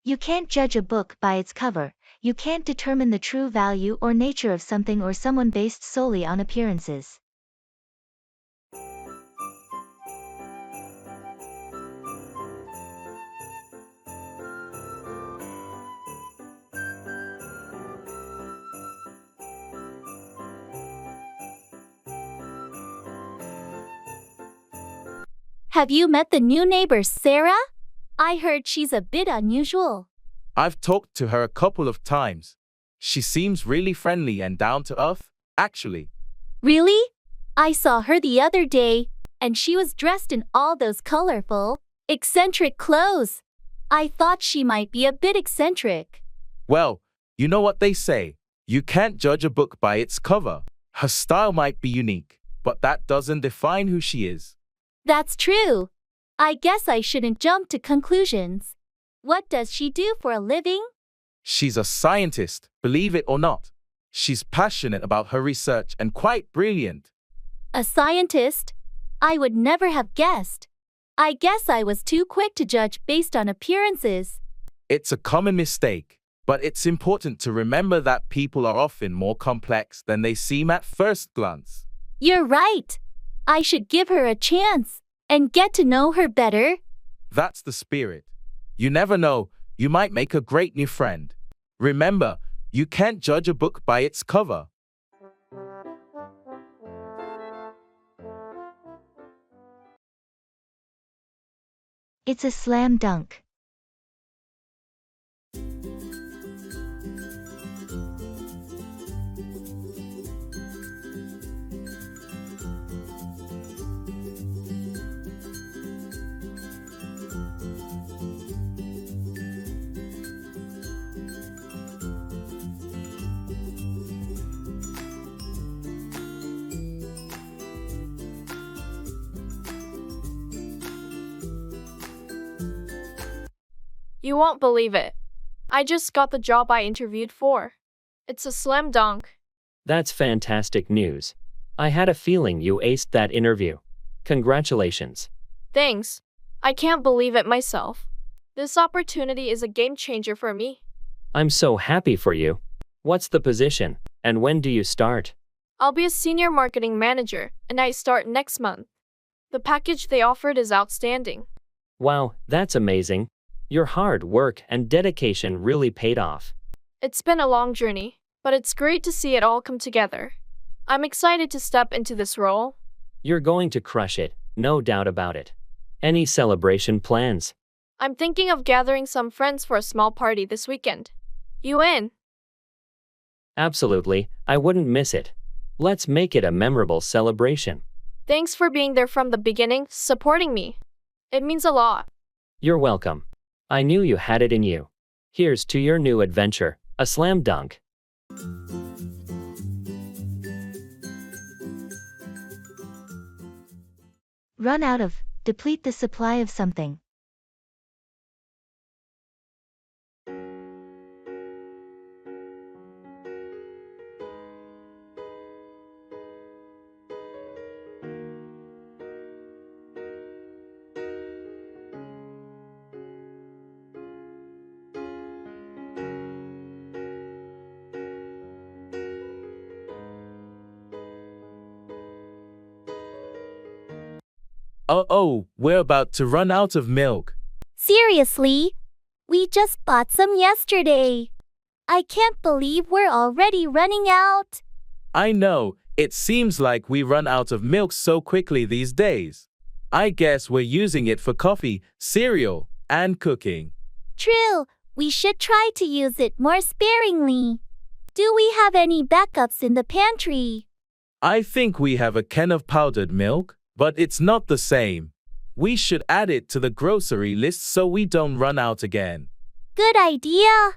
You can't judge a book by its cover. You can't determine the true value or nature of something or someone based solely on appearances. Have you met the new neighbor, Sarah? I heard she's a bit unusual. I've talked to her a couple of times. She seems really friendly and down to earth, actually. Really? I saw her the other day, and she was dressed in all those colorful, eccentric clothes. I thought she might be a bit eccentric. Well, you know what they say. You can't judge a book by its cover. Her style might be unique, but that doesn't define who she is. That's true. I guess I shouldn't jump to conclusions. What does she do for a living? She's a scientist, believe it or not. She's passionate about her research and quite brilliant. A scientist? I would never have guessed. I guess I was too quick to judge based on appearances. It's a common mistake, but it's important to remember that people are often more complex than they seem at first glance. You're right. I should give her a chance and get to know her better. That's the spirit. You never know, you might make a great new friend. Remember, you can't judge a book by its cover. It's a slam dunk. You won't believe it. I just got the job I interviewed for. It's a slam dunk. That's fantastic news. I had a feeling you aced that interview. Congratulations. Thanks. I can't believe it myself. This opportunity is a game changer for me. I'm so happy for you. What's the position, and when do you start? I'll be a senior marketing manager, and I start next month. The package they offered is outstanding. Wow, that's amazing. Your hard work and dedication really paid off. It's been a long journey, but it's great to see it all come together. I'm excited to step into this role. You're going to crush it, no doubt about it. Any celebration plans? I'm thinking of gathering some friends for a small party this weekend. You in? Absolutely, I wouldn't miss it. Let's make it a memorable celebration. Thanks for being there from the beginning, supporting me. It means a lot. You're welcome. I knew you had it in you. Here's to your new adventure, a slam dunk. Run out of, deplete the supply of something. Oh, we're about to run out of milk. Seriously? We just bought some yesterday. I can't believe we're already running out. I know, it seems like we run out of milk so quickly these days. I guess we're using it for coffee, cereal, and cooking. True, we should try to use it more sparingly. Do we have any backups in the pantry? I think we have a can of powdered milk, but it's not the same. We should add it to the grocery list so we don't run out again. Good idea.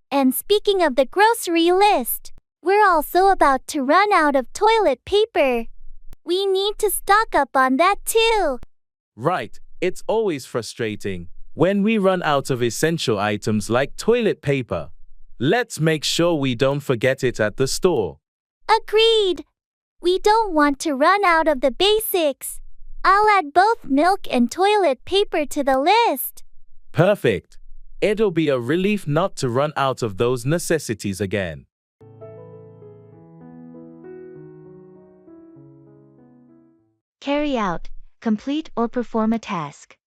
And speaking of the grocery list, we're also about to run out of toilet paper. We need to stock up on that too. Right, it's always frustrating when we run out of essential items like toilet paper. Let's make sure we don't forget it at the store. Agreed. We don't want to run out of the basics. I'll add both milk and toilet paper to the list. Perfect. It'll be a relief not to run out of those necessities again. Carry out, complete or perform a task.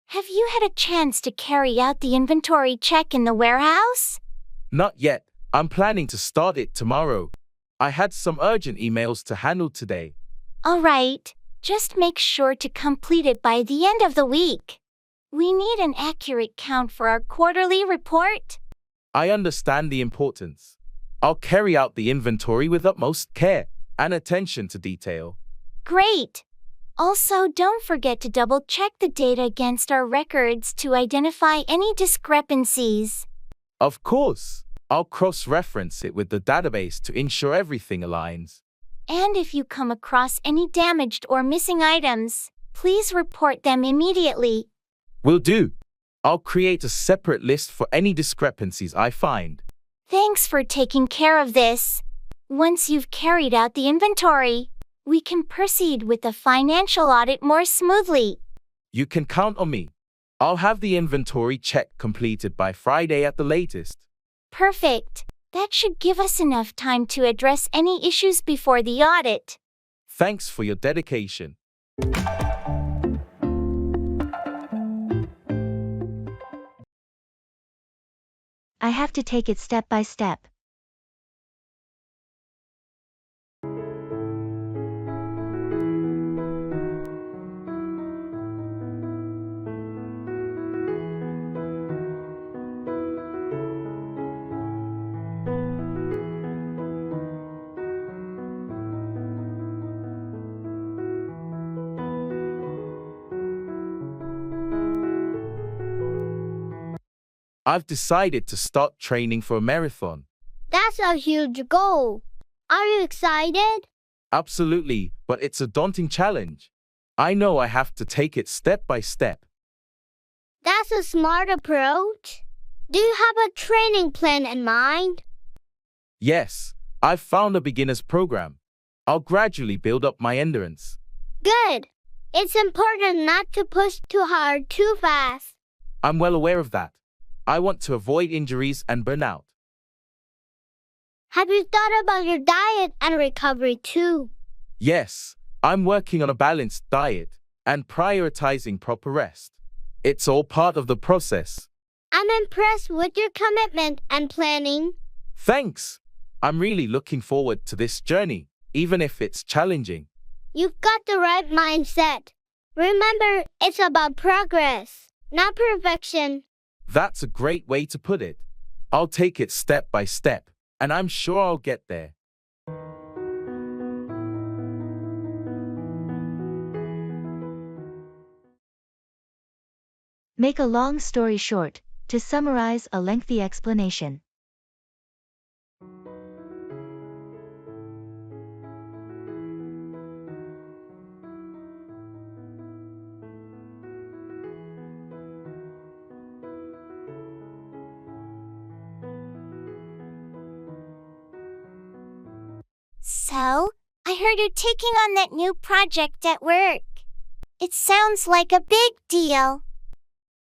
Have you had a chance to carry out the inventory check in the warehouse? Not yet. I'm planning to start it tomorrow. I had some urgent emails to handle today. All right, just make sure to complete it by the end of the week. We need an accurate count for our quarterly report. I understand the importance. I'll carry out the inventory with utmost care and attention to detail. Great! Also, don't forget to double-check the data against our records to identify any discrepancies. Of course, I'll cross-reference it with the database to ensure everything aligns. And if you come across any damaged or missing items, please report them immediately. Will do. I'll create a separate list for any discrepancies I find. Thanks for taking care of this. Once you've carried out the inventory, we can proceed with the financial audit more smoothly. You can count on me. I'll have the inventory check completed by Friday at the latest. Perfect. That should give us enough time to address any issues before the audit. Thanks for your dedication. I have to take it step by step. I've decided to start training for a marathon. That's a huge goal. Are you excited? Absolutely, but it's a daunting challenge. I know I have to take it step by step. That's a smart approach. Do you have a training plan in mind? Yes, I've found a beginner's program. I'll gradually build up my endurance. Good. It's important not to push too hard too fast. I'm well aware of that. I want to avoid injuries and burnout. Have you thought about your diet and recovery too? Yes, I'm working on a balanced diet and prioritizing proper rest. It's all part of the process. I'm impressed with your commitment and planning. Thanks. I'm really looking forward to this journey, even if it's challenging. You've got the right mindset. Remember, it's about progress, not perfection. That's a great way to put it. I'll take it step by step, and I'm sure I'll get there. Make a long story short, to summarize a lengthy explanation. So, I heard you're taking on that new project at work. It sounds like a big deal.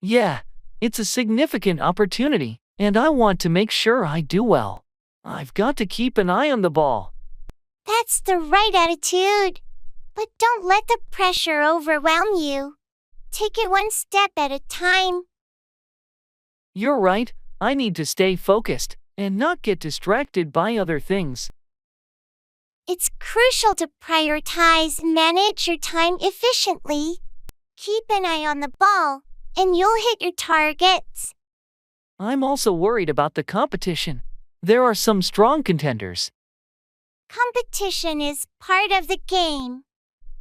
Yeah, it's a significant opportunity, and I want to make sure I do well. I've got to keep an eye on the ball. That's the right attitude. But don't let the pressure overwhelm you. Take it one step at a time. You're right, I need to stay focused and not get distracted by other things. It's crucial to prioritize and manage your time efficiently. Keep an eye on the ball, and you'll hit your targets. I'm also worried about the competition. There are some strong contenders. Competition is part of the game.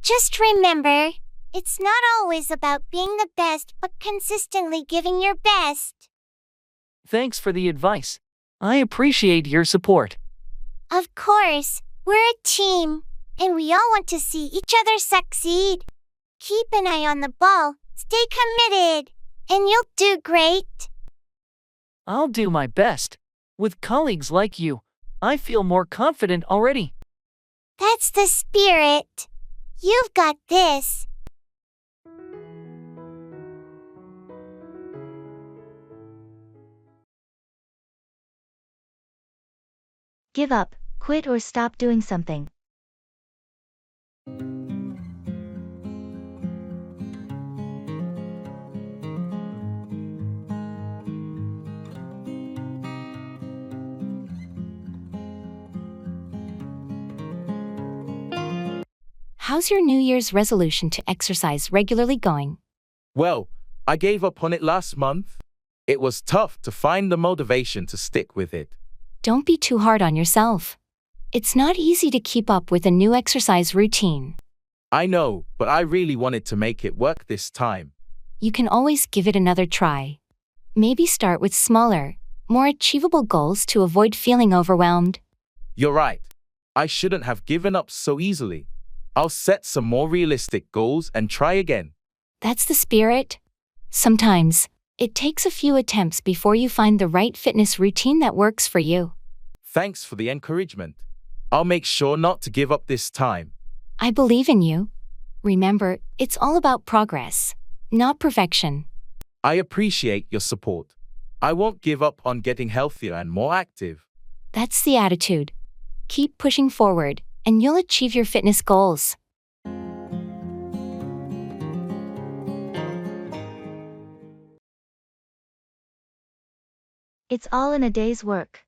Just remember, it's not always about being the best but consistently giving your best. Thanks for the advice. I appreciate your support. Of course, we're a team, and we all want to see each other succeed. Keep an eye on the ball, stay committed, and you'll do great. I'll do my best. With colleagues like you, I feel more confident already. That's the spirit. You've got this. Give up, quit or stop doing something. How's your New Year's resolution to exercise regularly going? Well, I gave up on it last month. It was tough to find the motivation to stick with it. Don't be too hard on yourself. It's not easy to keep up with a new exercise routine. I know, but I really wanted to make it work this time. You can always give it another try. Maybe start with smaller, more achievable goals to avoid feeling overwhelmed. You're right. I shouldn't have given up so easily. I'll set some more realistic goals and try again. That's the spirit. Sometimes, it takes a few attempts before you find the right fitness routine that works for you. Thanks for the encouragement. I'll make sure not to give up this time. I believe in you. Remember, it's all about progress, not perfection. I appreciate your support. I won't give up on getting healthier and more active. That's the attitude. Keep pushing forward, and you'll achieve your fitness goals. It's all in a day's work.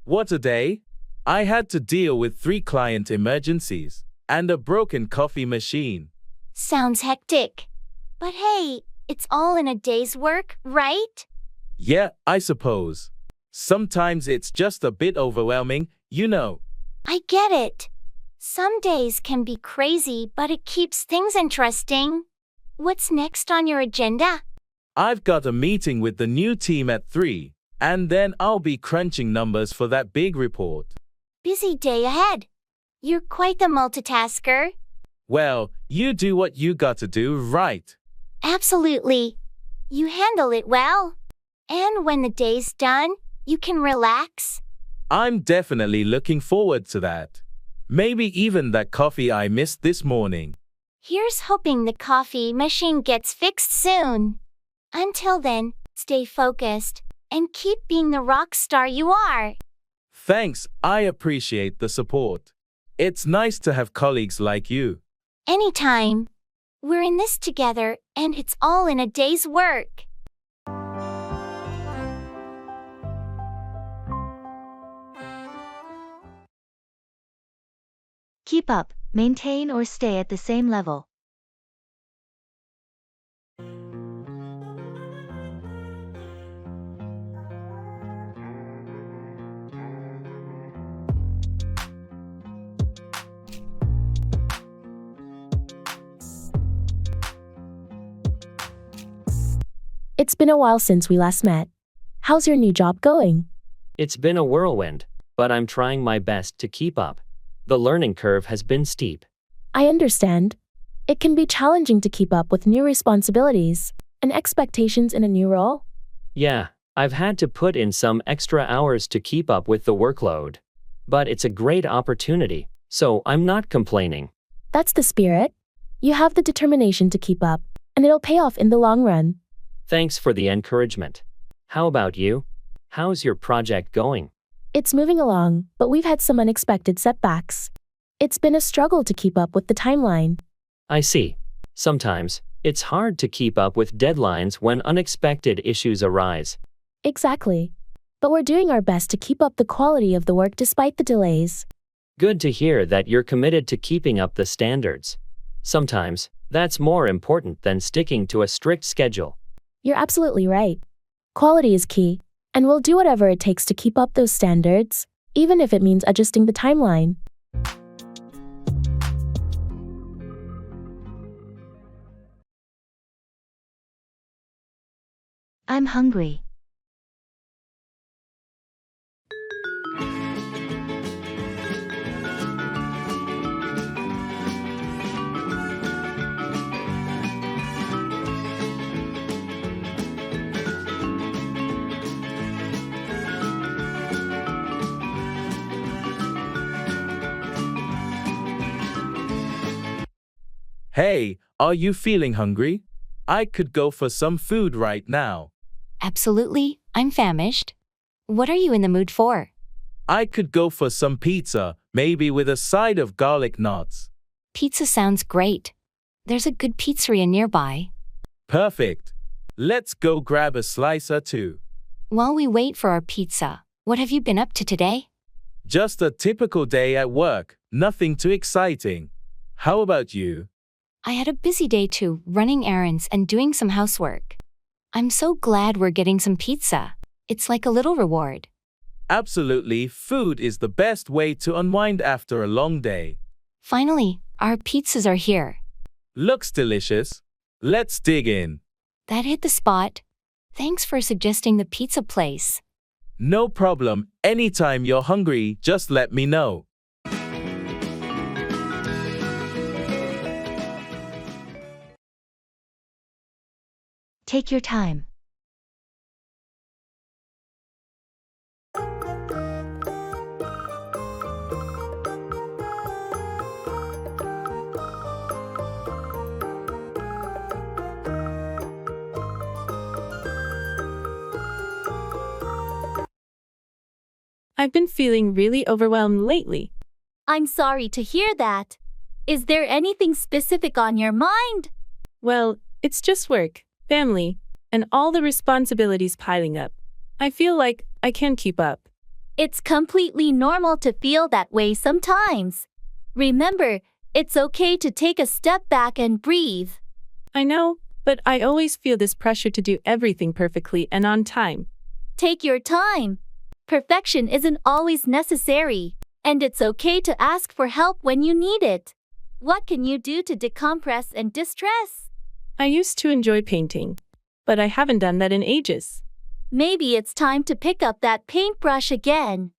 What a day! I had to deal with 3 client emergencies and a broken coffee machine. Sounds hectic. But hey, it's all in a day's work, right? Yeah, I suppose. Sometimes it's just a bit overwhelming, you know. I get it. Some days can be crazy, but it keeps things interesting. What's next on your agenda? I've got a meeting with the new team at 3, and then I'll be crunching numbers for that big report. Busy day ahead. You're quite the multitasker. Well, you do what you gotta do, right? Absolutely. You handle it well. And when the day's done, you can relax. I'm definitely looking forward to that. Maybe even that coffee I missed this morning. Here's hoping the coffee machine gets fixed soon. Until then, stay focused and keep being the rock star you are. Thanks, I appreciate the support. It's nice to have colleagues like you. Anytime. We're in this together, and it's all in a day's work. Keep up, maintain or stay at the same level. It's been a while since we last met. How's your new job going? It's been a whirlwind, but I'm trying my best to keep up. The learning curve has been steep. I understand. It can be challenging to keep up with new responsibilities and expectations in a new role. Yeah, I've had to put in some extra hours to keep up with the workload. But it's a great opportunity, so I'm not complaining. That's the spirit. You have the determination to keep up, and it'll pay off in the long run. Thanks for the encouragement. How about you? How's your project going? It's moving along, but we've had some unexpected setbacks. It's been a struggle to keep up with the timeline. I see. Sometimes, it's hard to keep up with deadlines when unexpected issues arise. Exactly. But we're doing our best to keep up the quality of the work despite the delays. Good to hear that you're committed to keeping up the standards. Sometimes, that's more important than sticking to a strict schedule. You're absolutely right. Quality is key, and we'll do whatever it takes to keep up those standards, even if it means adjusting the timeline. I'm hungry. Hey, are you feeling hungry? I could go for some food right now. Absolutely, I'm famished. What are you in the mood for? I could go for some pizza, maybe with a side of garlic knots. Pizza sounds great. There's a good pizzeria nearby. Perfect. Let's go grab a slice or two. While we wait for our pizza, what have you been up to today? Just a typical day at work, nothing too exciting. How about you? I had a busy day too, running errands and doing some housework. I'm so glad we're getting some pizza. It's like a little reward. Absolutely, food is the best way to unwind after a long day. Finally, our pizzas are here. Looks delicious. Let's dig in. That hit the spot. Thanks for suggesting the pizza place. No problem. Anytime you're hungry, just let me know. Take your time. I've been feeling really overwhelmed lately. I'm sorry to hear that. Is there anything specific on your mind? Well, it's just work, family, and all the responsibilities piling up. I feel like I can't keep up. It's completely normal to feel that way sometimes. Remember, it's okay to take a step back and breathe. I know, but I always feel this pressure to do everything perfectly and on time. Take your time. Perfection isn't always necessary, and it's okay to ask for help when you need it. What can you do to decompress and distress? I used to enjoy painting, but I haven't done that in ages. Maybe it's time to pick up that paintbrush again.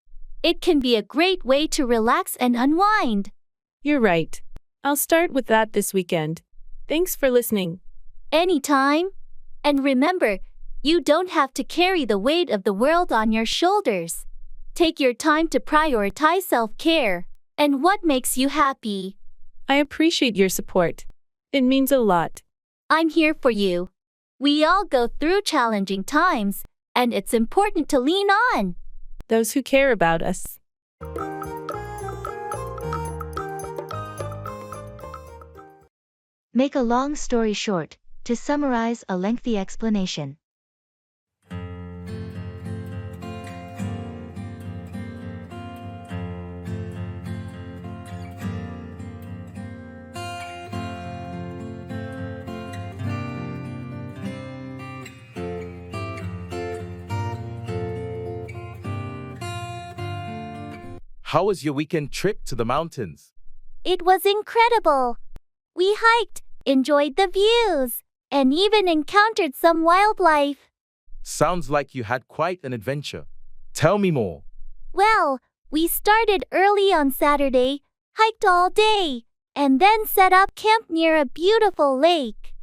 It can be a great way to relax and unwind. You're right. I'll start with that this weekend. Thanks for listening. Anytime. And remember, you don't have to carry the weight of the world on your shoulders. Take your time to prioritize self-care and what makes you happy. I appreciate your support. It means a lot. I'm here for you. We all go through challenging times, and it's important to lean on those who care about us. Make a long story short, to summarize a lengthy explanation. How was your weekend trip to the mountains? It was incredible. We hiked, enjoyed the views, and even encountered some wildlife. Sounds like you had quite an adventure. Tell me more. Well, we started early on Saturday, hiked all day, and then set up camp near a beautiful lake.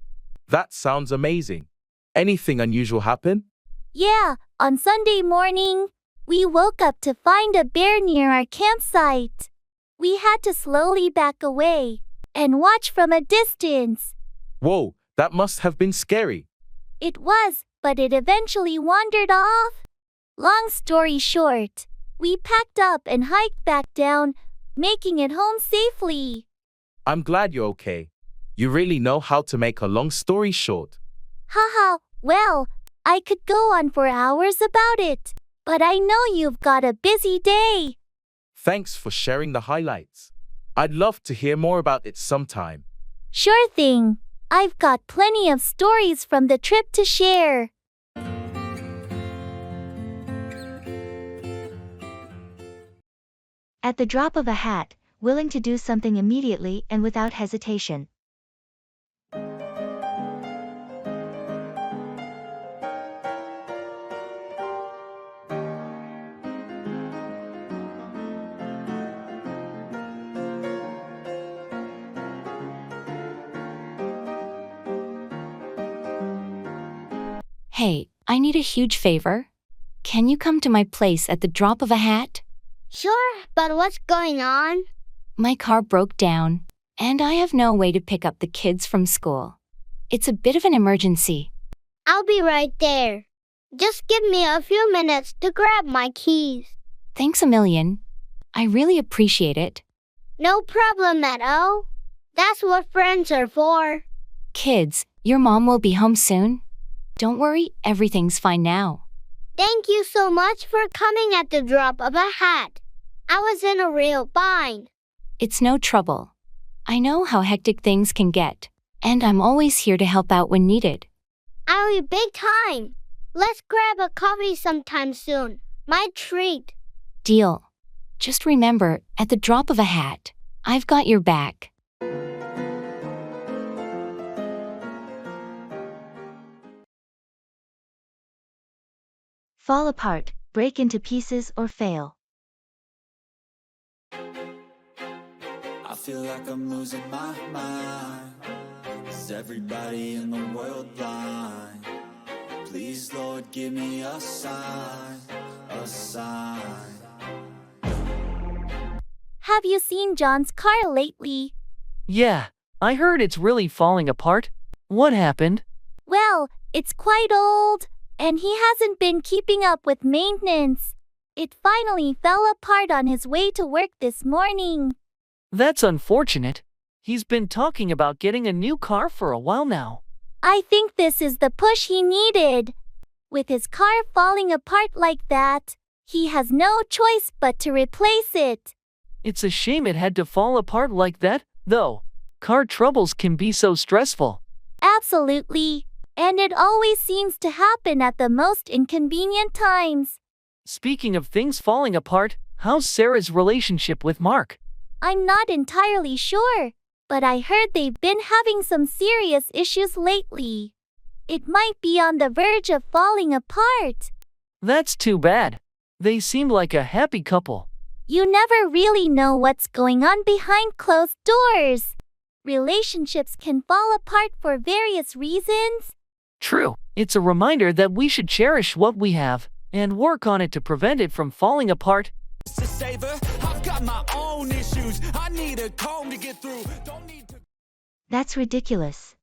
That sounds amazing. Anything unusual happen? Yeah, on Sunday morning, we woke up to find a bear near our campsite. We had to slowly back away and watch from a distance. Whoa, that must have been scary. It was, but it eventually wandered off. Long story short, we packed up and hiked back down, making it home safely. I'm glad you're okay. You really know how to make a long story short. Haha, well, I could go on for hours about it, but I know you've got a busy day. Thanks for sharing the highlights. I'd love to hear more about it sometime. Sure thing. I've got plenty of stories from the trip to share. At the drop of a hat, willing to do something immediately and without hesitation. Hey, I need a huge favor. Can you come to my place at the drop of a hat? Sure, but what's going on? My car broke down, and I have no way to pick up the kids from school. It's a bit of an emergency. I'll be right there. Just give me a few minutes to grab my keys. Thanks a million. I really appreciate it. No problem at all. That's what friends are for. Kids, your mom will be home soon. Don't worry, everything's fine now. Thank you so much for coming at the drop of a hat. I was in a real bind. It's no trouble. I know how hectic things can get, and I'm always here to help out when needed. I'll be big time. Let's grab a coffee sometime soon. My treat. Deal. Just remember, at the drop of a hat, I've got your back. Fall apart, break into pieces or fail. I feel like I'm losing my mind. Is everybody in the world blind? Please, Lord, give me a sign, a sign. Have you seen John's car lately? Yeah, I heard it's really falling apart. What happened? Well, it's quite old, and he hasn't been keeping up with maintenance. It finally fell apart on his way to work this morning. That's unfortunate. He's been talking about getting a new car for a while now. I think this is the push he needed. With his car falling apart like that, he has no choice but to replace it. It's a shame it had to fall apart like that, though. Car troubles can be so stressful. Absolutely. And it always seems to happen at the most inconvenient times. Speaking of things falling apart, how's Sarah's relationship with Mark? I'm not entirely sure, but I heard they've been having some serious issues lately. It might be on the verge of falling apart. That's too bad. They seem like a happy couple. You never really know what's going on behind closed doors. Relationships can fall apart for various reasons. True. It's a reminder that we should cherish what we have and work on it to prevent it from falling apart. To save her, I've got my own issues. I need a comb to get through. Don't need to. That's ridiculous.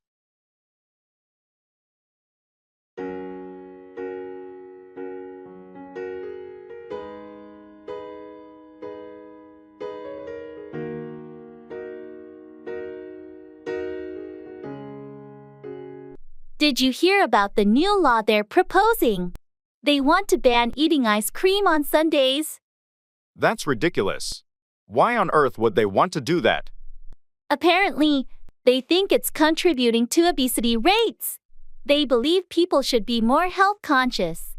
Did you hear about the new law they're proposing? They want to ban eating ice cream on Sundays. That's ridiculous. Why on earth would they want to do that? Apparently, they think it's contributing to obesity rates. They believe people should be more health conscious.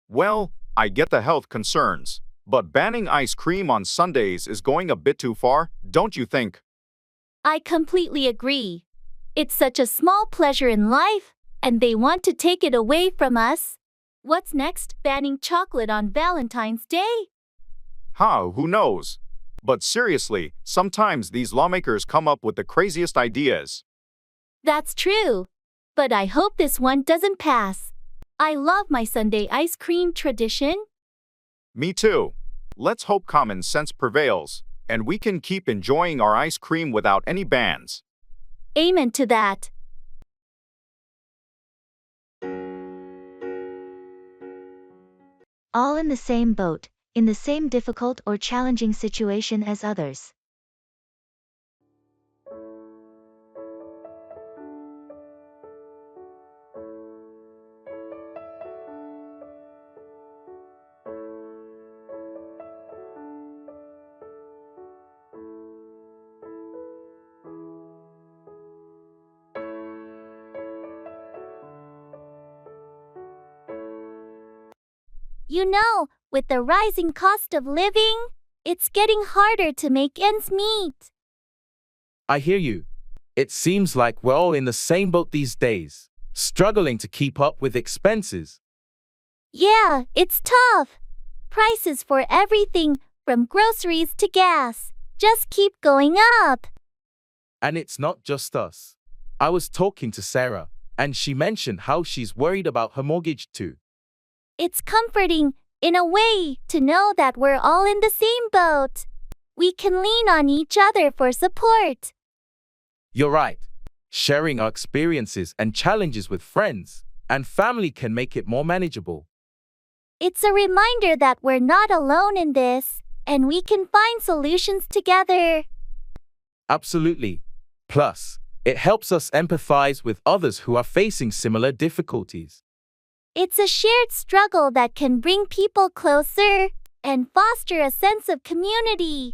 Well, I get the health concerns, but banning ice cream on Sundays is going a bit too far, don't you think? I completely agree. It's such a small pleasure in life, and they want to take it away from us. What's next? Banning chocolate on Valentine's Day? Who knows? But seriously, sometimes these lawmakers come up with the craziest ideas. That's true. But I hope this one doesn't pass. I love my Sunday ice cream tradition. Me too. Let's hope common sense prevails, and we can keep enjoying our ice cream without any bans. Amen to that. All in the same boat, in the same difficult or challenging situation as others. You know, with the rising cost of living, it's getting harder to make ends meet. I hear you. It seems like we're all in the same boat these days, struggling to keep up with expenses. Yeah, it's tough. Prices for everything, from groceries to gas, just keep going up. And it's not just us. I was talking to Sarah, and she mentioned how she's worried about her mortgage too. It's comforting, in a way, to know that we're all in the same boat. We can lean on each other for support. You're right. Sharing our experiences and challenges with friends and family can make it more manageable. It's a reminder that we're not alone in this, and we can find solutions together. Absolutely. Plus, it helps us empathize with others who are facing similar difficulties. It's a shared struggle that can bring people closer and foster a sense of community.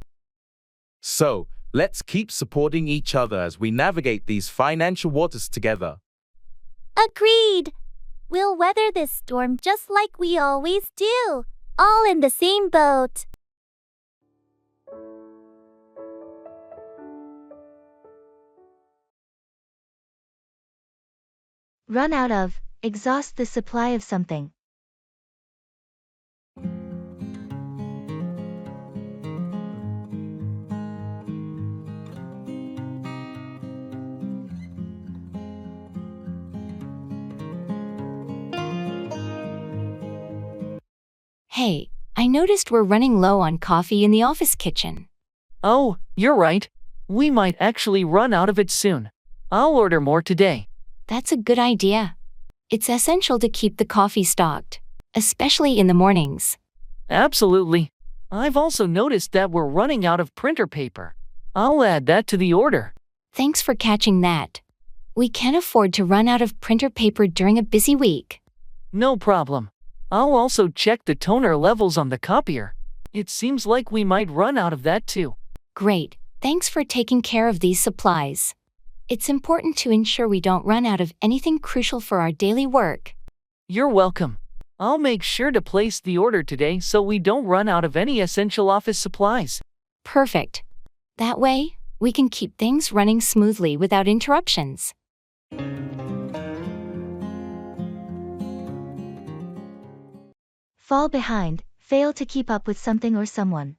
So, let's keep supporting each other as we navigate these financial waters together. Agreed. We'll weather this storm just like we always do, all in the same boat. Run out of, exhaust the supply of something. Hey, I noticed we're running low on coffee in the office kitchen. Oh, you're right. We might actually run out of it soon. I'll order more today. That's a good idea. It's essential to keep the coffee stocked, especially in the mornings. Absolutely. I've also noticed that we're running out of printer paper. I'll add that to the order. Thanks for catching that. We can't afford to run out of printer paper during a busy week. No problem. I'll also check the toner levels on the copier. It seems like we might run out of that too. Great. Thanks for taking care of these supplies. It's important to ensure we don't run out of anything crucial for our daily work. You're welcome. I'll make sure to place the order today so we don't run out of any essential office supplies. Perfect. That way, we can keep things running smoothly without interruptions. Fall behind, fail to keep up with something or someone.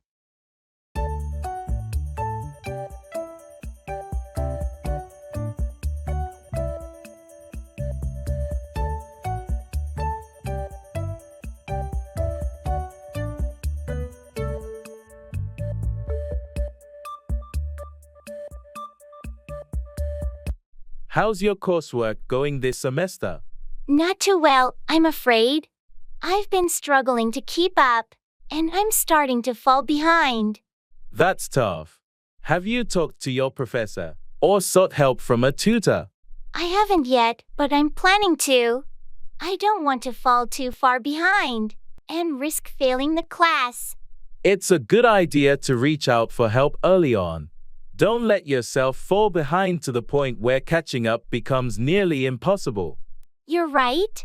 How's your coursework going this semester? Not too well, I'm afraid. I've been struggling to keep up, and I'm starting to fall behind. That's tough. Have you talked to your professor or sought help from a tutor? I haven't yet, but I'm planning to. I don't want to fall too far behind and risk failing the class. It's a good idea to reach out for help early on. Don't let yourself fall behind to the point where catching up becomes nearly impossible. You're right.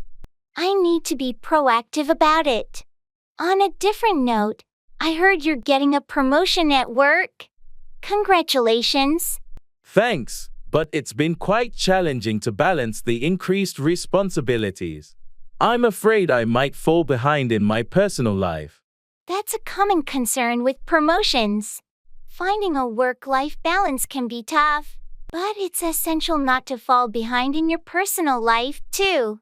I need to be proactive about it. On a different note, I heard you're getting a promotion at work. Congratulations. Thanks, but it's been quite challenging to balance the increased responsibilities. I'm afraid I might fall behind in my personal life. That's a common concern with promotions. Finding a work-life balance can be tough, but it's essential not to fall behind in your personal life, too.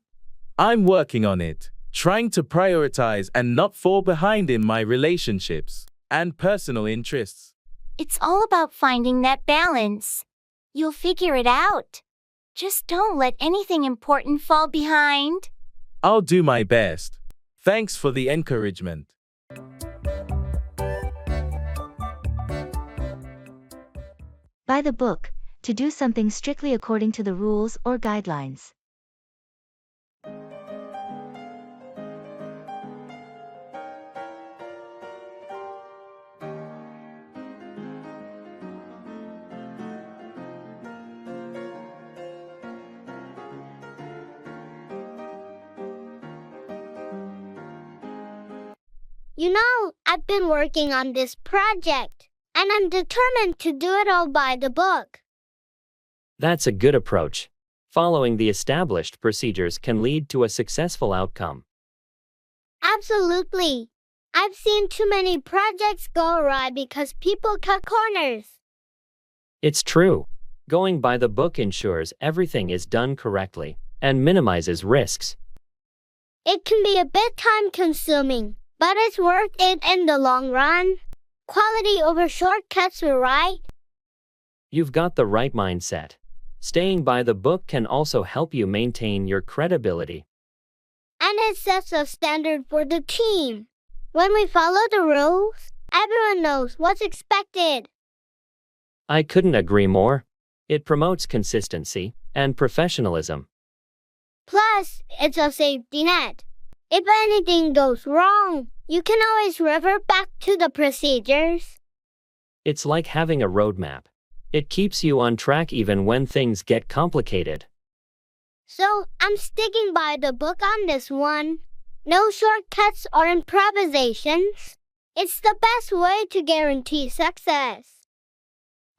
I'm working on it, trying to prioritize and not fall behind in my relationships and personal interests. It's all about finding that balance. You'll figure it out. Just don't let anything important fall behind. I'll do my best. Thanks for the encouragement. By the book, to do something strictly according to the rules or guidelines. You know, I've been working on this project, and I'm determined to do it all by the book. That's a good approach. Following the established procedures can lead to a successful outcome. Absolutely. I've seen too many projects go awry because people cut corners. It's true. Going by the book ensures everything is done correctly and minimizes risks. It can be a bit time-consuming, but it's worth it in the long run. Quality over shortcuts, right? You've got the right mindset. Staying by the book can also help you maintain your credibility. And it sets a standard for the team. When we follow the rules, everyone knows what's expected. I couldn't agree more. It promotes consistency and professionalism. Plus, it's a safety net. If anything goes wrong, you can always revert back to the procedures. It's like having a roadmap. It keeps you on track even when things get complicated. So, I'm sticking by the book on this one. No shortcuts or improvisations. It's the best way to guarantee success.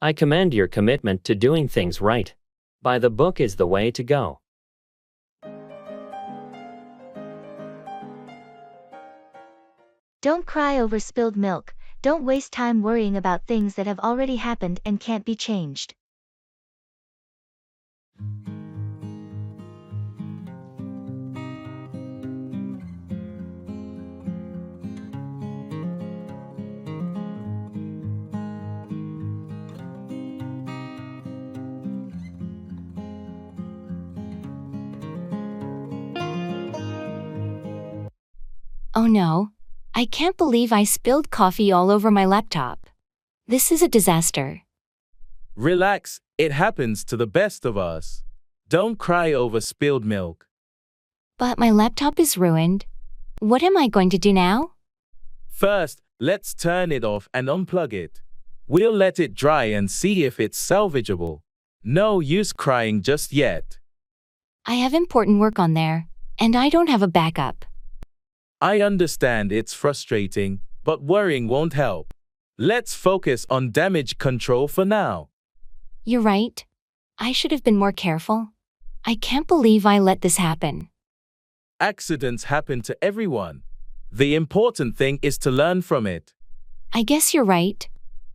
I commend your commitment to doing things right. By the book is the way to go. Don't cry over spilled milk. Don't waste time worrying about things that have already happened and can't be changed. Oh no. I can't believe I spilled coffee all over my laptop. This is a disaster. Relax, it happens to the best of us. Don't cry over spilled milk. But my laptop is ruined. What am I going to do now? First, let's turn it off and unplug it. We'll let it dry and see if it's salvageable. No use crying just yet. I have important work on there, and I don't have a backup. I understand it's frustrating, but worrying won't help. Let's focus on damage control for now. You're right. I should have been more careful. I can't believe I let this happen. Accidents happen to everyone. The important thing is to learn from it. I guess you're right.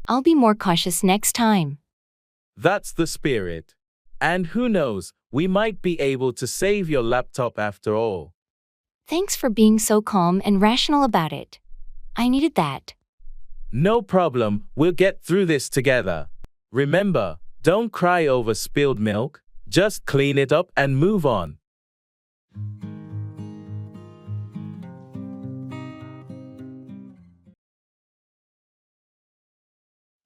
I'll be more cautious next time. That's the spirit. And who knows, we might be able to save your laptop after all. Thanks for being so calm and rational about it. I needed that. No problem, we'll get through this together. Remember, don't cry over spilled milk, just clean it up and move on.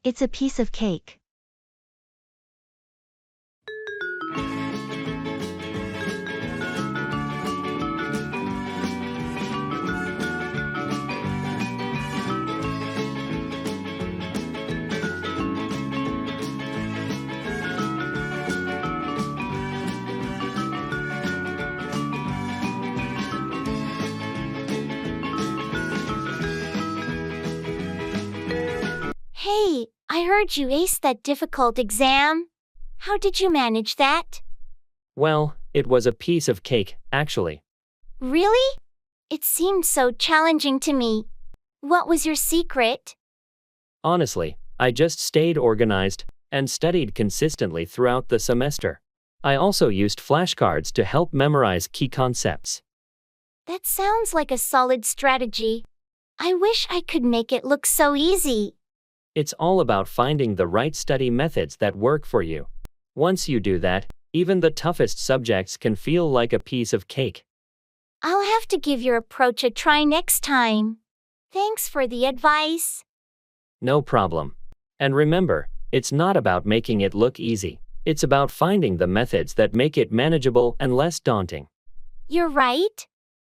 It's a piece of cake. Hey, I heard you aced that difficult exam. How did you manage that? Well, it was a piece of cake, actually. Really? It seemed so challenging to me. What was your secret? Honestly, I just stayed organized and studied consistently throughout the semester. I also used flashcards to help memorize key concepts. That sounds like a solid strategy. I wish I could make it look so easy. It's all about finding the right study methods that work for you. Once you do that, even the toughest subjects can feel like a piece of cake. I'll have to give your approach a try next time. Thanks for the advice. No problem. And remember, it's not about making it look easy. It's about finding the methods that make it manageable and less daunting. You're right.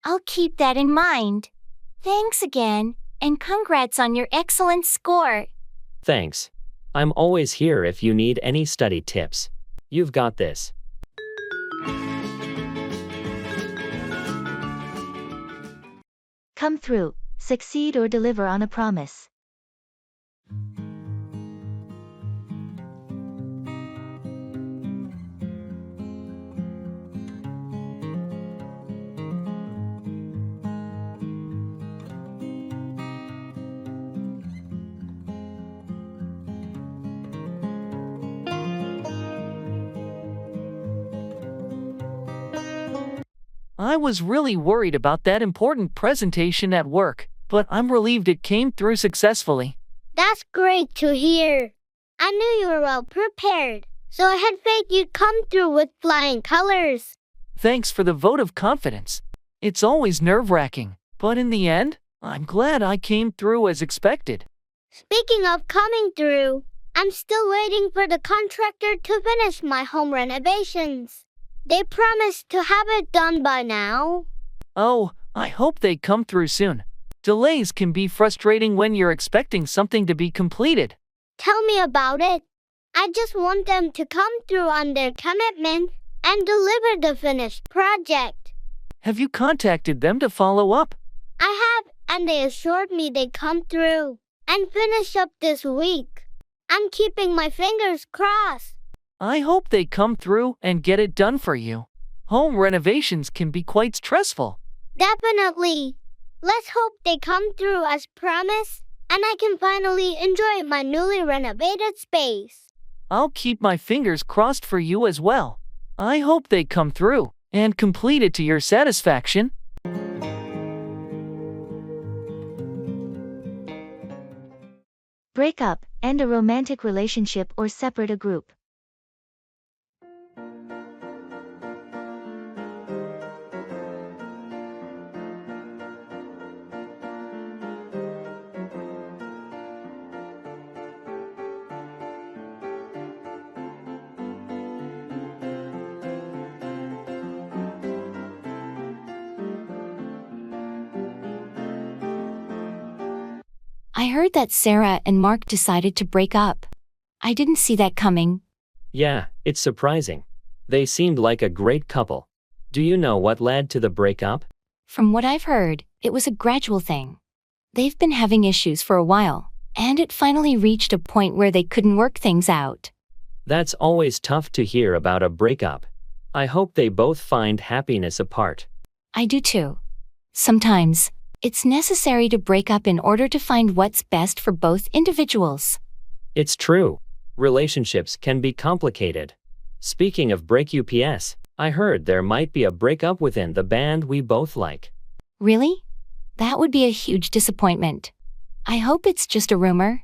I'll keep that in mind. Thanks again, and congrats on your excellent score. Thanks. I'm always here if you need any study tips. You've got this. Come through. succeed or deliver on a promise. I was really worried about that important presentation at work, but I'm relieved it came through successfully. That's great to hear. I knew you were well prepared, so I had faith you'd come through with flying colors. Thanks for the vote of confidence. It's always nerve-wracking, but in the end, I'm glad I came through as expected. Speaking of coming through, I'm still waiting for the contractor to finish my home renovations. They promised to have it done by now. Oh, I hope they come through soon. Delays can be frustrating when you're expecting something to be completed. Tell me about it. I just want them to come through on their commitment and deliver the finished project. Have you contacted them to follow up? I have, and they assured me they'd come through and finish up this week. I'm keeping my fingers crossed. I hope they come through and get it done for you. Home renovations can be quite stressful. Definitely. Let's hope they come through as promised, and I can finally enjoy my newly renovated space. I'll keep my fingers crossed for you as well. I hope they come through and complete it to your satisfaction. Break up, end a romantic relationship or separate a group. I heard that Sarah and Mark decided to break up. I didn't see that coming. Yeah, it's surprising. They seemed like a great couple. Do you know what led to the breakup? From what I've heard, it was a gradual thing. They've been having issues for a while, and it finally reached a point where they couldn't work things out. That's always tough to hear about a breakup. I hope they both find happiness apart. I do too. Sometimes, it's necessary to break up in order to find what's best for both individuals. It's true. Relationships can be complicated. Speaking of break ups, I heard there might be a breakup within the band we both like. Really? That would be a huge disappointment. I hope it's just a rumor.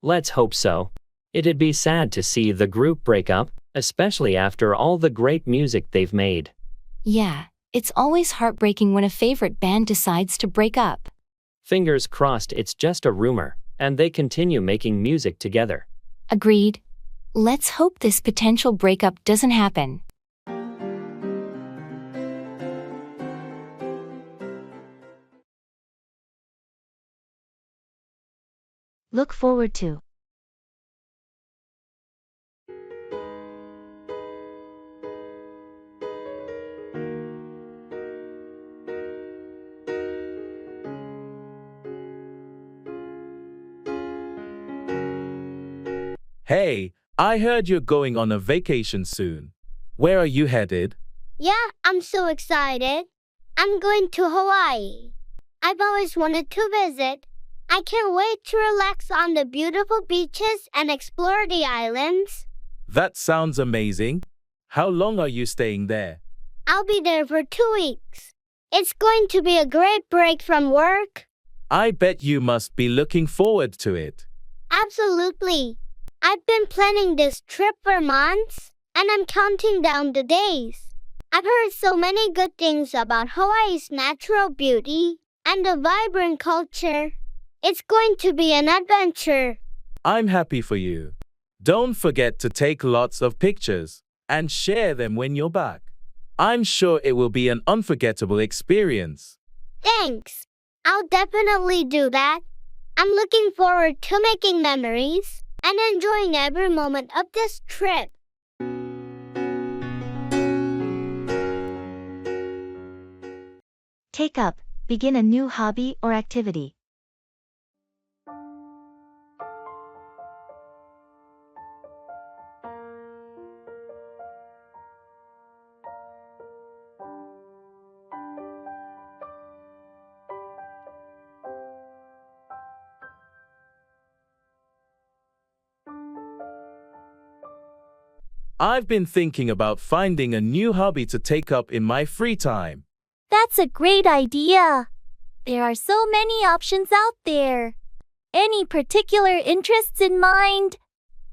Let's hope so. It'd be sad to see the group break up, especially after all the great music they've made. Yeah, it's always heartbreaking when a favorite band decides to break up. Fingers crossed it's just a rumor, and they continue making music together. Agreed. Let's hope this potential breakup doesn't happen. Look forward to. Hey, I heard you're going on a vacation soon. Where are you headed? Yeah, I'm so excited. I'm going to Hawaii. I've always wanted to visit. I can't wait to relax on the beautiful beaches and explore the islands. That sounds amazing. How long are you staying there? I'll be there for 2 weeks. It's going to be a great break from work. I bet you must be looking forward to it. Absolutely. I've been planning this trip for months, and I'm counting down the days. I've heard so many good things about Hawaii's natural beauty and the vibrant culture. It's going to be an adventure. I'm happy for you. Don't forget to take lots of pictures and share them when you're back. I'm sure it will be an unforgettable experience. Thanks. I'll definitely do that. I'm looking forward to making memories and enjoying every moment of this trip. Take up, begin a new hobby or activity. I've been thinking about finding a new hobby to take up in my free time. That's a great idea. There are so many options out there. Any particular interests in mind?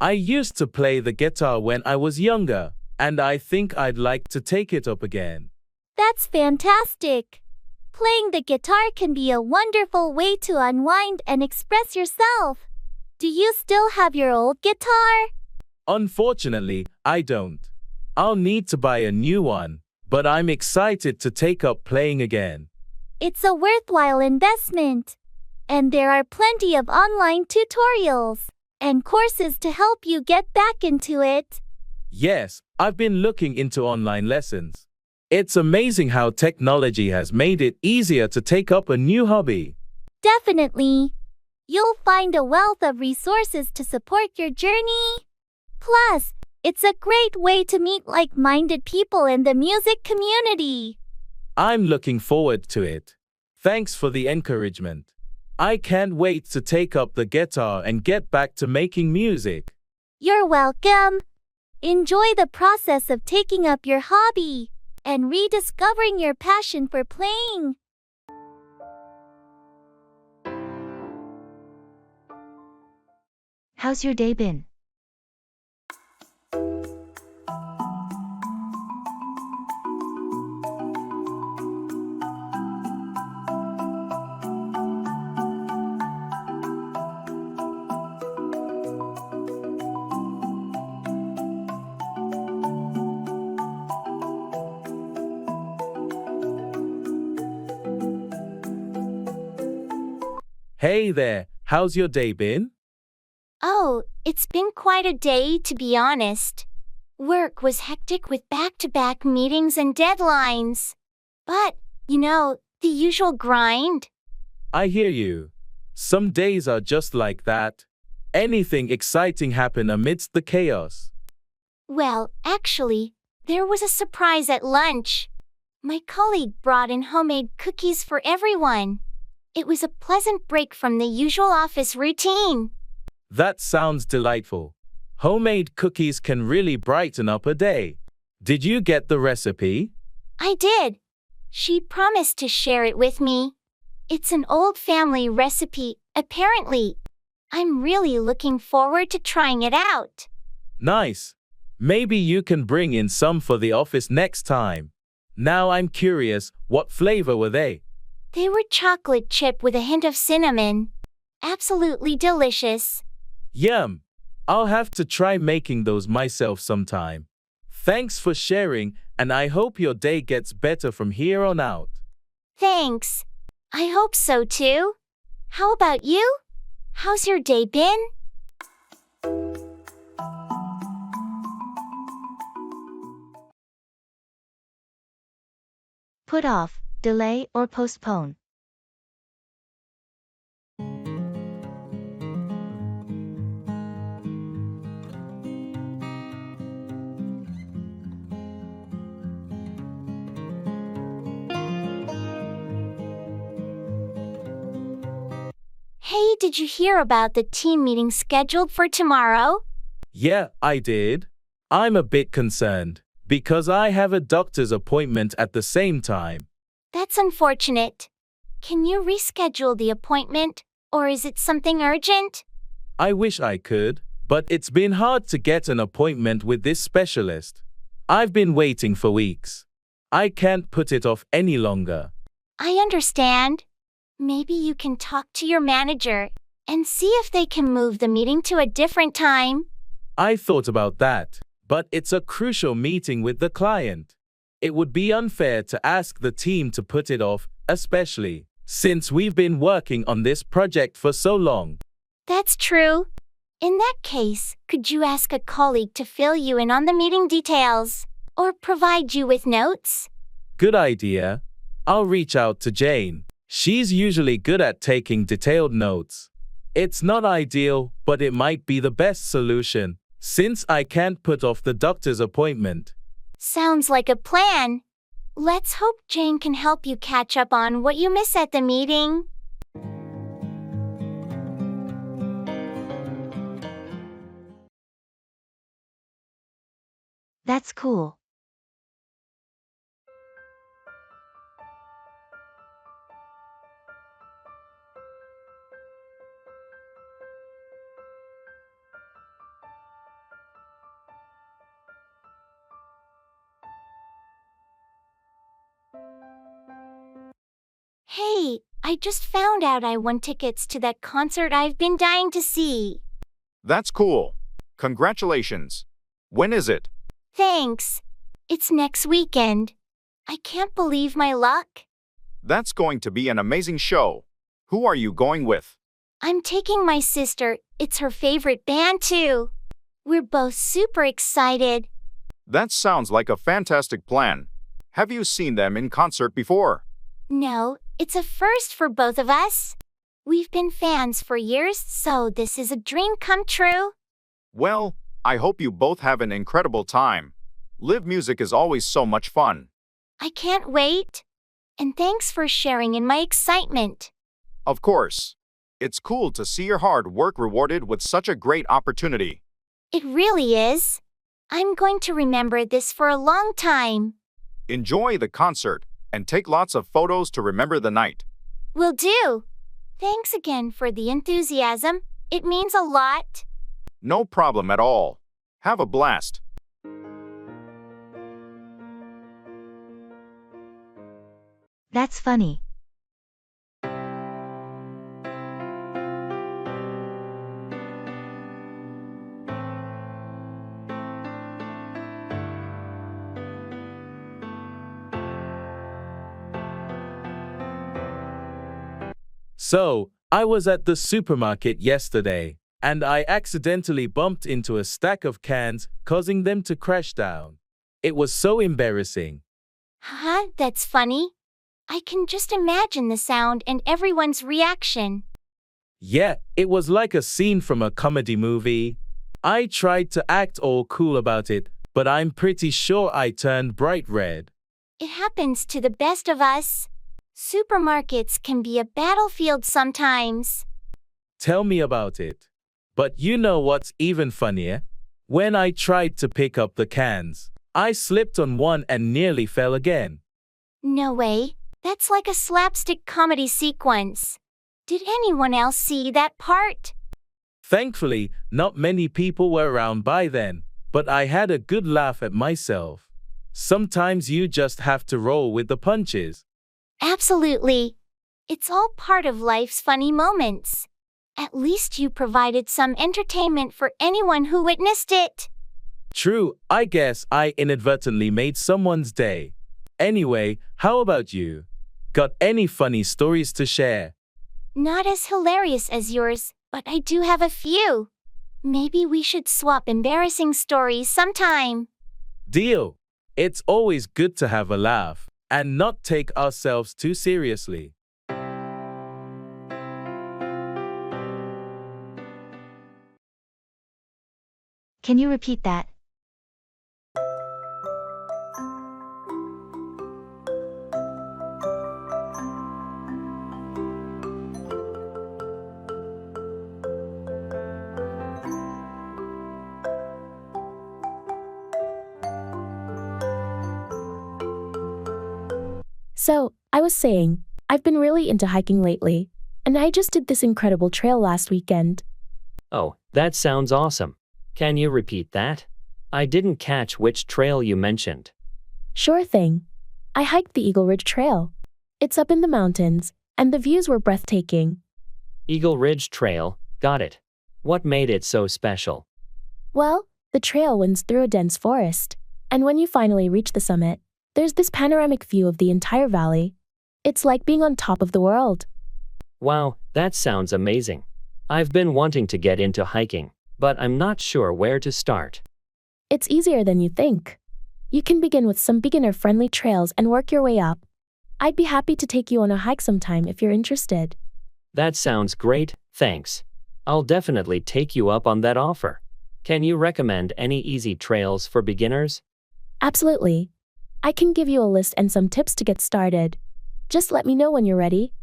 I used to play the guitar when I was younger, and I think I'd like to take it up again. That's fantastic. Playing the guitar can be a wonderful way to unwind and express yourself. Do you still have your old guitar? Unfortunately, I don't. I'll need to buy a new one, but I'm excited to take up playing again. It's a worthwhile investment. And there are plenty of online tutorials and courses to help you get back into it. Yes, I've been looking into online lessons. It's amazing how technology has made it easier to take up a new hobby. Definitely. You'll find a wealth of resources to support your journey. Plus, it's a great way to meet like-minded people in the music community. I'm looking forward to it. Thanks for the encouragement. I can't wait to take up the guitar and get back to making music. You're welcome. Enjoy the process of taking up your hobby and rediscovering your passion for playing. How's your day been? Hey there, how's your day been? Oh, it's been quite a day, to be honest. Work was hectic with back-to-back meetings and deadlines. But, the usual grind. I hear you. Some days are just like that. Anything exciting happen amidst the chaos? Well, actually, there was a surprise at lunch. My colleague brought in homemade cookies for everyone. It was a pleasant break from the usual office routine. That sounds delightful. Homemade cookies can really brighten up a day. Did you get the recipe? I did. She promised to share it with me. It's an old family recipe, apparently. I'm really looking forward to trying it out. Nice. Maybe you can bring in some for the office next time. Now I'm curious, what flavor were they? They were chocolate chip with a hint of cinnamon. Absolutely delicious. Yum! I'll have to try making those myself sometime. Thanks for sharing, and I hope your day gets better from here on out. Thanks. I hope so too. How about you? How's your day been? Put off, delay, or postpone. Hey, did you hear about the team meeting scheduled for tomorrow? Yeah, I did. I'm a bit concerned, because I have a doctor's appointment at the same time. That's unfortunate. Can you reschedule the appointment, or is it something urgent? I wish I could, but it's been hard to get an appointment with this specialist. I've been waiting for weeks. I can't put it off any longer. I understand. Maybe you can talk to your manager and see if they can move the meeting to a different time. I thought about that, but it's a crucial meeting with the client. It would be unfair to ask the team to put it off, especially since we've been working on this project for so long. That's true. In that case, could you ask a colleague to fill you in on the meeting details or provide you with notes? Good idea. I'll reach out to Jane. She's usually good at taking detailed notes. It's not ideal, but it might be the best solution, since I can't put off the doctor's appointment. Sounds like a plan. Let's hope Jane can help you catch up on what you miss at the meeting. That's cool. Hey, I just found out I won tickets to that concert I've been dying to see. That's cool. Congratulations. When is it? Thanks. It's next weekend. I can't believe my luck. That's going to be an amazing show. Who are you going with? I'm taking my sister. It's her favorite band too. We're both super excited. That sounds like a fantastic plan. Have you seen them in concert before? No, it's a first for both of us. We've been fans for years, so this is a dream come true. Well, I hope you both have an incredible time. Live music is always so much fun. I can't wait. And thanks for sharing in my excitement. Of course. It's cool to see your hard work rewarded with such a great opportunity. It really is. I'm going to remember this for a long time. Enjoy the concert and take lots of photos to remember the night. Will do. Thanks again for the enthusiasm. It means a lot. No problem at all. Have a blast. That's funny. So, I was at the supermarket yesterday, and I accidentally bumped into a stack of cans, causing them to crash down. It was so embarrassing. Huh? That's funny. I can just imagine the sound and everyone's reaction. Yeah, it was like a scene from a comedy movie. I tried to act all cool about it, but I'm pretty sure I turned bright red. It happens to the best of us. Supermarkets can be a battlefield sometimes. Tell me about it. But you know what's even funnier? When I tried to pick up the cans, I slipped on one and nearly fell again. No way. That's like a slapstick comedy sequence. Did anyone else see that part? Thankfully, not many people were around by then, but I had a good laugh at myself. Sometimes you just have to roll with the punches. Absolutely. It's all part of life's funny moments. At least you provided some entertainment for anyone who witnessed it. True, I guess I inadvertently made someone's day. Anyway, how about you? Got any funny stories to share? Not as hilarious as yours, but I do have a few. Maybe we should swap embarrassing stories sometime. Deal. It's always good to have a laugh and not take ourselves too seriously. Can you repeat that? So, I was saying, I've been really into hiking lately, and I just did this incredible trail last weekend. Oh, that sounds awesome. Can you repeat that? I didn't catch which trail you mentioned. Sure thing. I hiked the Eagle Ridge Trail. It's up in the mountains, and the views were breathtaking. Eagle Ridge Trail, got it. What made it so special? Well, the trail winds through a dense forest, and when you finally reach the summit, there's this panoramic view of the entire valley. It's like being on top of the world. Wow, that sounds amazing. I've been wanting to get into hiking, but I'm not sure where to start. It's easier than you think. You can begin with some beginner-friendly trails and work your way up. I'd be happy to take you on a hike sometime if you're interested. That sounds great, thanks. I'll definitely take you up on that offer. Can you recommend any easy trails for beginners? Absolutely. I can give you a list and some tips to get started. Just let me know when you're ready.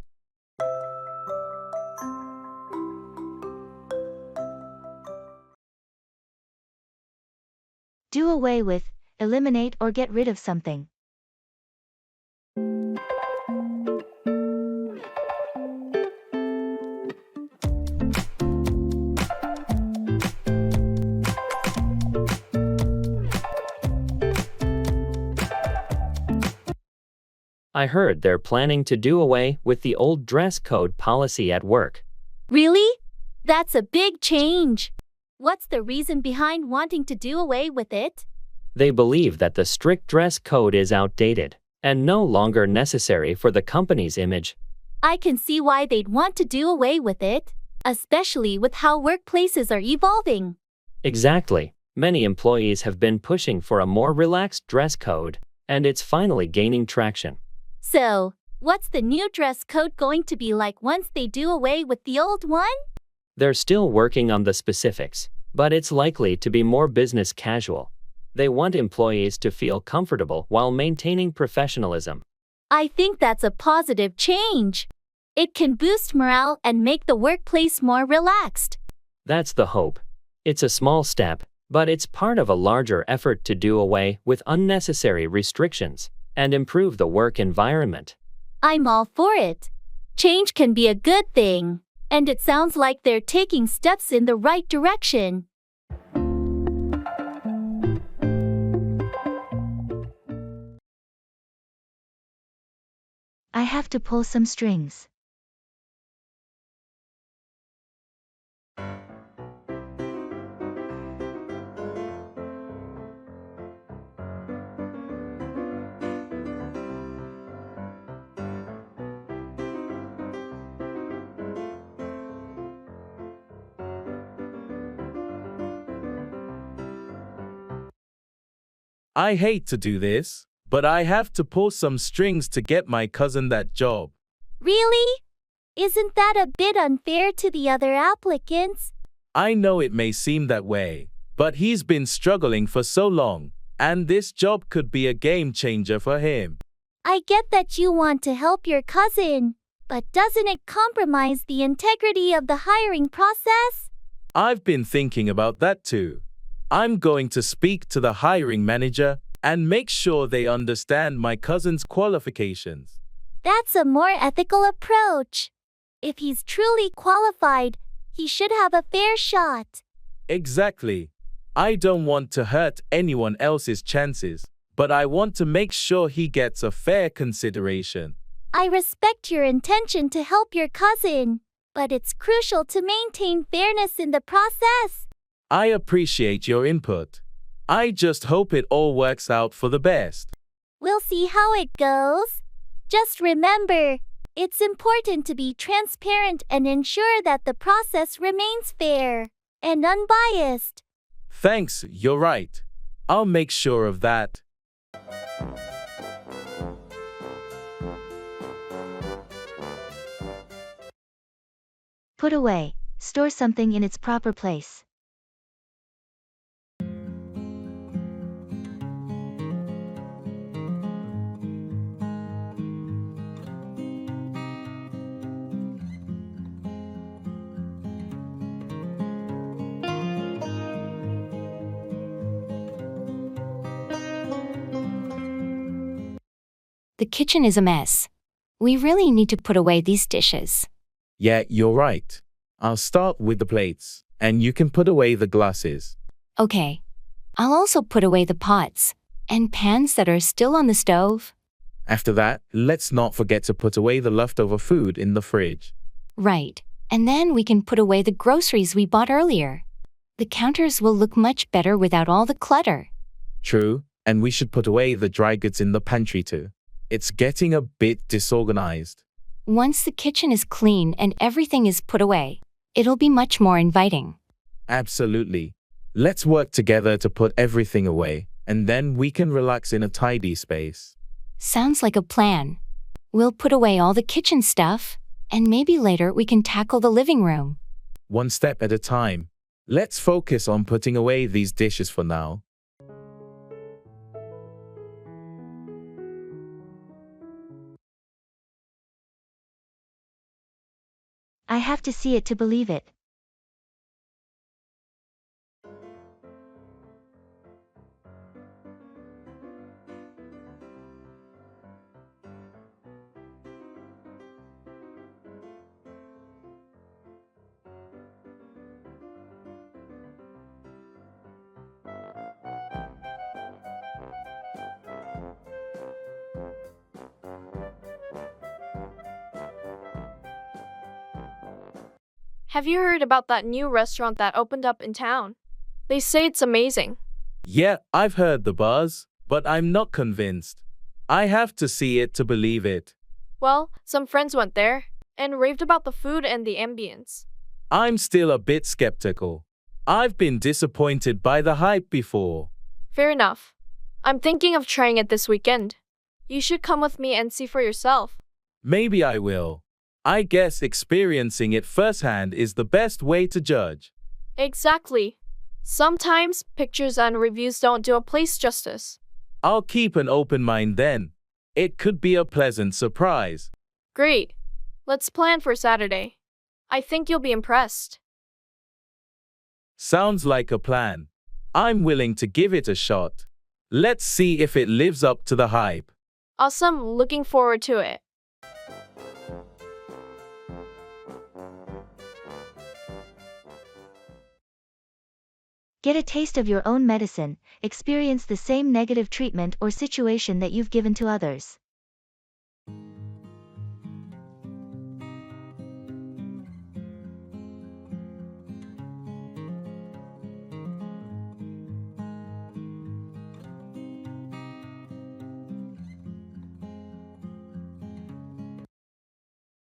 Do away with eliminate or get rid of something. I heard they're planning to do away with the old dress code policy at work. Really? That's a big change. What's the reason behind wanting to do away with it? They believe that the strict dress code is outdated and no longer necessary for the company's image. I can see why they'd want to do away with it, especially with how workplaces are evolving. Exactly. Many employees have been pushing for a more relaxed dress code, and it's finally gaining traction. So, what's the new dress code going to be like once they do away with the old one? They're still working on the specifics, but it's likely to be more business casual. They want employees to feel comfortable while maintaining professionalism. I think that's a positive change. It can boost morale and make the workplace more relaxed. That's the hope. It's a small step, but it's part of a larger effort to do away with unnecessary restrictions and improve the work environment. I'm all for it. Change can be a good thing, and it sounds like they're taking steps in the right direction. I have to pull some strings. I hate to do this, but I have to pull some strings to get my cousin that job. Really? Isn't that a bit unfair to the other applicants? I know it may seem that way, but he's been struggling for so long, and this job could be a game changer for him. I get that you want to help your cousin, but doesn't it compromise the integrity of the hiring process? I've been thinking about that too. I'm going to speak to the hiring manager and make sure they understand my cousin's qualifications. That's a more ethical approach. If he's truly qualified, he should have a fair shot. Exactly. I don't want to hurt anyone else's chances, but I want to make sure he gets a fair consideration. I respect your intention to help your cousin, but it's crucial to maintain fairness in the process. I appreciate your input. I just hope it all works out for the best. We'll see how it goes. Just remember, it's important to be transparent and ensure that the process remains fair and unbiased. Thanks, you're right. I'll make sure of that. Put away. Store something in its proper place. The kitchen is a mess. We really need to put away these dishes. Yeah, you're right. I'll start with the plates, and you can put away the glasses. Okay. I'll also put away the pots and pans that are still on the stove. After that, let's not forget to put away the leftover food in the fridge. Right. And then we can put away the groceries we bought earlier. The counters will look much better without all the clutter. True, and we should put away the dry goods in the pantry too. It's getting a bit disorganized. Once the kitchen is clean and everything is put away, it'll be much more inviting. Absolutely. Let's work together to put everything away, and then we can relax in a tidy space. Sounds like a plan. We'll put away all the kitchen stuff, and maybe later we can tackle the living room. One step at a time. Let's focus on putting away these dishes for now. I have to see it to believe it. Have you heard about that new restaurant that opened up in town? They say it's amazing. Yeah, I've heard the buzz, but I'm not convinced. I have to see it to believe it. Well, some friends went there and raved about the food and the ambience. I'm still a bit skeptical. I've been disappointed by the hype before. Fair enough. I'm thinking of trying it this weekend. You should come with me and see for yourself. Maybe I will. I guess experiencing it firsthand is the best way to judge. Exactly. Sometimes pictures and reviews don't do a place justice. I'll keep an open mind then. It could be a pleasant surprise. Great. Let's plan for Saturday. I think you'll be impressed. Sounds like a plan. I'm willing to give it a shot. Let's see if it lives up to the hype. Awesome, looking forward to it. Get a taste of your own medicine, experience the same negative treatment or situation that you've given to others.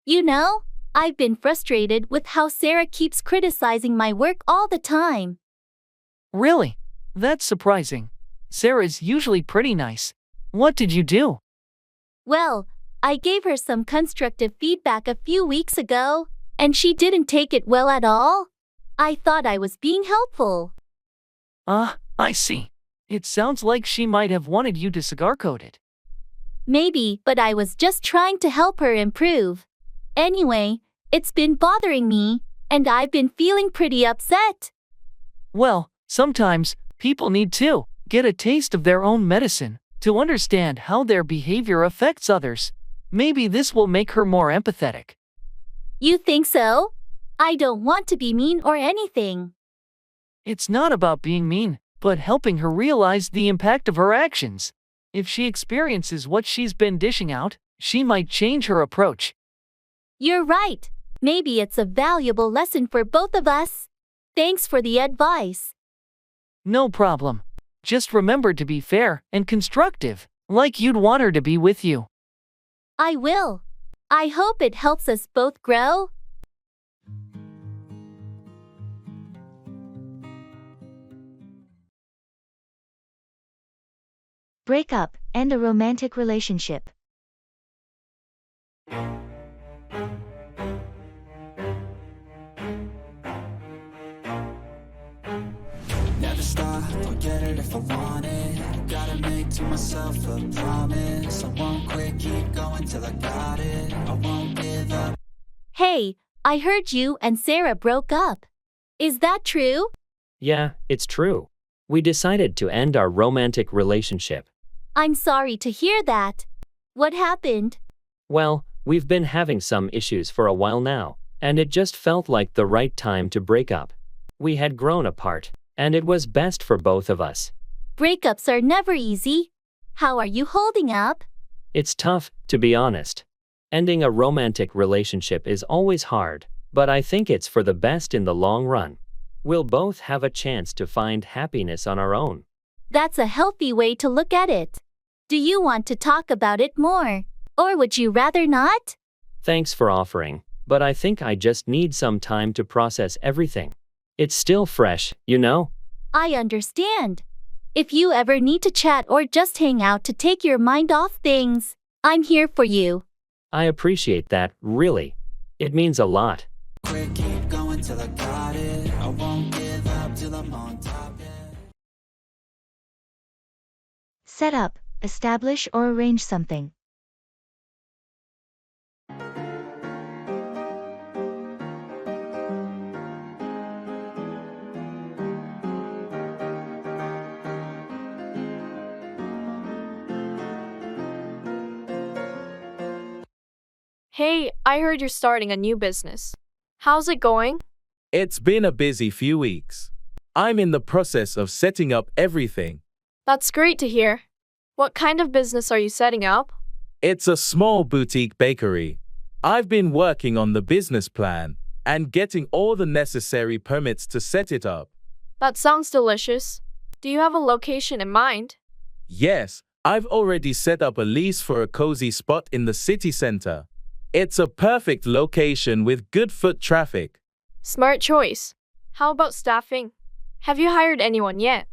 You know, I've been frustrated with how Sarah keeps criticizing my work all the time. Really? That's surprising. Sarah's usually pretty nice. What did you do? Well, I gave her some constructive feedback a few weeks ago, and she didn't take it well at all. I thought I was being helpful. I see. It sounds like she might have wanted you to cigar coat it. Maybe, but I was just trying to help her improve. Anyway, it's been bothering me, and I've been feeling pretty upset. Well, sometimes people need to get a taste of their own medicine to understand how their behavior affects others. Maybe this will make her more empathetic. You think so? I don't want to be mean or anything. It's not about being mean, but helping her realize the impact of her actions. If she experiences what she's been dishing out, she might change her approach. You're right. Maybe it's a valuable lesson for both of us. Thanks for the advice. No problem. Just remember to be fair and constructive, like you'd want her to be with you. I will. I hope it helps us both grow. Break up, end a romantic relationship. Never stop, I'll get it if I want it. Gotta make to myself a promise. I won't quit, keep going till I got it. I won't give up. Hey, I heard you and Sarah broke up. Is that true? Yeah, it's true. We decided to end our romantic relationship. I'm sorry to hear that. What happened? Well, we've been having some issues for a while now, and it just felt like the right time to break up. We had grown apart, and it was best for both of us. Breakups are never easy. How are you holding up? It's tough, to be honest. Ending a romantic relationship is always hard, but I think it's for the best in the long run. We'll both have a chance to find happiness on our own. That's a healthy way to look at it. Do you want to talk about it more? Or would you rather not? Thanks for offering, but I think I just need some time to process everything. It's still fresh, you know? I understand. If you ever need to chat or just hang out to take your mind off things, I'm here for you. I appreciate that, really. It means a lot. Quit, keep going till I got it. I won't give up till I'm on top, yeah. Set up, establish or arrange something. Hey, I heard you're starting a new business. How's it going? It's been a busy few weeks. I'm in the process of setting up everything. That's great to hear. What kind of business are you setting up? It's a small boutique bakery. I've been working on the business plan, and getting all the necessary permits to set it up. That sounds delicious. Do you have a location in mind? Yes, I've already set up a lease for a cozy spot in the city center. It's a perfect location with good foot traffic. Smart choice. How about staffing? Have you hired anyone yet?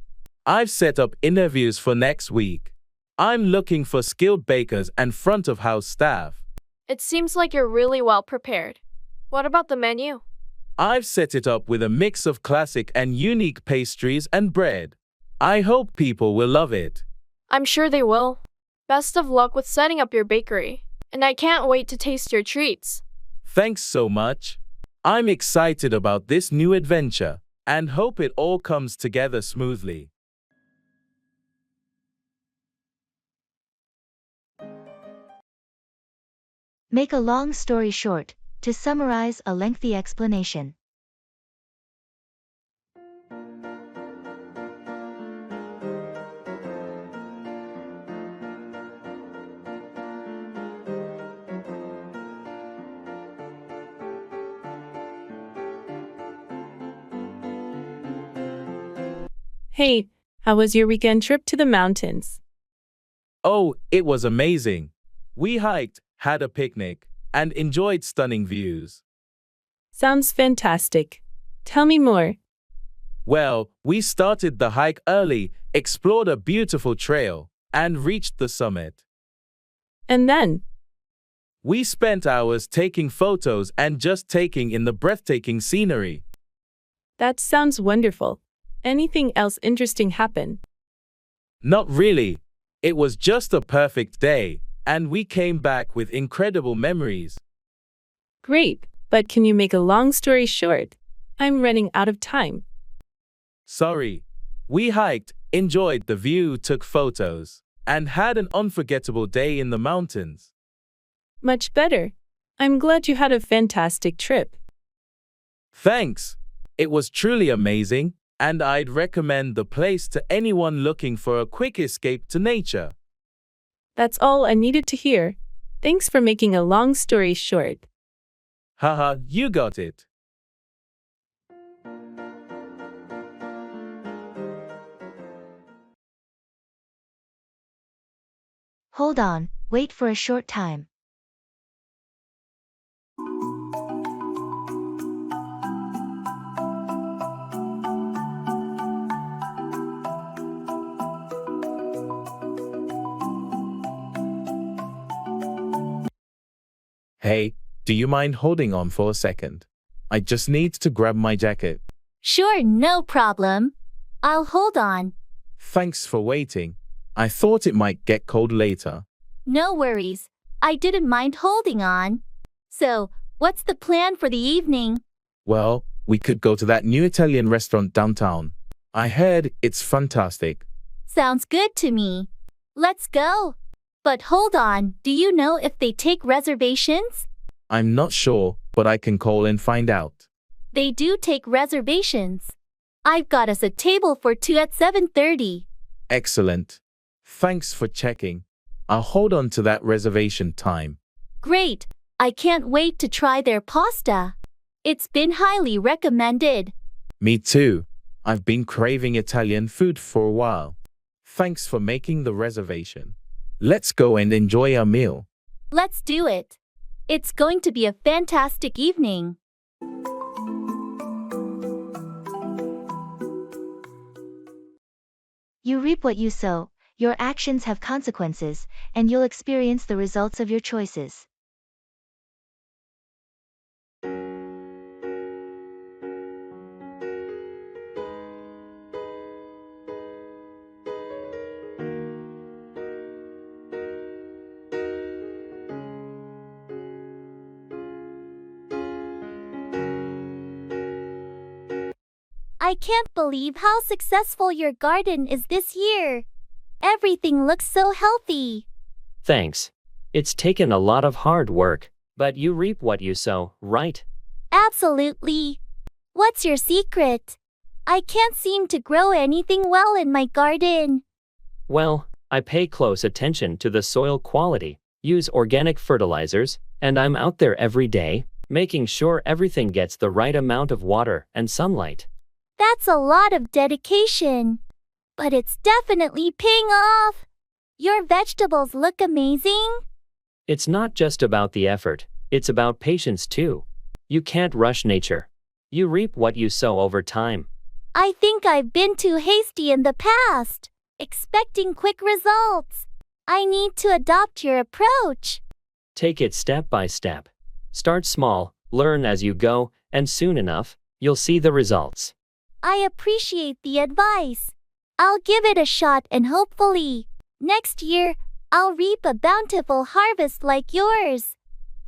I've set up interviews for next week. I'm looking for skilled bakers and front of house staff. It seems like you're really well prepared. What about the menu? I've set it up with a mix of classic and unique pastries and bread. I hope people will love it. I'm sure they will. Best of luck with setting up your bakery, and I can't wait to taste your treats. Thanks so much. I'm excited about this new adventure and hope it all comes together smoothly. Make a long story short, to summarize a lengthy explanation. Hey, how was your weekend trip to the mountains? Oh, it was amazing. We hiked, had a picnic, and enjoyed stunning views. Sounds fantastic. Tell me more. Well, we started the hike early, explored a beautiful trail, and reached the summit. And then? We spent hours taking photos and just taking in the breathtaking scenery. That sounds wonderful. Anything else interesting happen? Not really. It was just a perfect day, and we came back with incredible memories. Great, but can you make a long story short? I'm running out of time. Sorry. We hiked, enjoyed the view, took photos, and had an unforgettable day in the mountains. Much better. I'm glad you had a fantastic trip. Thanks. It was truly amazing, and I'd recommend the place to anyone looking for a quick escape to nature. That's all I needed to hear. Thanks for making a long story short. Haha, you got it. Hold on, wait for a short time. Hey, do you mind holding on for a second? I just need to grab my jacket. Sure, no problem. I'll hold on. Thanks for waiting. I thought it might get cold later. No worries. I didn't mind holding on. So, what's the plan for the evening? Well, we could go to that new Italian restaurant downtown. I heard it's fantastic. Sounds good to me. Let's go. But hold on, do you know if they take reservations? I'm not sure, but I can call and find out. They do take reservations. I've got us a table for 2 at 7:30. Excellent. Thanks for checking. I'll hold on to that reservation time. Great. I can't wait to try their pasta. It's been highly recommended. Me too. I've been craving Italian food for a while. Thanks for making the reservation. Let's go and enjoy our meal. Let's do it. It's going to be a fantastic evening. You reap what you sow, your actions have consequences, and you'll experience the results of your choices. I can't believe how successful your garden is this year. Everything looks so healthy. Thanks. It's taken a lot of hard work, but you reap what you sow, right? Absolutely. What's your secret? I can't seem to grow anything well in my garden. Well, I pay close attention to the soil quality, use organic fertilizers, and I'm out there every day, making sure everything gets the right amount of water and sunlight. That's a lot of dedication. But it's definitely paying off. Your vegetables look amazing. It's not just about the effort, it's about patience too. You can't rush nature. You reap what you sow over time. I think I've been too hasty in the past, expecting quick results. I need to adopt your approach. Take it step by step. Start small, learn as you go, and soon enough, you'll see the results. I appreciate the advice. I'll give it a shot and hopefully, next year, I'll reap a bountiful harvest like yours.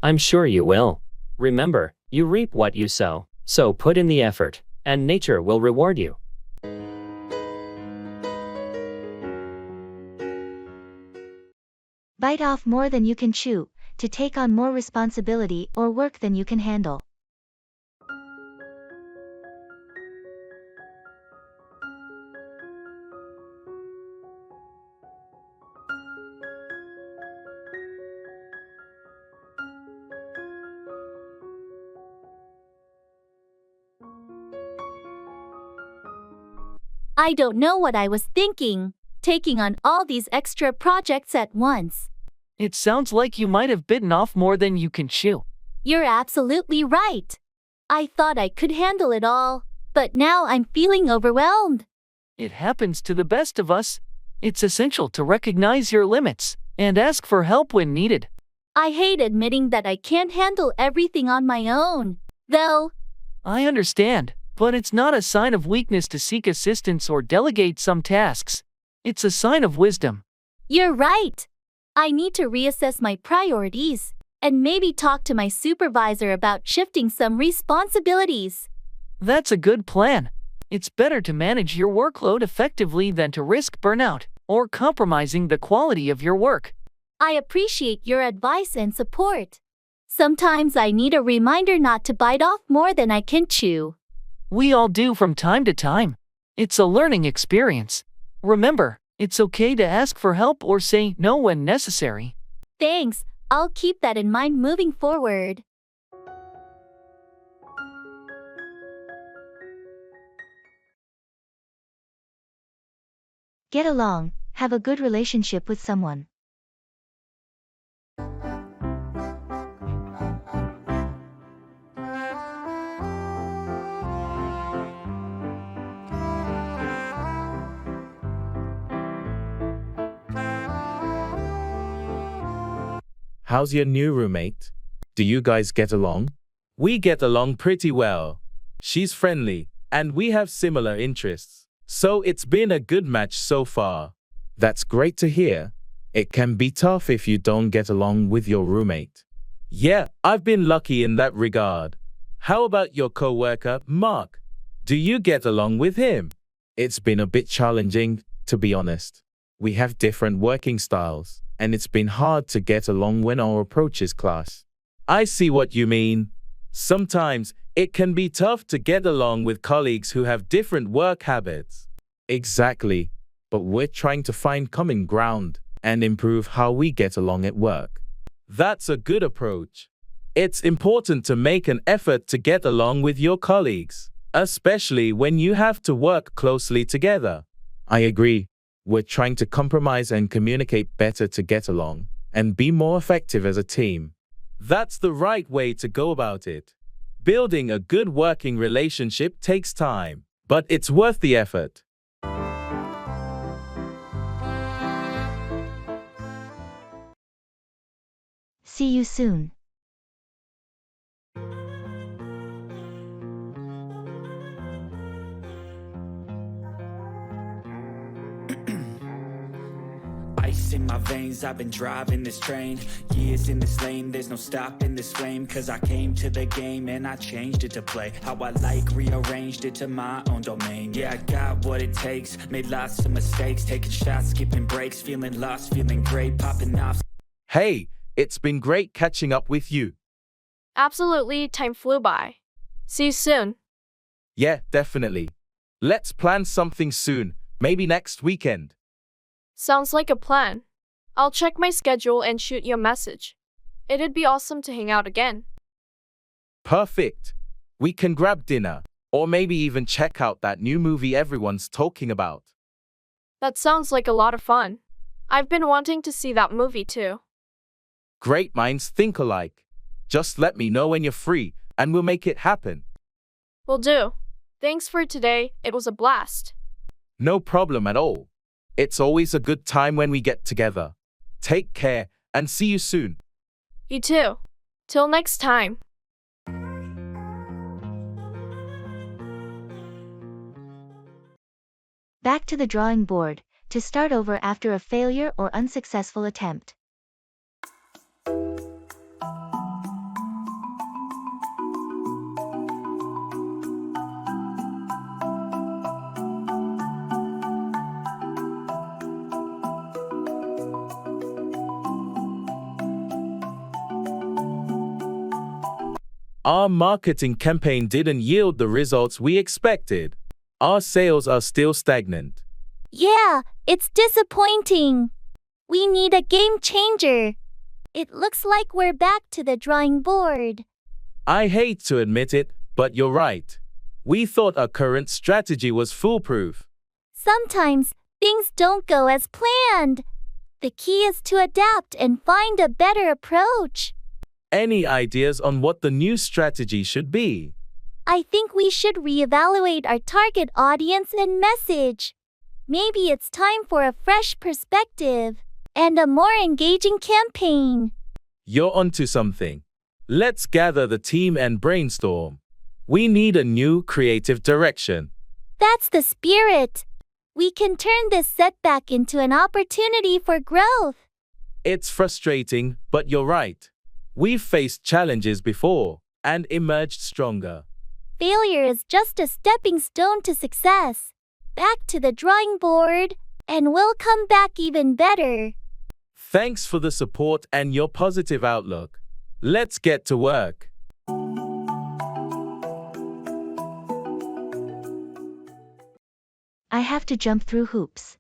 I'm sure you will. Remember, you reap what you sow, so put in the effort, and nature will reward you. Bite off more than you can chew, to take on more responsibility or work than you can handle. I don't know what I was thinking, taking on all these extra projects at once. It sounds like you might have bitten off more than you can chew. You're absolutely right. I thought I could handle it all, but now I'm feeling overwhelmed. It happens to the best of us. It's essential to recognize your limits and ask for help when needed. I hate admitting that I can't handle everything on my own, though. I understand, but it's not a sign of weakness to seek assistance or delegate some tasks. It's a sign of wisdom. You're right. I need to reassess my priorities and maybe talk to my supervisor about shifting some responsibilities. That's a good plan. It's better to manage your workload effectively than to risk burnout or compromising the quality of your work. I appreciate your advice and support. Sometimes I need a reminder not to bite off more than I can chew. We all do from time to time. It's a learning experience. Remember, it's okay to ask for help or say no when necessary. Thanks. I'll keep that in mind moving forward. Get along, have a good relationship with someone. How's your new roommate? Do you guys get along? We get along pretty well. She's friendly, and we have similar interests. So it's been a good match so far. That's great to hear. It can be tough if you don't get along with your roommate. Yeah, I've been lucky in that regard. How about your coworker, Mark? Do you get along with him? It's been a bit challenging, to be honest. We have different working styles, and it's been hard to get along when our approaches clash. I see what you mean. Sometimes it can be tough to get along with colleagues who have different work habits. Exactly, but we're trying to find common ground and improve how we get along at work. That's a good approach. It's important to make an effort to get along with your colleagues, especially when you have to work closely together. I agree. We're trying to compromise and communicate better to get along and be more effective as a team. That's the right way to go about it. Building a good working relationship takes time, but it's worth the effort. See you soon. Ice in my veins, I've been driving this train. Years in this lane, there's no stopping this flame. Cause I came to the game and I changed it to play how I like, rearranged it to my own domain. Yeah, I got what it takes, made lots of mistakes, taking shots, skipping breaks, feeling lost, feeling great, popping off. Hey, it's been great catching up with you. Absolutely, time flew by. See you soon. Yeah, definitely. Let's plan something soon, maybe next weekend. Sounds like a plan. I'll check my schedule and shoot you a message. It'd be awesome to hang out again. Perfect. We can grab dinner, or maybe even check out that new movie everyone's talking about. That sounds like a lot of fun. I've been wanting to see that movie too. Great minds think alike. Just let me know when you're free, and we'll make it happen. Will do. Thanks for today, it was a blast. No problem at all. It's always a good time when we get together. Take care, and see you soon. You too. Till next time. Back to the drawing board, to start over after a failure or unsuccessful attempt. Our marketing campaign didn't yield the results we expected. Our sales are still stagnant. Yeah, it's disappointing. We need a game changer. It looks like we're back to the drawing board. I hate to admit it, but you're right. We thought our current strategy was foolproof. Sometimes things don't go as planned. The key is to adapt and find a better approach. Any ideas on what the new strategy should be? I think we should reevaluate our target audience and message. Maybe it's time for a fresh perspective and a more engaging campaign. You're onto something. Let's gather the team and brainstorm. We need a new creative direction. That's the spirit. We can turn this setback into an opportunity for growth. It's frustrating, but you're right. We've faced challenges before and emerged stronger. Failure is just a stepping stone to success. Back to the drawing board, and we'll come back even better. Thanks for the support and your positive outlook. Let's get to work. I have to jump through hoops.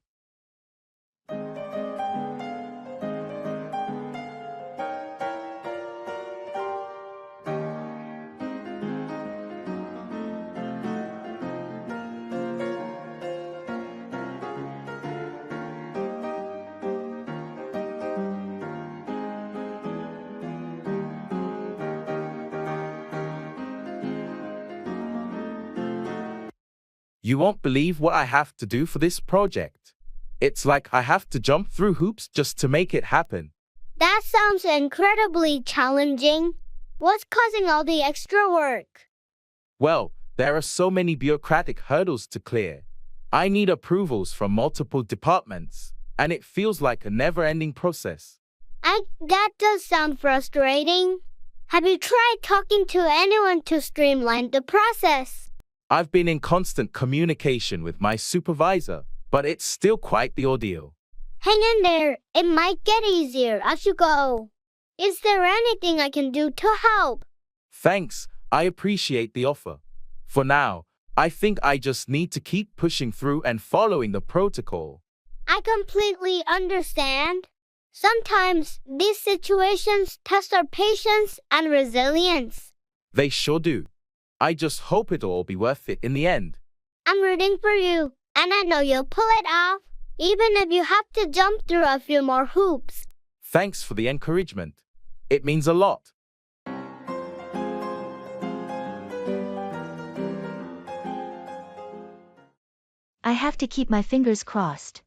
You won't believe what I have to do for this project. It's like I have to jump through hoops just to make it happen. That sounds incredibly challenging. What's causing all the extra work? Well, there are so many bureaucratic hurdles to clear. I need approvals from multiple departments, and it feels like a never-ending process. That does sound frustrating. Have you tried talking to anyone to streamline the process? I've been in constant communication with my supervisor, but it's still quite the ordeal. Hang in there. It might get easier as you go. Is there anything I can do to help? Thanks, I appreciate the offer. For now, I think I just need to keep pushing through and following the protocol. I completely understand. Sometimes these situations test our patience and resilience. They sure do. I just hope it'll all be worth it in the end. I'm rooting for you, and I know you'll pull it off, even if you have to jump through a few more hoops. Thanks for the encouragement. It means a lot. I have to keep my fingers crossed.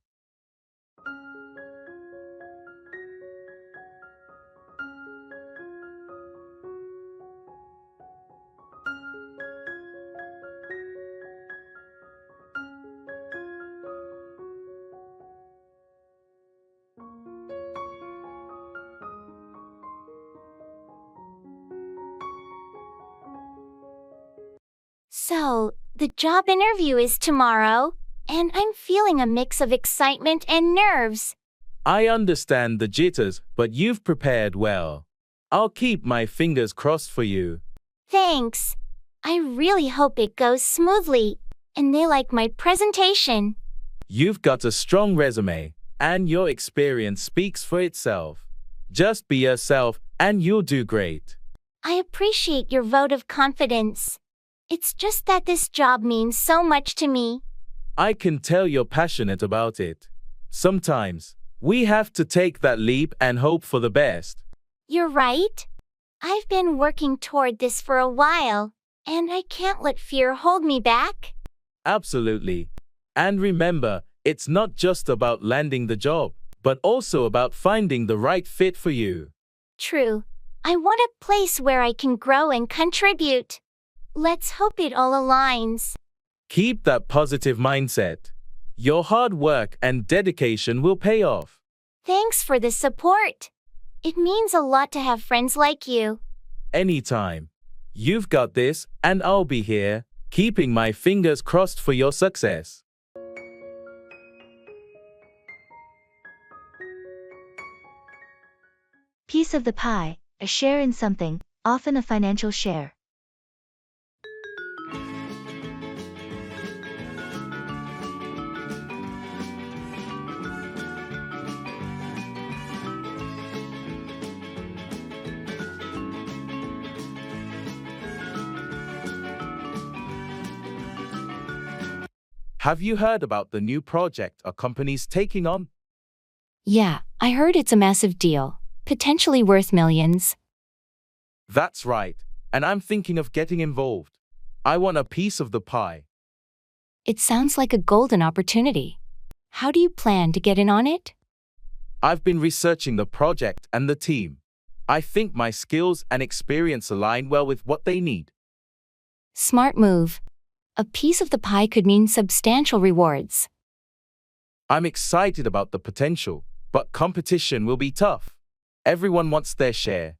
So, the job interview is tomorrow, and I'm feeling a mix of excitement and nerves. I understand the jitters, but you've prepared well. I'll keep my fingers crossed for you. Thanks. I really hope it goes smoothly, and they like my presentation. You've got a strong resume, and your experience speaks for itself. Just be yourself, and you'll do great. I appreciate your vote of confidence. It's just that this job means so much to me. I can tell you're passionate about it. Sometimes, we have to take that leap and hope for the best. You're right. I've been working toward this for a while, and I can't let fear hold me back. Absolutely. And remember, it's not just about landing the job, but also about finding the right fit for you. True. I want a place where I can grow and contribute. Let's hope it all aligns. Keep that positive mindset. Your hard work and dedication will pay off. Thanks for the support. It means a lot to have friends like you. Anytime. You've got this, and I'll be here, keeping my fingers crossed for your success. Piece of the pie, a share in something, often a financial share. Have you heard about the new project a company's taking on? Yeah, I heard it's a massive deal, potentially worth millions. That's right, and I'm thinking of getting involved. I want a piece of the pie. It sounds like a golden opportunity. How do you plan to get in on it? I've been researching the project and the team. I think my skills and experience align well with what they need. Smart move. A piece of the pie could mean substantial rewards. I'm excited about the potential, but competition will be tough. Everyone wants their share.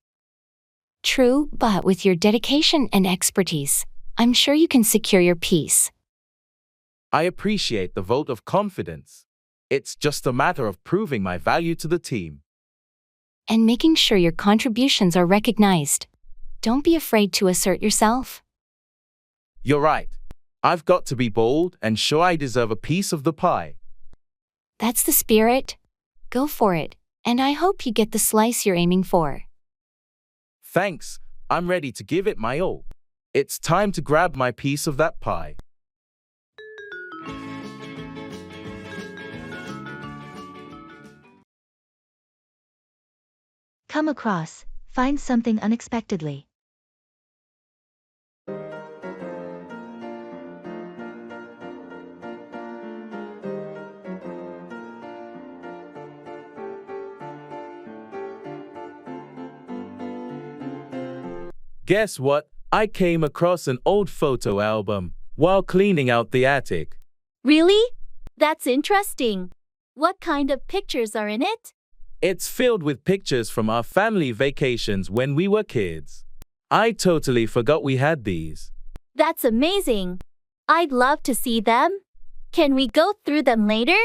True, but with your dedication and expertise, I'm sure you can secure your piece. I appreciate the vote of confidence. It's just a matter of proving my value to the team. And making sure your contributions are recognized. Don't be afraid to assert yourself. You're right. I've got to be bold and show I deserve a piece of the pie. That's the spirit. Go for it, and I hope you get the slice you're aiming for. Thanks, I'm ready to give it my all. It's time to grab my piece of that pie. Come across, find something unexpectedly. Guess what? I came across an old photo album while cleaning out the attic. Really? That's interesting. What kind of pictures are in it? It's filled with pictures from our family vacations when we were kids. I totally forgot we had these. That's amazing. I'd love to see them. Can we go through them later?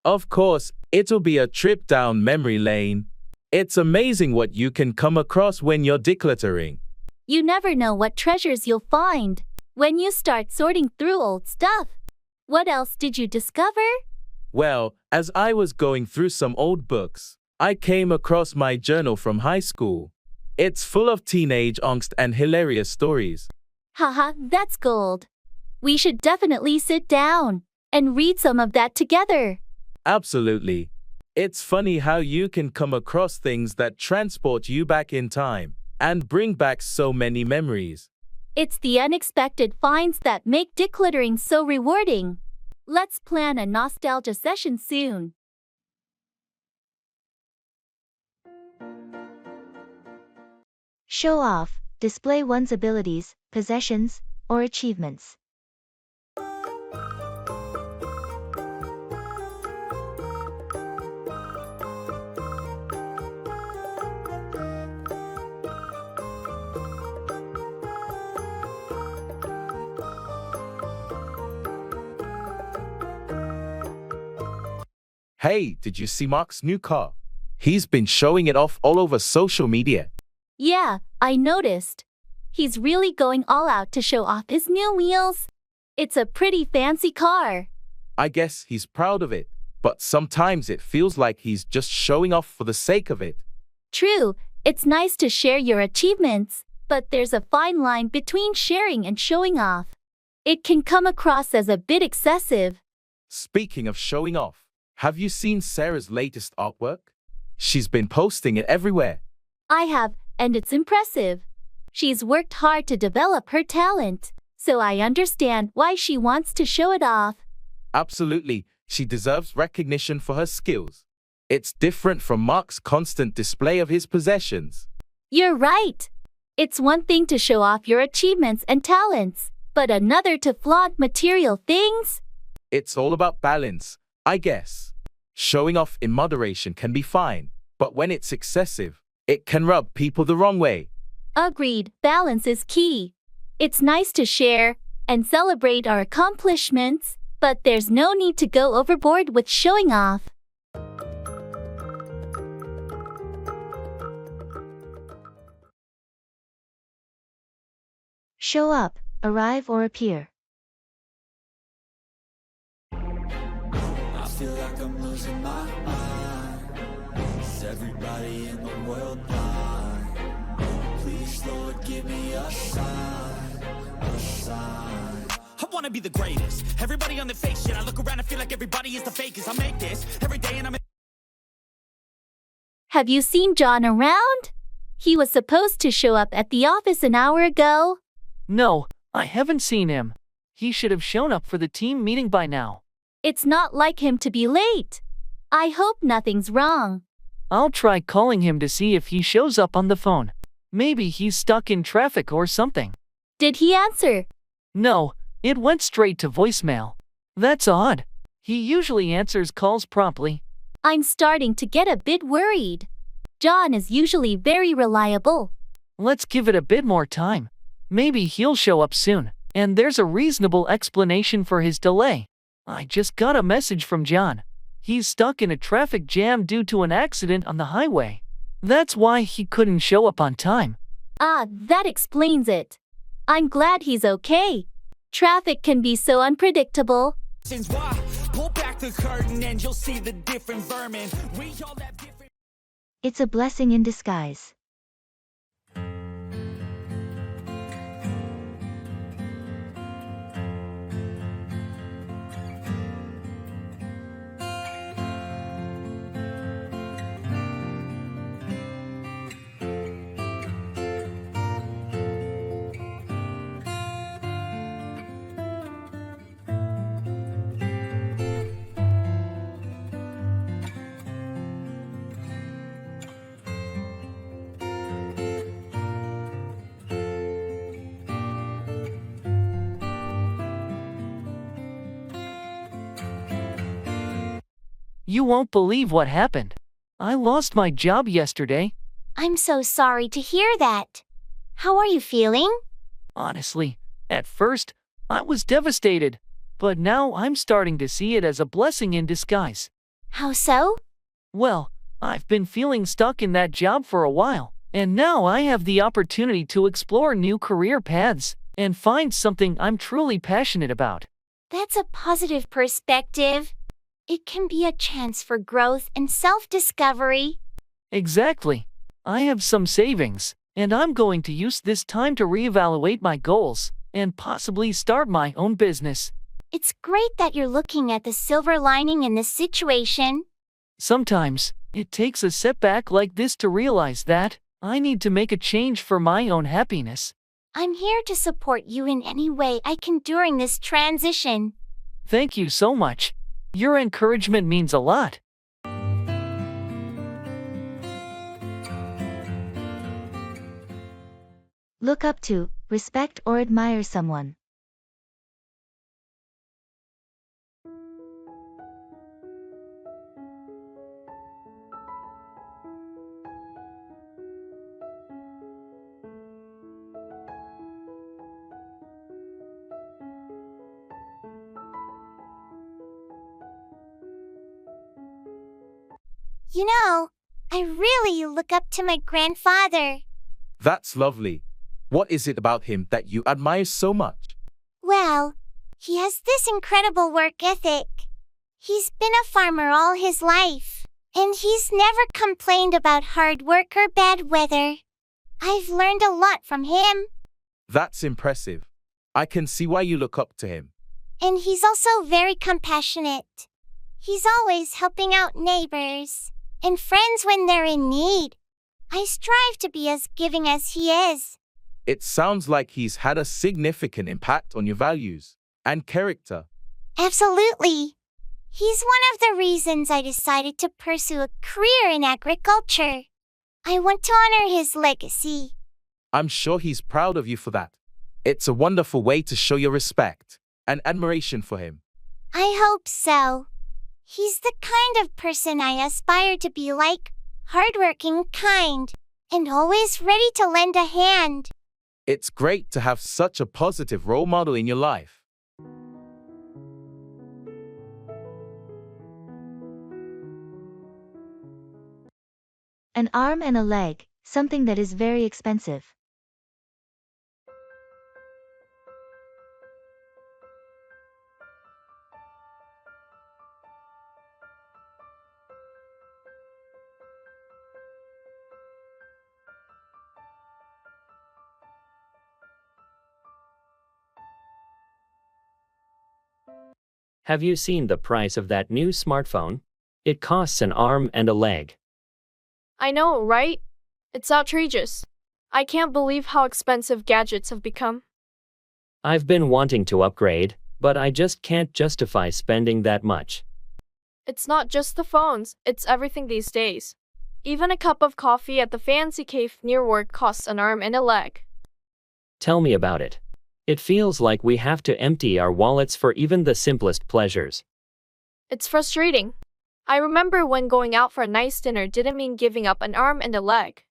Of course, it'll be a trip down memory lane. It's amazing what you can come across when you're decluttering. You never know what treasures you'll find when you start sorting through old stuff. What else did you discover? Well, as I was going through some old books, I came across my journal from high school. It's full of teenage angst and hilarious stories. Haha, that's gold. We should definitely sit down and read some of that together. Absolutely. It's funny how you can come across things that transport you back in time and bring back so many memories. It's the unexpected finds that make decluttering so rewarding. Let's plan a nostalgia session soon. Show off, display one's abilities, possessions, or achievements. Hey, did you see Mark's new car? He's been showing it off all over social media. Yeah, I noticed. He's really going all out to show off his new wheels. It's a pretty fancy car. I guess he's proud of it, but sometimes it feels like he's just showing off for the sake of it. True, it's nice to share your achievements, But there's a fine line between sharing and showing off. It can come across as a bit excessive. Speaking of showing off, have you seen Sarah's latest artwork? She's been posting it everywhere. I have, and it's impressive. She's worked hard to develop her talent, so I understand why she wants to show it off. Absolutely, she deserves recognition for her skills. It's different from Mark's constant display of his possessions. You're right. It's one thing to show off your achievements and talents, but another to flaunt material things. It's all about balance, I guess. Showing off in moderation can be fine, but when it's excessive, it can rub people the wrong way. Agreed, balance is key. It's nice to share and celebrate our accomplishments, but there's no need to go overboard with showing off. Show up, arrive or appear. I feel like I'm losing my mind. Is everybody in the world blind? Please, Lord, give me a sign, a sign. I wanna be the greatest. Everybody on the fake shit. I look around and feel like everybody is the fakest. I make this every day and I'm Have you seen John around? He was supposed to show up at the office an hour ago. No, I haven't seen him. He should have shown up for the team meeting by now. It's not like him to be late. I hope nothing's wrong. I'll try calling him to see if he shows up on the phone. Maybe he's stuck in traffic or something. Did he answer? No, it went straight to voicemail. That's odd. He usually answers calls promptly. I'm starting to get a bit worried. John is usually very reliable. Let's give it a bit more time. Maybe he'll show up soon, and there's a reasonable explanation for his delay. I just got a message from John. He's stuck in a traffic jam due to an accident on the highway. That's why he couldn't show up on time. Ah, that explains it. I'm glad he's okay. Traffic can be so unpredictable. why. Pull back the curtain and you'll see the different vermin. We all have different. It's a blessing in disguise. You won't believe what happened. I lost my job yesterday. I'm so sorry to hear that. How are you feeling? Honestly, at first, I was devastated. But now I'm starting to see it as a blessing in disguise. How so? Well, I've been feeling stuck in that job for a while, and now I have the opportunity to explore new career paths and find something I'm truly passionate about. That's a positive perspective. It can be a chance for growth and self-discovery. Exactly. I have some savings, and I'm going to use this time to reevaluate my goals and possibly start my own business. It's great that you're looking at the silver lining in this situation. Sometimes, it takes a setback like this to realize that I need to make a change for my own happiness. I'm here to support you in any way I can during this transition. Thank you so much. Your encouragement means a lot. Look up to, respect or admire someone. You know, I really look up to my grandfather. That's lovely. What is it about him that you admire so much? Well, he has this incredible work ethic. He's been a farmer all his life, and he's never complained about hard work or bad weather. I've learned a lot from him. That's impressive. I can see why you look up to him. And he's also very compassionate. He's always helping out neighbors and friends when they're in need. I strive to be as giving as he is. It sounds like he's had a significant impact on your values and character. Absolutely. He's one of the reasons I decided to pursue a career in agriculture. I want to honor his legacy. I'm sure he's proud of you for that. It's a wonderful way to show your respect and admiration for him. I hope so. He's the kind of person I aspire to be like, hardworking, kind, and always ready to lend a hand. It's great to have such a positive role model in your life. An arm and a leg, something that is very expensive. Have you seen the price of that new smartphone? It costs an arm and a leg. I know, right? It's outrageous. I can't believe how expensive gadgets have become. I've been wanting to upgrade, but I just can't justify spending that much. It's not just the phones, it's everything these days. Even a cup of coffee at the fancy cafe near work costs an arm and a leg. Tell me about it. It feels like we have to empty our wallets for even the simplest pleasures. It's frustrating. I remember when going out for a nice dinner didn't mean giving up an arm and a leg.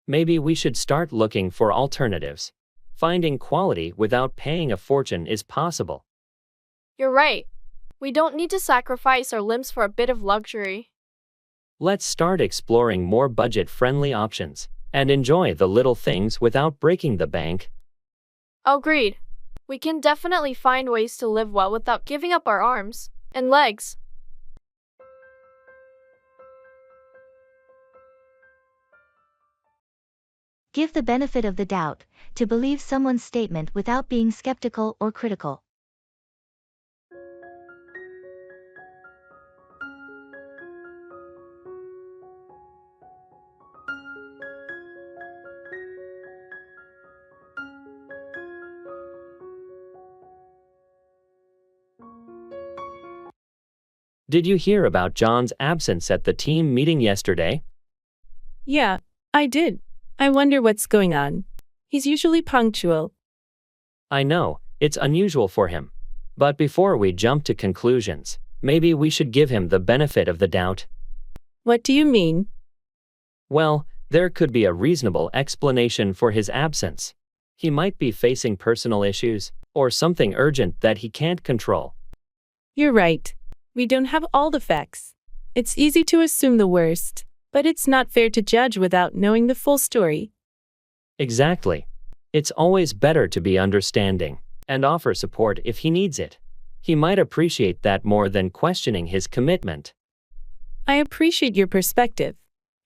Maybe we should start looking for alternatives. Finding quality without paying a fortune is possible. You're right. We don't need to sacrifice our limbs for a bit of luxury. Let's start exploring more budget-friendly options and enjoy the little things without breaking the bank. Agreed. We can definitely find ways to live well without giving up our arms and legs. Give the benefit of the doubt, to believe someone's statement without being skeptical or critical. Did you hear about John's absence at the team meeting yesterday? Yeah, I did. I wonder what's going on. He's usually punctual. I know, it's unusual for him. But before we jump to conclusions, maybe we should give him the benefit of the doubt. What do you mean? Well, there could be a reasonable explanation for his absence. He might be facing personal issues, or something urgent that he can't control. You're right. We don't have all the facts. It's easy to assume the worst, but it's not fair to judge without knowing the full story. Exactly. It's always better to be understanding and offer support if he needs it. He might appreciate that more than questioning his commitment. I appreciate your perspective.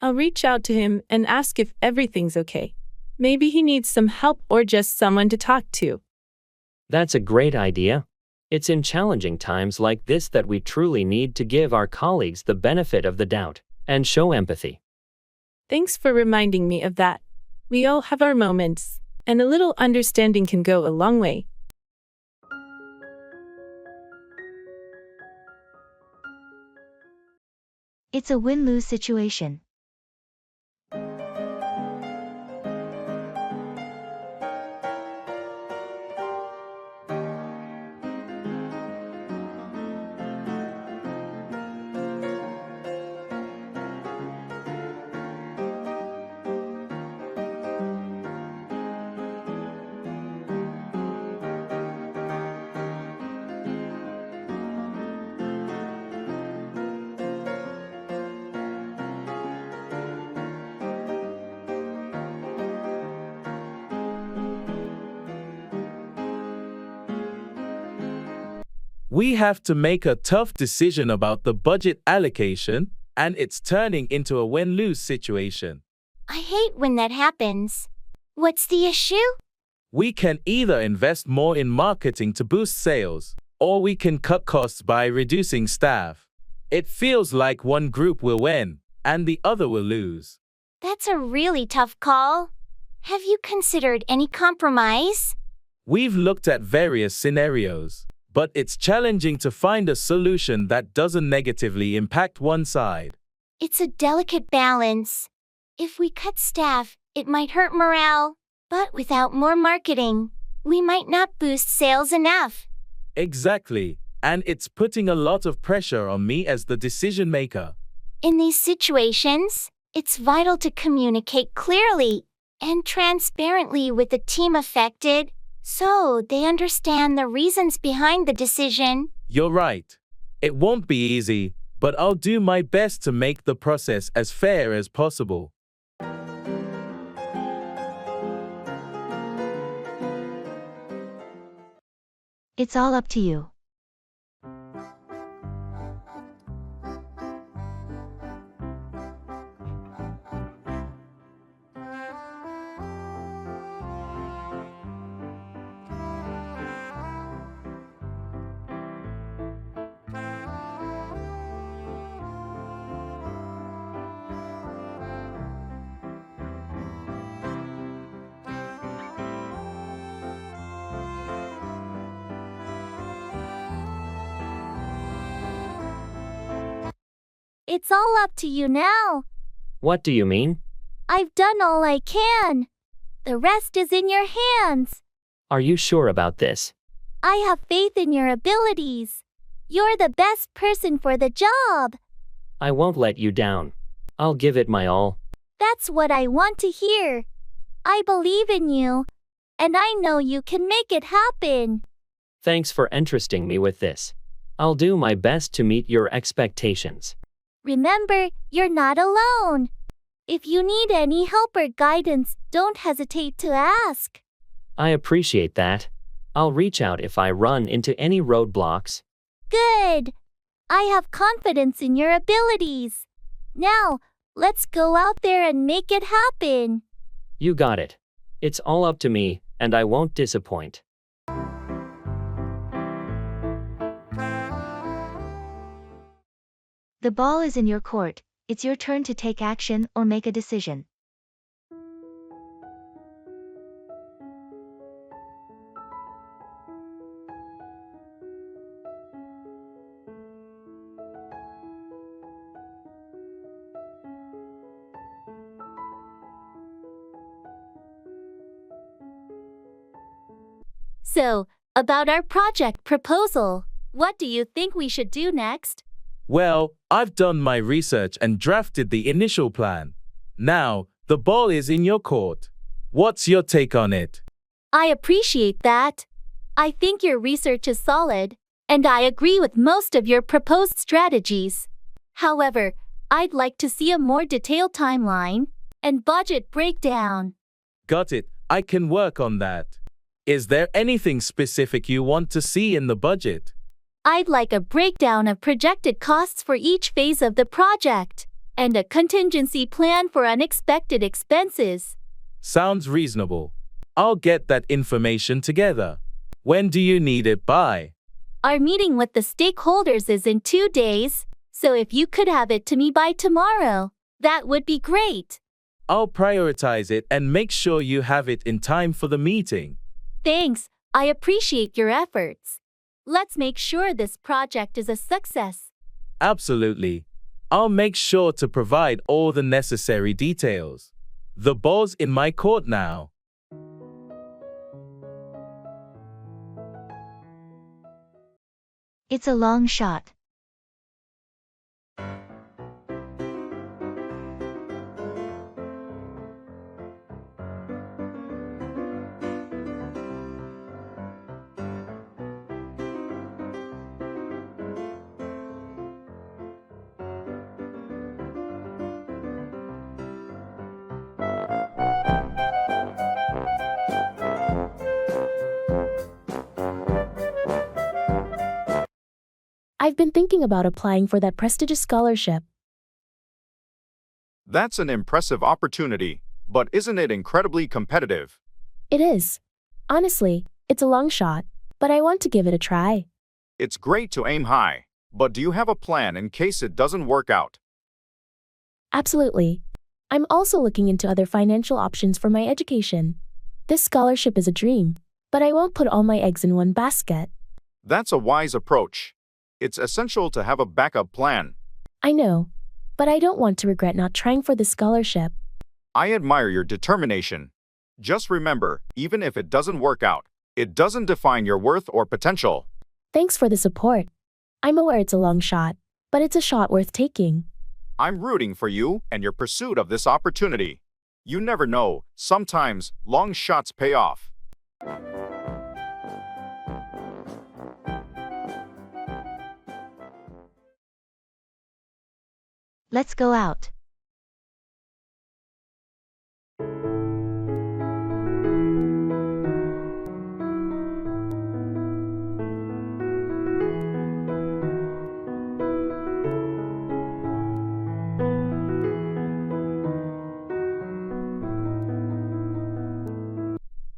I'll reach out to him and ask if everything's okay. Maybe he needs some help or just someone to talk to. That's a great idea. It's in challenging times like this that we truly need to give our colleagues the benefit of the doubt and show empathy. Thanks for reminding me of that. We all have our moments, and a little understanding can go a long way. It's a win-lose situation. We have to make a tough decision about the budget allocation, and it's turning into a win-lose situation. I hate when that happens. What's the issue? We can either invest more in marketing to boost sales, or we can cut costs by reducing staff. It feels like one group will win, and the other will lose. That's a really tough call. Have you considered any compromise? We've looked at various scenarios, but it's challenging to find a solution that doesn't negatively impact one side. It's a delicate balance. If we cut staff, it might hurt morale. But without more marketing, we might not boost sales enough. Exactly, and it's putting a lot of pressure on me as the decision maker. In these situations, it's vital to communicate clearly and transparently with the team affected, so they understand the reasons behind the decision. You're right. It won't be easy, but I'll do my best to make the process as fair as possible. It's all up to you. It's all up to you now. What do you mean? I've done all I can. The rest is in your hands. Are you sure about this? I have faith in your abilities. You're the best person for the job. I won't let you down. I'll give it my all. That's what I want to hear. I believe in you, and I know you can make it happen. Thanks for entrusting me with this. I'll do my best to meet your expectations. Remember, you're not alone. If you need any help or guidance, don't hesitate to ask. I appreciate that. I'll reach out if I run into any roadblocks. Good. I have confidence in your abilities. Now, let's go out there and make it happen. You got it. It's all up to me, and I won't disappoint. The ball is in your court. It's your turn to take action or make a decision. So, about our project proposal, what do you think we should do next? Well, I've done my research and drafted the initial plan. Now, the ball is in your court. What's your take on it? I appreciate that. I think your research is solid, and I agree with most of your proposed strategies. However, I'd like to see a more detailed timeline and budget breakdown. Got it. I can work on that. Is there anything specific you want to see in the budget? I'd like a breakdown of projected costs for each phase of the project, and a contingency plan for unexpected expenses. Sounds reasonable. I'll get that information together. When do you need it by? Our meeting with the stakeholders is in 2 days, so if you could have it to me by tomorrow, that would be great. I'll prioritize it and make sure you have it in time for the meeting. Thanks, I appreciate your efforts. Let's make sure this project is a success. Absolutely. I'll make sure to provide all the necessary details. The ball's in my court now. It's a long shot. I've been thinking about applying for that prestigious scholarship. That's an impressive opportunity, but isn't it incredibly competitive? It is. Honestly, it's a long shot, but I want to give it a try. It's great to aim high, but do you have a plan in case it doesn't work out? Absolutely. I'm also looking into other financial options for my education. This scholarship is a dream, but I won't put all my eggs in one basket. That's a wise approach. It's essential to have a backup plan. I know, but I don't want to regret not trying for this scholarship. I admire your determination. Just remember, even if it doesn't work out, it doesn't define your worth or potential. Thanks for the support. I'm aware it's a long shot, but it's a shot worth taking. I'm rooting for you and your pursuit of this opportunity. You never know, sometimes long shots pay off. Let's go out.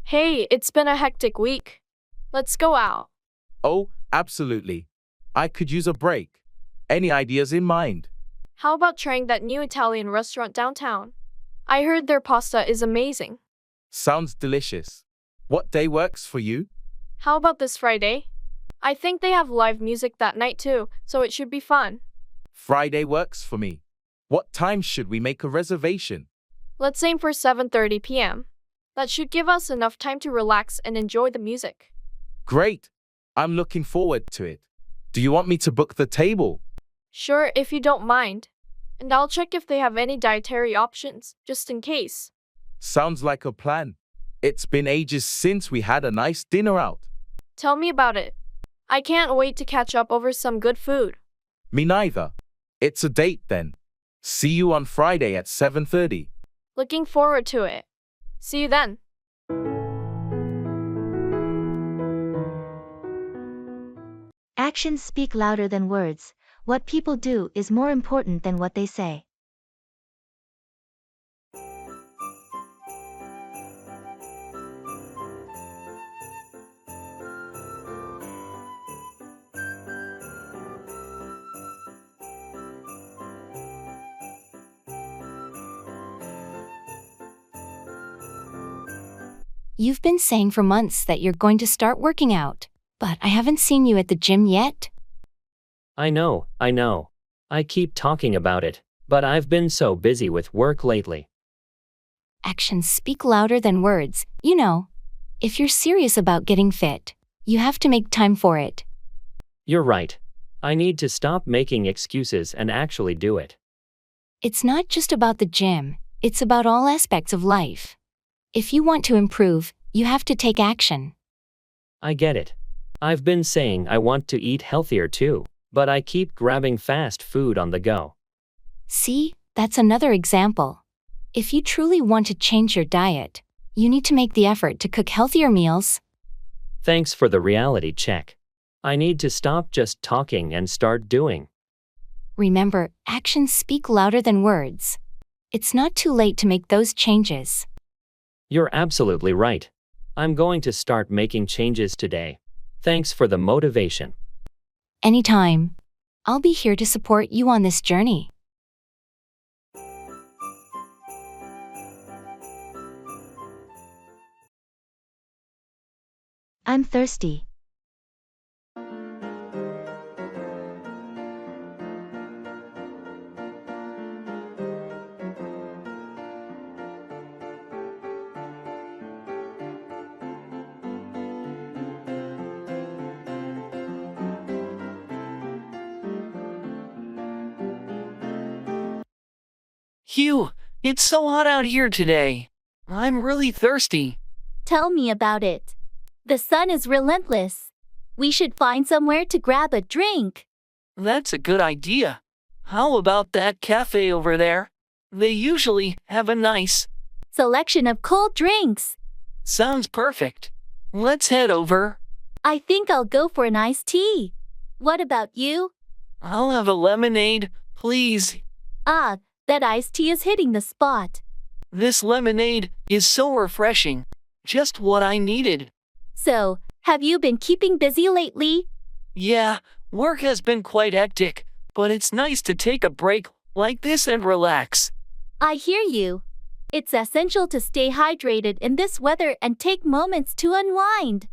Hey, it's been a hectic week. Let's go out. Oh, absolutely. I could use a break. Any ideas in mind? How about trying that new Italian restaurant downtown? I heard their pasta is amazing. Sounds delicious. What day works for you? How about this Friday? I think they have live music that night too, so it should be fun. Friday works for me. What time should we make a reservation? Let's aim for 7:30 p.m. That should give us enough time to relax and enjoy the music. Great. I'm looking forward to it. Do you want me to book the table? Sure, if you don't mind. And I'll check if they have any dietary options, just in case. Sounds like a plan. It's been ages since we had a nice dinner out. Tell me about it. I can't wait to catch up over some good food. Me neither. It's a date then. See you on Friday at 7:30. Looking forward to it. See you then. Actions speak louder than words. What people do is more important than what they say. You've been saying for months that you're going to start working out, but I haven't seen you at the gym yet. I know. I keep talking about it, but I've been so busy with work lately. Actions speak louder than words, you know. If you're serious about getting fit, you have to make time for it. You're right. I need to stop making excuses and actually do it. It's not just about the gym, it's about all aspects of life. If you want to improve, you have to take action. I get it. I've been saying I want to eat healthier too, but I keep grabbing fast food on the go. See, that's another example. If you truly want to change your diet, you need to make the effort to cook healthier meals. Thanks for the reality check. I need to stop just talking and start doing. Remember, actions speak louder than words. It's not too late to make those changes. You're absolutely right. I'm going to start making changes today. Thanks for the motivation. Anytime. I'll be here to support you on this journey. I'm thirsty. Hugh, it's so hot out here today. I'm really thirsty. Tell me about it. The sun is relentless. We should find somewhere to grab a drink. That's a good idea. How about that cafe over there? They usually have a nice selection of cold drinks. Sounds perfect. Let's head over. I think I'll go for an iced tea. What about you? I'll have a lemonade, please. Ah, That iced tea is hitting the spot. This lemonade is so refreshing. Just what I needed. So, have you been keeping busy lately? Yeah, work has been quite hectic, but it's nice to take a break like this and relax. I hear you. It's essential to stay hydrated in this weather and take moments to unwind.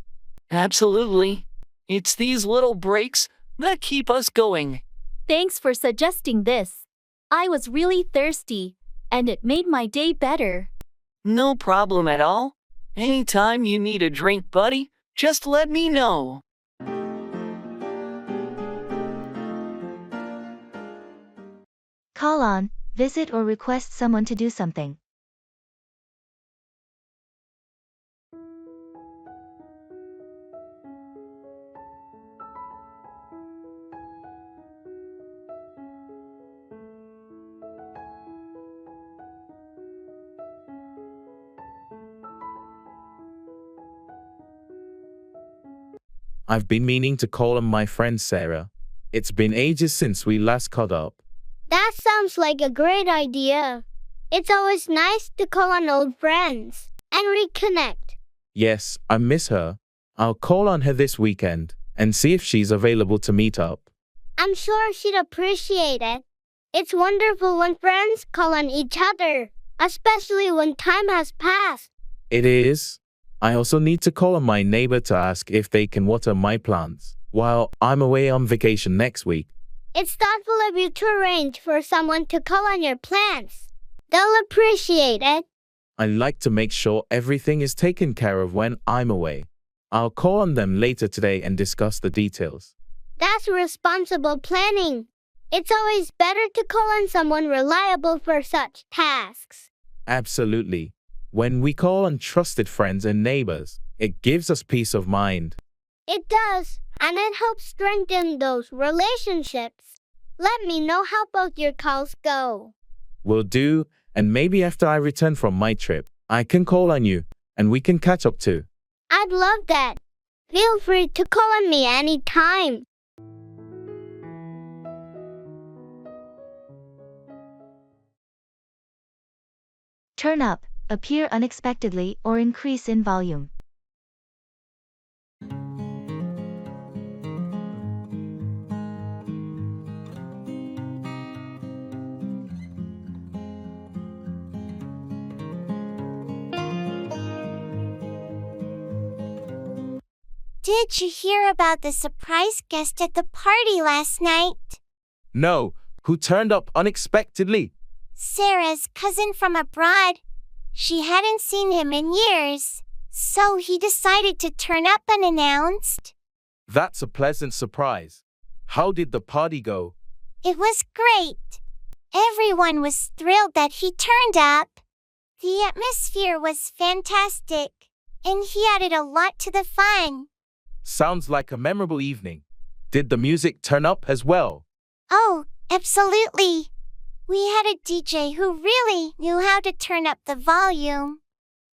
Absolutely. It's these little breaks that keep us going. Thanks for suggesting this. I was really thirsty, and it made my day better. No problem at all. Anytime you need a drink, buddy, just let me know. Call on, visit or request someone to do something. I've been meaning to call on my friend Sarah. It's been ages since we last caught up. That sounds like a great idea. It's always nice to call on old friends and reconnect. Yes, I miss her. I'll call on her this weekend and see if she's available to meet up. I'm sure she'd appreciate it. It's wonderful when friends call on each other, especially when time has passed. It is. I also need to call on my neighbor to ask if they can water my plants while I'm away on vacation next week. It's thoughtful of you to arrange for someone to call on your plants. They'll appreciate it. I like to make sure everything is taken care of when I'm away. I'll call on them later today and discuss the details. That's responsible planning. It's always better to call on someone reliable for such tasks. Absolutely. When we call on trusted friends and neighbors, it gives us peace of mind. It does, and it helps strengthen those relationships. Let me know how both your calls go. Will do, and maybe after I return from my trip, I can call on you, and we can catch up too. I'd love that. Feel free to call on me anytime. Turn up, appear unexpectedly, or increase in volume. Did you hear about the surprise guest at the party last night? No, who turned up unexpectedly? Sarah's cousin from abroad. She hadn't seen him in years, so he decided to turn up unannounced. That's a pleasant surprise. How did the party go? It was great. Everyone was thrilled that he turned up. The atmosphere was fantastic, and he added a lot to the fun. Sounds like a memorable evening. Did the music turn up as well? Oh, absolutely. We had a DJ who really knew how to turn up the volume.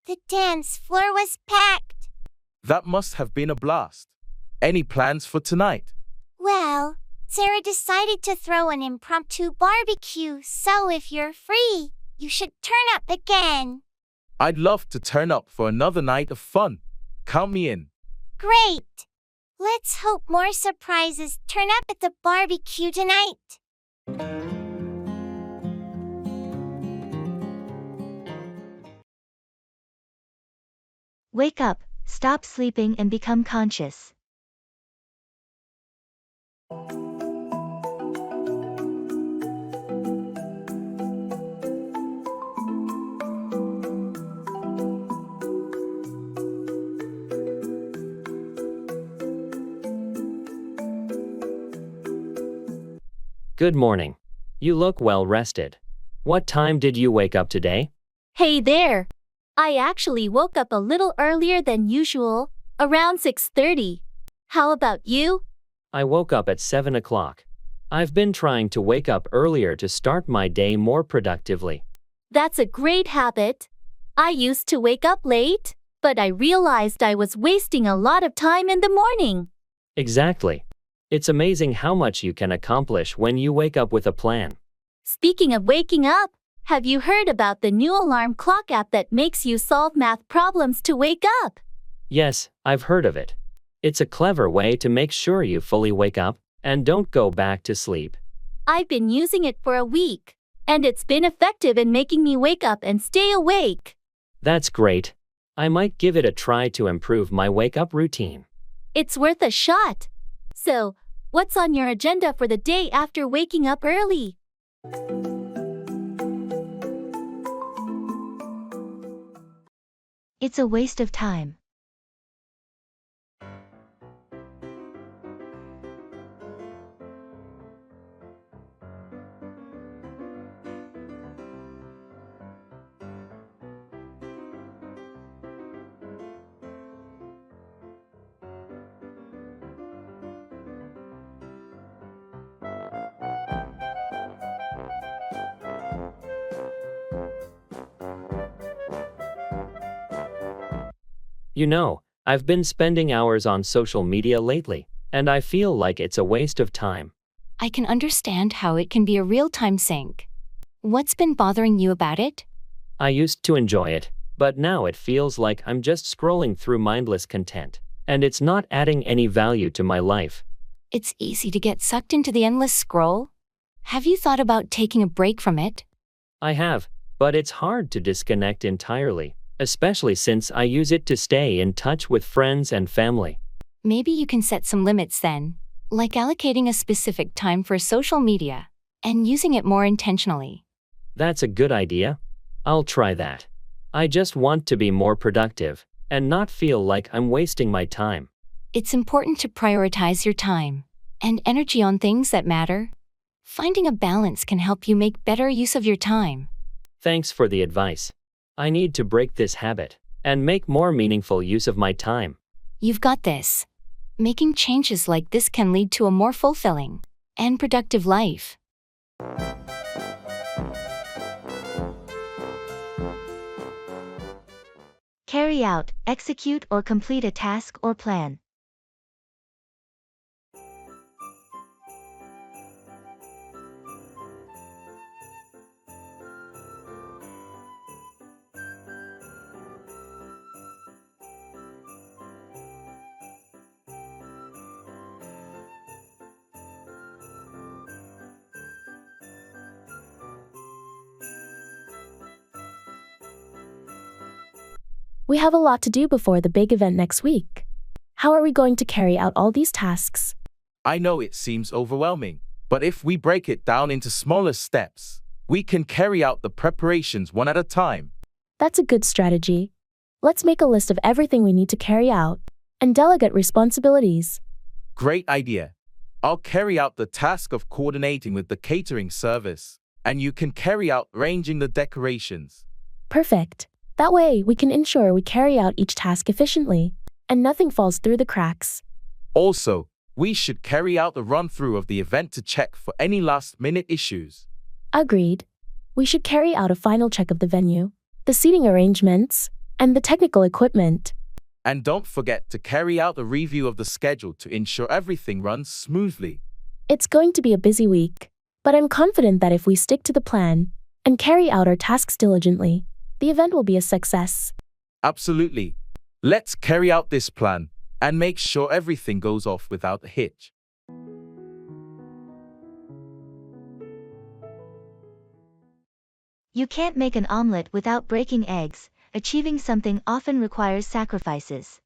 The dance floor was packed. That must have been a blast. Any plans for tonight? Well, Sarah decided to throw an impromptu barbecue, so if you're free, you should turn up again. I'd love to turn up for another night of fun. Count me in. Great! Let's hope more surprises turn up at the barbecue tonight. Wake up, stop sleeping and become conscious. Good morning. You look well rested. What time did you wake up today? Hey there! I actually woke up a little earlier than usual, around 6:30. How about you? I woke up at 7 o'clock. I've been trying to wake up earlier to start my day more productively. That's a great habit. I used to wake up late, but I realized I was wasting a lot of time in the morning. Exactly. It's amazing how much you can accomplish when you wake up with a plan. Speaking of waking up, have you heard about the new alarm clock app that makes you solve math problems to wake up? Yes, I've heard of it. It's a clever way to make sure you fully wake up and don't go back to sleep. I've been using it for a week, and it's been effective in making me wake up and stay awake. That's great. I might give it a try to improve my wake-up routine. It's worth a shot. So, what's on your agenda for the day after waking up early? It's a waste of time. You know, I've been spending hours on social media lately, and I feel like it's a waste of time. I can understand how it can be a real-time sink. What's been bothering you about it? I used to enjoy it, but now it feels like I'm just scrolling through mindless content, and it's not adding any value to my life. It's easy to get sucked into the endless scroll. Have you thought about taking a break from it? I have, but it's hard to disconnect entirely, especially since I use it to stay in touch with friends and family. Maybe you can set some limits then, like allocating a specific time for social media and using it more intentionally. That's a good idea. I'll try that. I just want to be more productive and not feel like I'm wasting my time. It's important to prioritize your time and energy on things that matter. Finding a balance can help you make better use of your time. Thanks for the advice. I need to break this habit and make more meaningful use of my time. You've got this. Making changes like this can lead to a more fulfilling and productive life. Carry out, execute or complete a task or plan. We have a lot to do before the big event next week. How are we going to carry out all these tasks? I know it seems overwhelming, but if we break it down into smaller steps, we can carry out the preparations one at a time. That's a good strategy. Let's make a list of everything we need to carry out and delegate responsibilities. Great idea. I'll carry out the task of coordinating with the catering service, and you can carry out arranging the decorations. Perfect. That way, we can ensure we carry out each task efficiently, and nothing falls through the cracks. Also, we should carry out the run-through of the event to check for any last-minute issues. Agreed. We should carry out a final check of the venue, the seating arrangements, and the technical equipment. And don't forget to carry out a review of the schedule to ensure everything runs smoothly. It's going to be a busy week, but I'm confident that if we stick to the plan and carry out our tasks diligently, the event will be a success. Absolutely. Let's carry out this plan and make sure everything goes off without a hitch. You can't make an omelet without breaking eggs. Achieving something often requires sacrifices.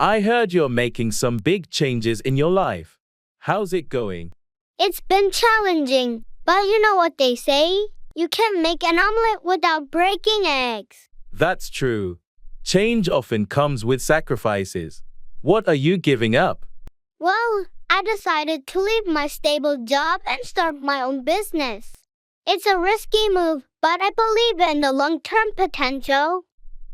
I heard you're making some big changes in your life. How's it going? It's been challenging, but you know what they say? You can't make an omelet without breaking eggs. That's true. Change often comes with sacrifices. What are you giving up? Well, I decided to leave my stable job and start my own business. It's a risky move, but I believe in the long-term potential.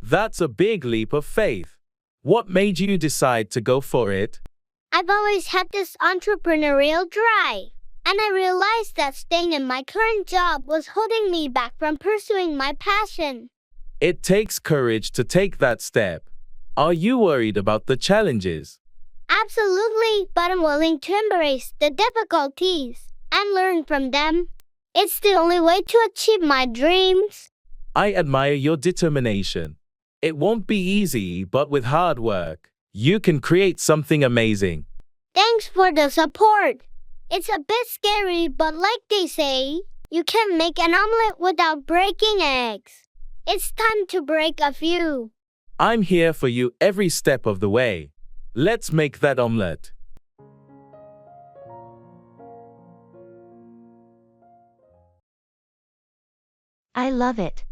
That's a big leap of faith. What made you decide to go for it? I've always had this entrepreneurial drive, and I realized that staying in my current job was holding me back from pursuing my passion. It takes courage to take that step. Are you worried about the challenges? Absolutely, but I'm willing to embrace the difficulties and learn from them. It's the only way to achieve my dreams. I admire your determination. It won't be easy, but with hard work, you can create something amazing. Thanks for the support. It's a bit scary, but like they say, you can't make an omelet without breaking eggs. It's time to break a few. I'm here for you every step of the way. Let's make that omelet. I love it.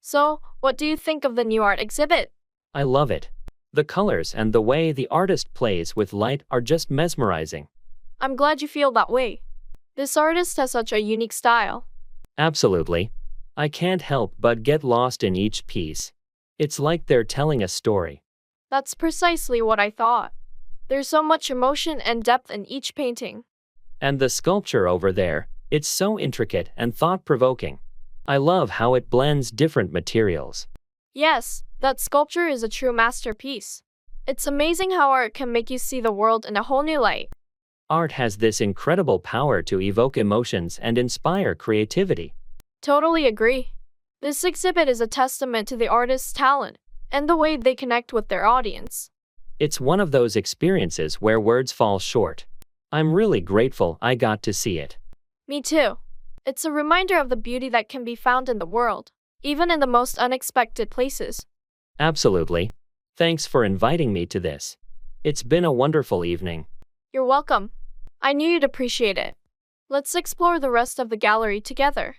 So, what do you think of the new art exhibit? I love it. The colors and the way the artist plays with light are just mesmerizing. I'm glad you feel that way. This artist has such a unique style. Absolutely. I can't help but get lost in each piece. It's like they're telling a story. That's precisely what I thought. There's so much emotion and depth in each painting. And the sculpture over there, it's so intricate and thought-provoking. I love how it blends different materials. Yes, that sculpture is a true masterpiece. It's amazing how art can make you see the world in a whole new light. Art has this incredible power to evoke emotions and inspire creativity. Totally agree. This exhibit is a testament to the artist's talent and the way they connect with their audience. It's one of those experiences where words fall short. I'm really grateful I got to see it. Me too. It's a reminder of the beauty that can be found in the world, even in the most unexpected places. Absolutely. Thanks for inviting me to this. It's been a wonderful evening. You're welcome. I knew you'd appreciate it. Let's explore the rest of the gallery together.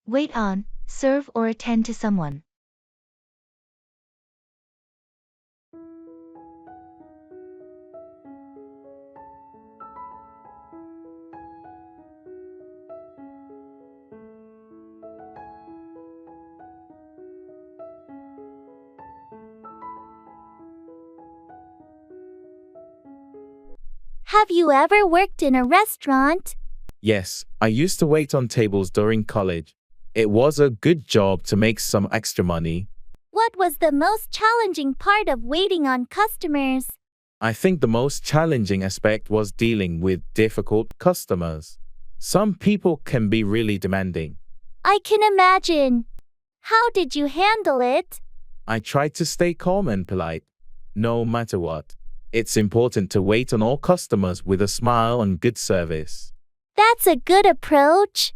Wait on, serve or attend to someone. Have you ever worked in a restaurant? Yes, I used to wait on tables during college. It was a good job to make some extra money. What was the most challenging part of waiting on customers? I think the most challenging aspect was dealing with difficult customers. Some people can be really demanding. I can imagine. How did you handle it? I tried to stay calm and polite, no matter what. It's important to wait on all customers with a smile and good service. That's a good approach.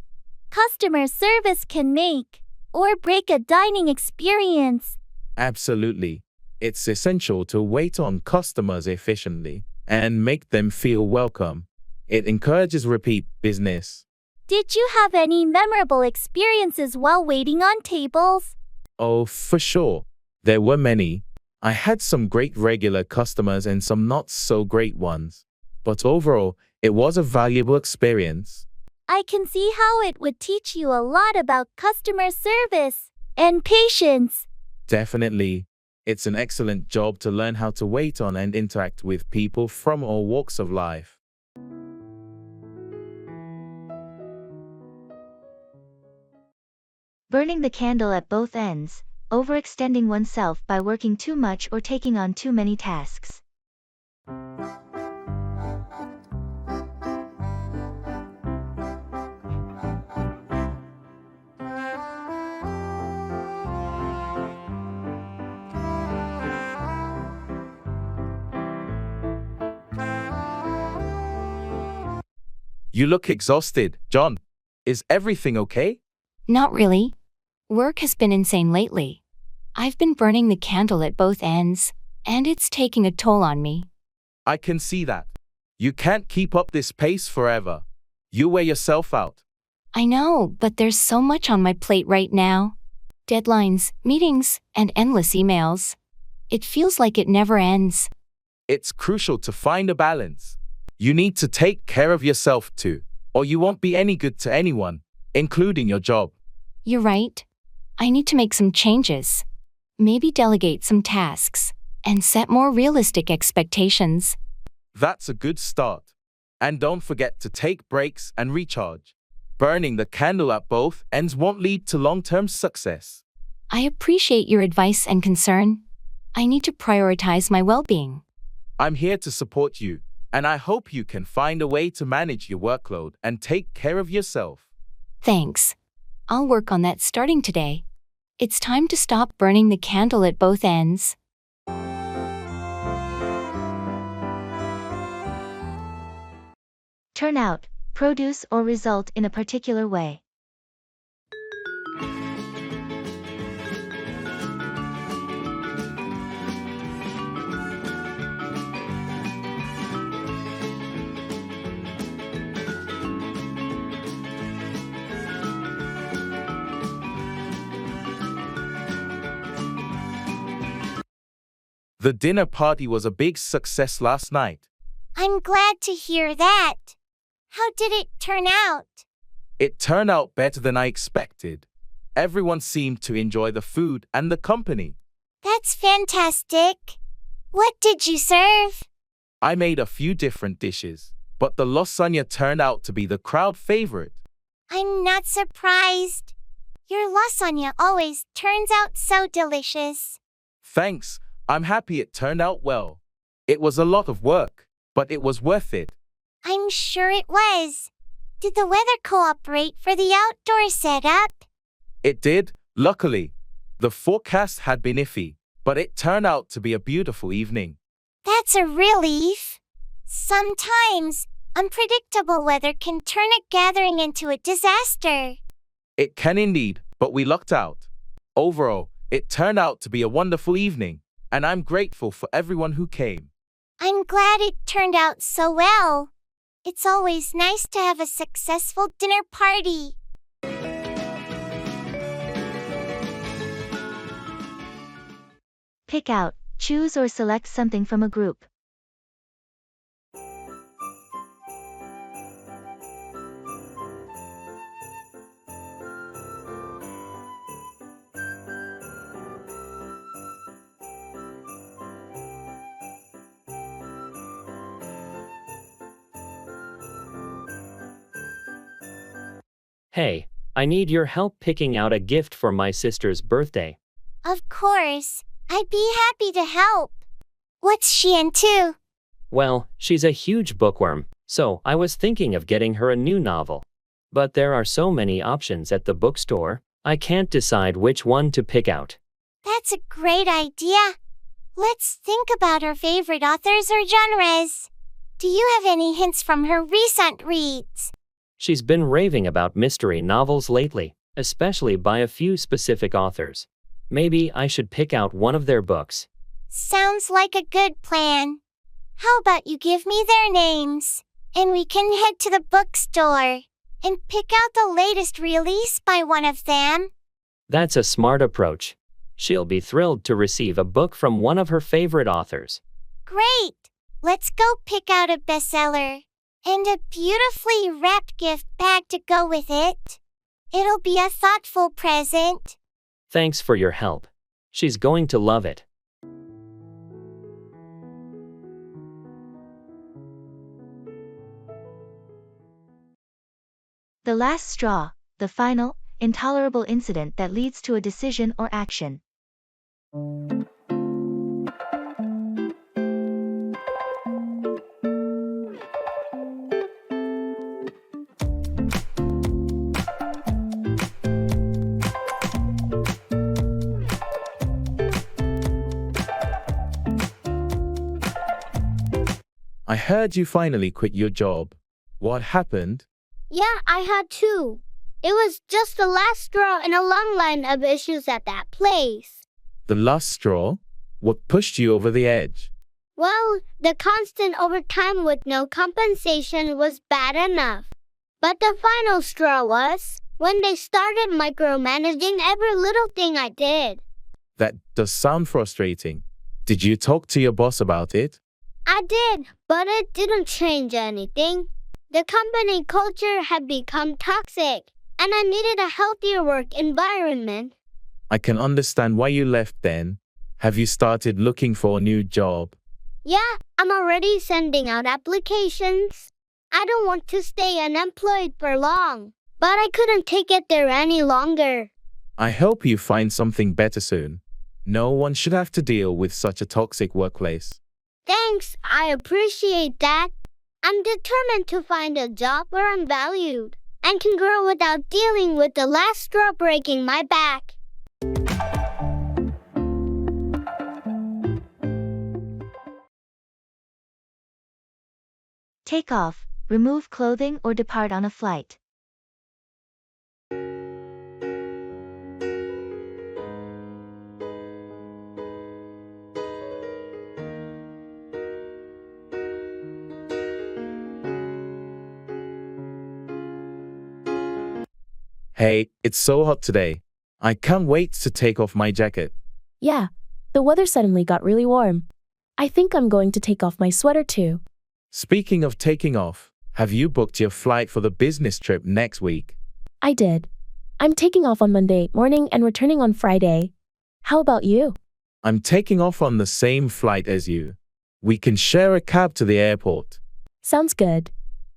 Customer service can make or break a dining experience. Absolutely. It's essential to wait on customers efficiently and make them feel welcome. It encourages repeat business. Did you have any memorable experiences while waiting on tables? Oh, for sure. There were many. I had some great regular customers and some not so great ones. But overall, it was a valuable experience. I can see how it would teach you a lot about customer service and patience. Definitely. It's an excellent job to learn how to wait on and interact with people from all walks of life. Burning the candle at both ends, overextending oneself by working too much or taking on too many tasks. You look exhausted, John. Is everything okay? Not really. Work has been insane lately. I've been burning the candle at both ends, and it's taking a toll on me. I can see that. You can't keep up this pace forever. You wear yourself out. I know, but there's so much on my plate right now. Deadlines, meetings, and endless emails. It feels like it never ends. It's crucial to find a balance. You need to take care of yourself too, or you won't be any good to anyone, including your job. You're right. I need to make some changes. Maybe delegate some tasks and set more realistic expectations. That's a good start. And don't forget to take breaks and recharge. Burning the candle at both ends won't lead to long-term success. I appreciate your advice and concern. I need to prioritize my well-being. I'm here to support you, and I hope you can find a way to manage your workload and take care of yourself. Thanks. I'll work on that starting today. It's time to stop burning the candle at both ends. Turn out, produce or result in a particular way. The dinner party was a big success last night. I'm glad to hear that. How did it turn out? It turned out better than I expected. Everyone seemed to enjoy the food and the company. That's fantastic. What did you serve? I made a few different dishes, but the lasagna turned out to be the crowd favorite. I'm not surprised. Your lasagna always turns out so delicious. Thanks. I'm happy it turned out well. It was a lot of work, but it was worth it. I'm sure it was. Did the weather cooperate for the outdoor setup? It did, luckily. The forecast had been iffy, but it turned out to be a beautiful evening. That's a relief. Sometimes, unpredictable weather can turn a gathering into a disaster. It can indeed, but we lucked out. Overall, it turned out to be a wonderful evening, and I'm grateful for everyone who came. I'm glad it turned out so well. It's always nice to have a successful dinner party. Pick out, choose or select something from a group. Hey, I need your help picking out a gift for my sister's birthday. Of course, I'd be happy to help. What's she into? Well, she's a huge bookworm, so I was thinking of getting her a new novel. But there are so many options at the bookstore, I can't decide which one to pick out. That's a great idea. Let's think about her favorite authors or genres. Do you have any hints from her recent reads? She's been raving about mystery novels lately, especially by a few specific authors. Maybe I should pick out one of their books. Sounds like a good plan. How about you give me their names, and we can head to the bookstore and pick out the latest release by one of them? That's a smart approach. She'll be thrilled to receive a book from one of her favorite authors. Great! Let's go pick out a bestseller. And a beautifully wrapped gift bag to go with it. It'll be a thoughtful present. Thanks for your help. She's going to love it. The last straw, the final, intolerable incident that leads to a decision or action. I heard you finally quit your job. What happened? Yeah, I had to. It was just the last straw in a long line of issues at that place. The last straw? What pushed you over the edge? Well, the constant overtime with no compensation was bad enough. But the final straw was when they started micromanaging every little thing I did. That does sound frustrating. Did you talk to your boss about it? I did, but it didn't change anything. The company culture had become toxic, and I needed a healthier work environment. I can understand why you left then. Have you started looking for a new job? Yeah, I'm already sending out applications. I don't want to stay unemployed for long, but I couldn't take it there any longer. I hope you find something better soon. No one should have to deal with such a toxic workplace. Thanks, I appreciate that. I'm determined to find a job where I'm valued and can grow without dealing with the last straw breaking my back. Take off, remove clothing or depart on a flight. Hey, it's so hot today. I can't wait to take off my jacket. Yeah, the weather suddenly got really warm. I think I'm going to take off my sweater too. Speaking of taking off, have you booked your flight for the business trip next week? I did. I'm taking off on Monday morning and returning on Friday. How about you? I'm taking off on the same flight as you. We can share a cab to the airport. Sounds good.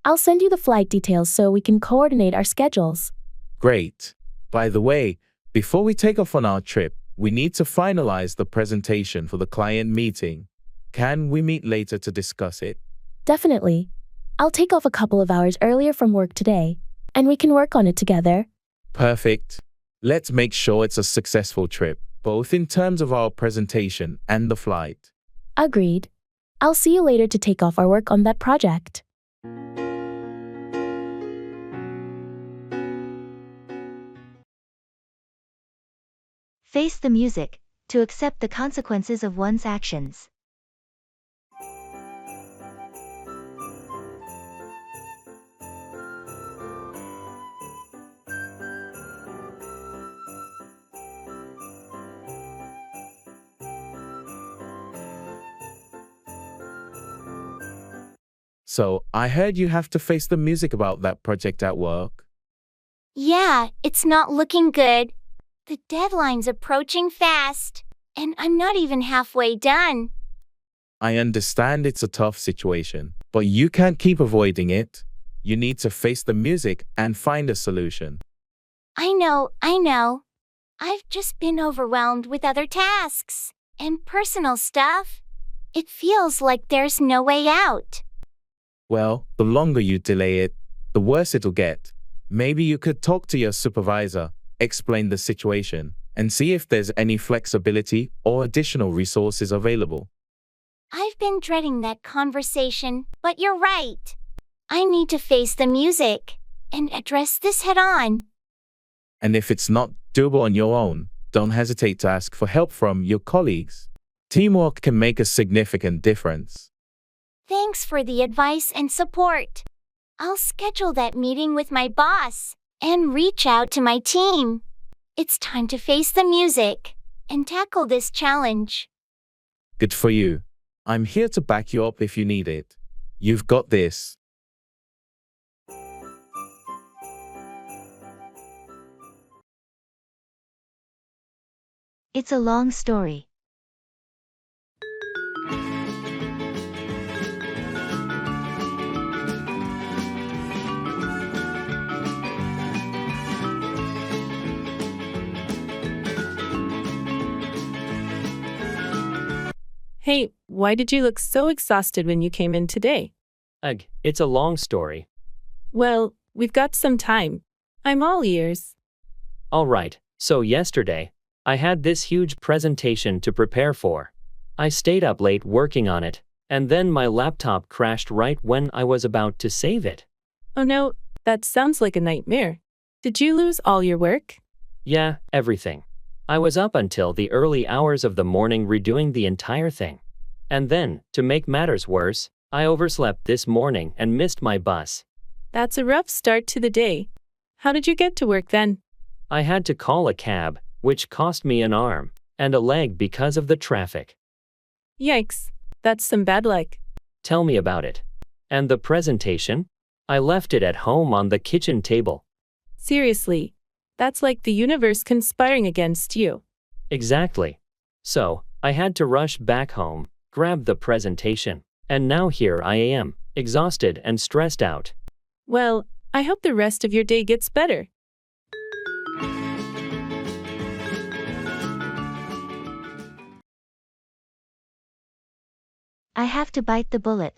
I'll send you the flight details so we can coordinate our schedules. Great. By the way, before we take off on our trip, we need to finalize the presentation for the client meeting. Can we meet later to discuss it? Definitely. I'll take off a couple of hours earlier from work today, and we can work on it together. Perfect. Let's make sure it's a successful trip, both in terms of our presentation and the flight. Agreed. I'll see you later to take off our work on that project. Face the music, to accept the consequences of one's actions. So, I heard you have to face the music about that project at work. Yeah, it's not looking good. The deadline's approaching fast, and I'm not even halfway done. I understand it's a tough situation, but you can't keep avoiding it. You need to face the music and find a solution. I know. I've just been overwhelmed with other tasks and personal stuff. It feels like there's no way out. Well, the longer you delay it, the worse it'll get. Maybe you could talk to your supervisor, explain the situation, and see if there's any flexibility or additional resources available. I've been dreading that conversation, but you're right. I need to face the music and address this head on. And if it's not doable on your own, don't hesitate to ask for help from your colleagues. Teamwork can make a significant difference. Thanks for the advice and support. I'll schedule that meeting with my boss and reach out to my team. It's time to face the music and tackle this challenge. Good for you. I'm here to back you up if you need it. You've got this. It's a long story. Hey, why did you look so exhausted when you came in today? Ugh, it's a long story. Well, we've got some time. I'm all ears. All right, so yesterday, I had this huge presentation to prepare for. I stayed up late working on it, and then my laptop crashed right when I was about to save it. Oh no, that sounds like a nightmare. Did you lose all your work? Yeah, everything. I was up until the early hours of the morning redoing the entire thing. And then, to make matters worse, I overslept this morning and missed my bus. That's a rough start to the day. How did you get to work then? I had to call a cab, which cost me an arm and a leg because of the traffic. Yikes, that's some bad luck. Tell me about it. And the presentation? I left it at home on the kitchen table. Seriously, that's like the universe conspiring against you. Exactly. So, I had to rush back home, grab the presentation, and now here I am, exhausted and stressed out. Well, I hope the rest of your day gets better. I have to bite the bullet.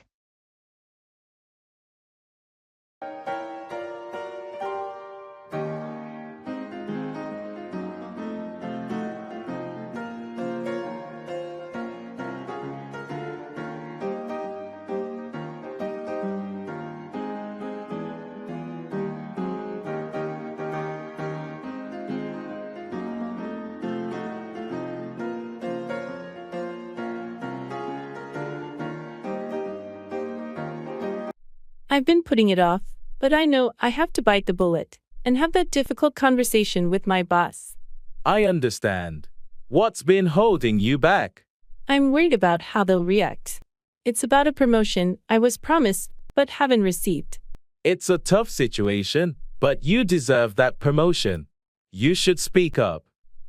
I've been putting it off, but I know I have to bite the bullet and have that difficult conversation with my boss. I understand. What's been holding you back? I'm worried about how they'll react. It's about a promotion I was promised but haven't received. It's a tough situation, but you deserve that promotion. You should speak up.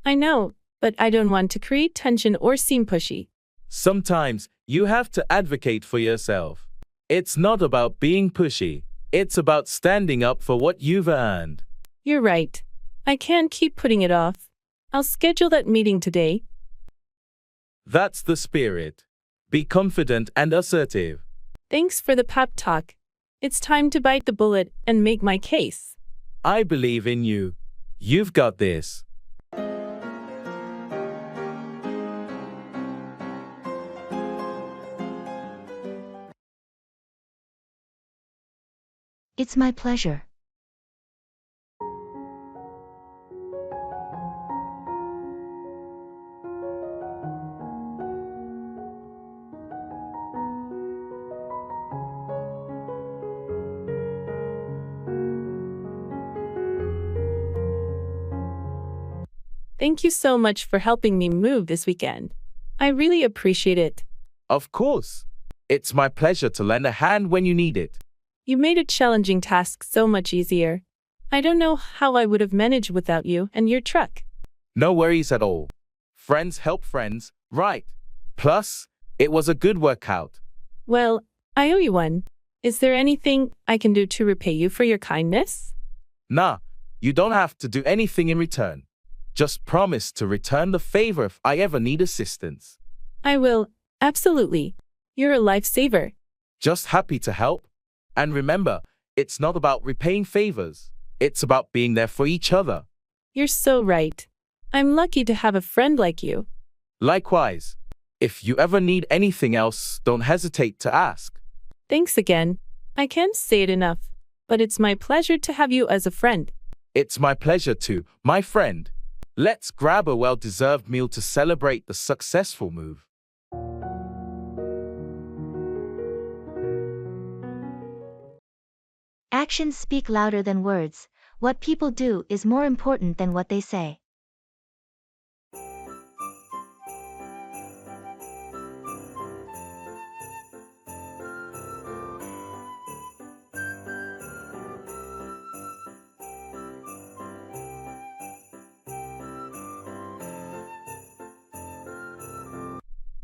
I know, but I don't want to create tension or seem pushy. Sometimes you have to advocate for yourself. It's not about being pushy. It's about standing up for what you've earned. You're right. I can't keep putting it off. I'll schedule that meeting today. That's the spirit. Be confident and assertive. Thanks for the pep talk. It's time to bite the bullet and make my case. I believe in you. You've got this. It's my pleasure. Thank you so much for helping me move this weekend. I really appreciate it. Of course. It's my pleasure to lend a hand when you need it. You made a challenging task so much easier. I don't know how I would have managed without you and your truck. No worries at all. Friends help friends, right? Plus, it was a good workout. Well, I owe you one. Is there anything I can do to repay you for your kindness? Nah, you don't have to do anything in return. Just promise to return the favor if I ever need assistance. I will, absolutely. You're a lifesaver. Just happy to help. And remember, it's not about repaying favors. It's about being there for each other. You're so right. I'm lucky to have a friend like you. Likewise, if you ever need anything else, don't hesitate to ask. Thanks again. I can't say it enough, but it's my pleasure to have you as a friend. It's my pleasure too, my friend. Let's grab a well-deserved meal to celebrate the successful move. Actions speak louder than words. What people do is more important than what they say.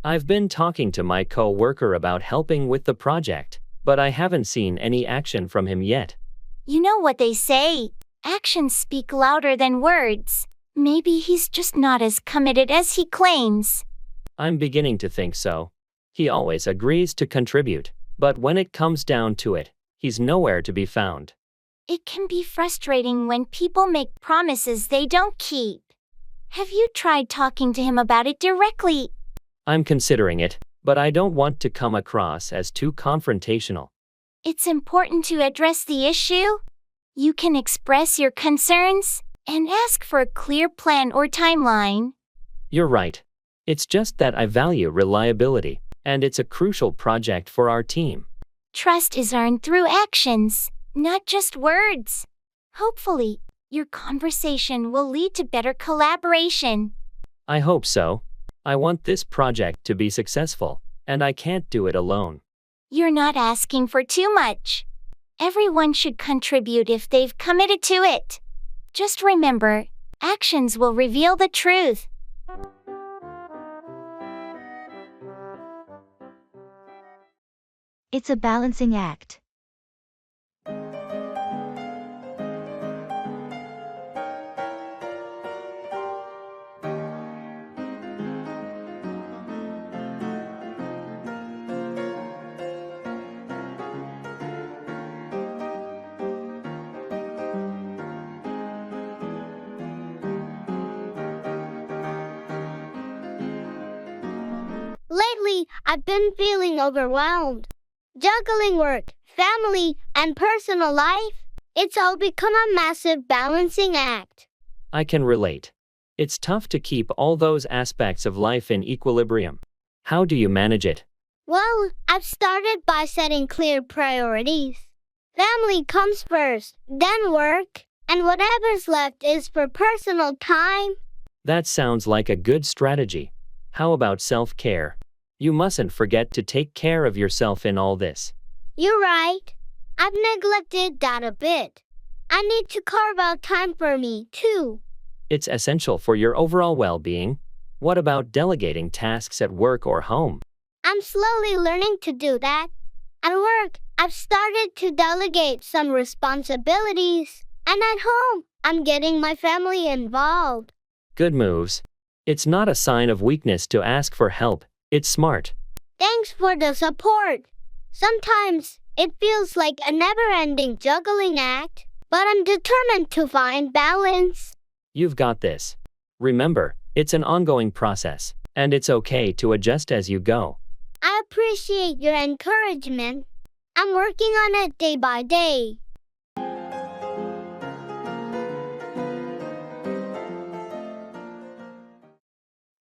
I've been talking to my co-worker about helping with the project, but I haven't seen any action from him yet. You know what they say, actions speak louder than words. Maybe he's just not as committed as he claims. I'm beginning to think so. He always agrees to contribute, but when it comes down to it, he's nowhere to be found. It can be frustrating when people make promises they don't keep. Have you tried talking to him about it directly? I'm considering it, but I don't want to come across as too confrontational. It's important to address the issue. You can express your concerns and ask for a clear plan or timeline. You're right. It's just that I value reliability, and it's a crucial project for our team. Trust is earned through actions, not just words. Hopefully, your conversation will lead to better collaboration. I hope so. I want this project to be successful, and I can't do it alone. You're not asking for too much. Everyone should contribute if they've committed to it. Just remember, actions will reveal the truth. It's a balancing act. Lately, I've been feeling overwhelmed. Juggling work, family, and personal life, it's all become a massive balancing act. I can relate. It's tough to keep all those aspects of life in equilibrium. How do you manage it? Well, I've started by setting clear priorities. Family comes first, then work, and whatever's left is for personal time. That sounds like a good strategy. How about self-care? You mustn't forget to take care of yourself in all this. You're right. I've neglected that a bit. I need to carve out time for me, too. It's essential for your overall well-being. What about delegating tasks at work or home? I'm slowly learning to do that. At work, I've started to delegate some responsibilities. And at home, I'm getting my family involved. Good moves. It's not a sign of weakness to ask for help. It's smart. Thanks for the support. Sometimes it feels like a never-ending juggling act, but I'm determined to find balance. You've got this. Remember, it's an ongoing process, and it's okay to adjust as you go. I appreciate your encouragement. I'm working on it day by day.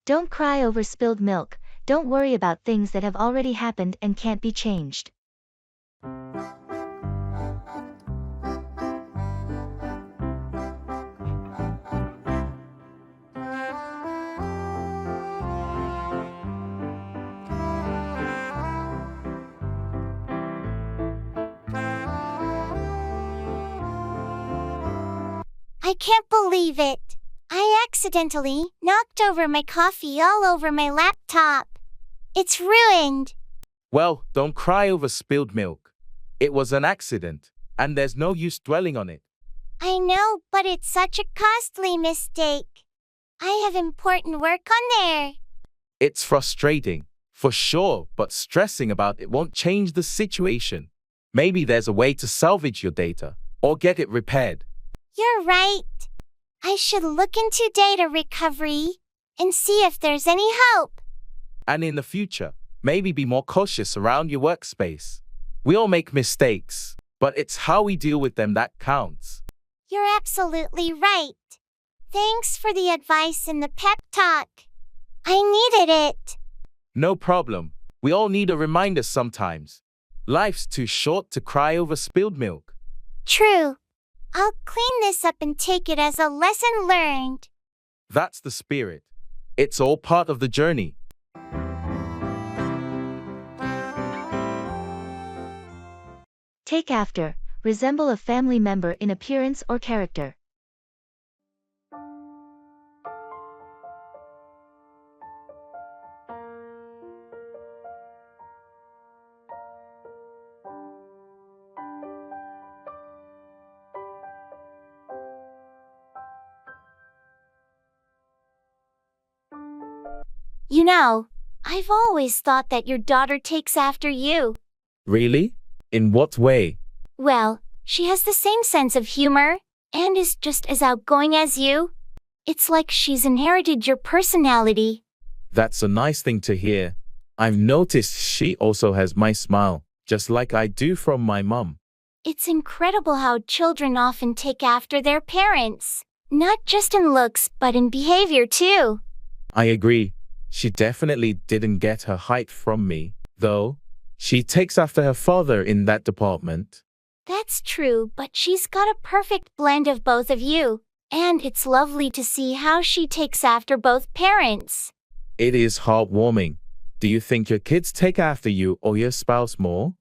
Don't cry over spilled milk. Don't worry about things that have already happened and can't be changed. I can't believe it. I accidentally knocked over my coffee all over my laptop. It's ruined. Well, don't cry over spilled milk. It was an accident, and there's no use dwelling on it. I know, but it's such a costly mistake. I have important work on there. It's frustrating, for sure, but stressing about it won't change the situation. Maybe there's a way to salvage your data, or get it repaired. You're right. I should look into data recovery and see if there's any help. And in the future, maybe be more cautious around your workspace. We all make mistakes, but it's how we deal with them that counts. You're absolutely right. Thanks for the advice and the pep talk. I needed it. No problem. We all need a reminder sometimes. Life's too short to cry over spilled milk. True. I'll clean this up and take it as a lesson learned. That's the spirit. It's all part of the journey. Take after. Resemble a family member in appearance or character. You know, I've always thought that your daughter takes after you. Really? In what way? Well, she has the same sense of humor and is just as outgoing as you. It's like she's inherited your personality. That's a nice thing to hear. I've noticed she also has my smile, just like I do from my mom. It's incredible how children often take after their parents, not just in looks but in behavior too. I agree. She definitely didn't get her height from me, though. She takes after her father in that department. That's true, but she's got a perfect blend of both of you, and it's lovely to see how she takes after both parents. It is heartwarming. Do you think your kids take after you or your spouse more?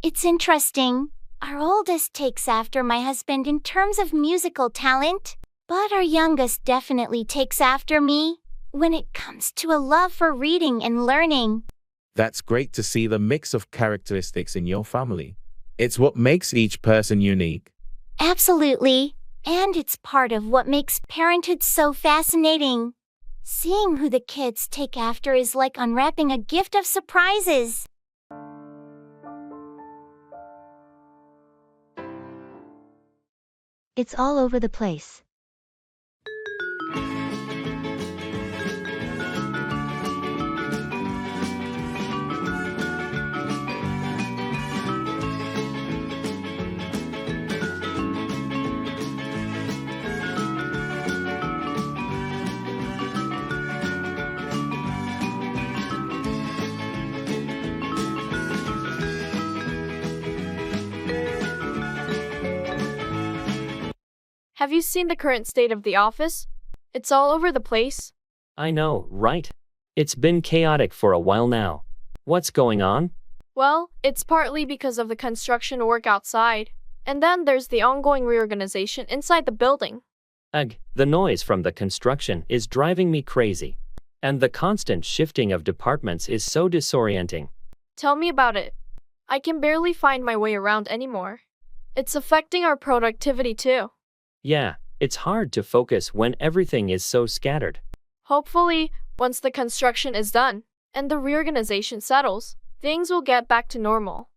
It's interesting. Our oldest takes after my husband in terms of musical talent, but our youngest definitely takes after me when it comes to a love for reading and learning. That's great to see the mix of characteristics in your family. It's what makes each person unique. Absolutely. And it's part of what makes parenthood so fascinating. Seeing who the kids take after is like unwrapping a gift of surprises. It's all over the place. Have you seen the current state of the office? It's all over the place. I know, right? It's been chaotic for a while now. What's going on? Well, it's partly because of the construction work outside, and then there's the ongoing reorganization inside the building. Ugh, the noise from the construction is driving me crazy. And the constant shifting of departments is so disorienting. Tell me about it. I can barely find my way around anymore. It's affecting our productivity too. Yeah, it's hard to focus when everything is so scattered. Hopefully, once the construction is done and the reorganization settles, things will get back to normal.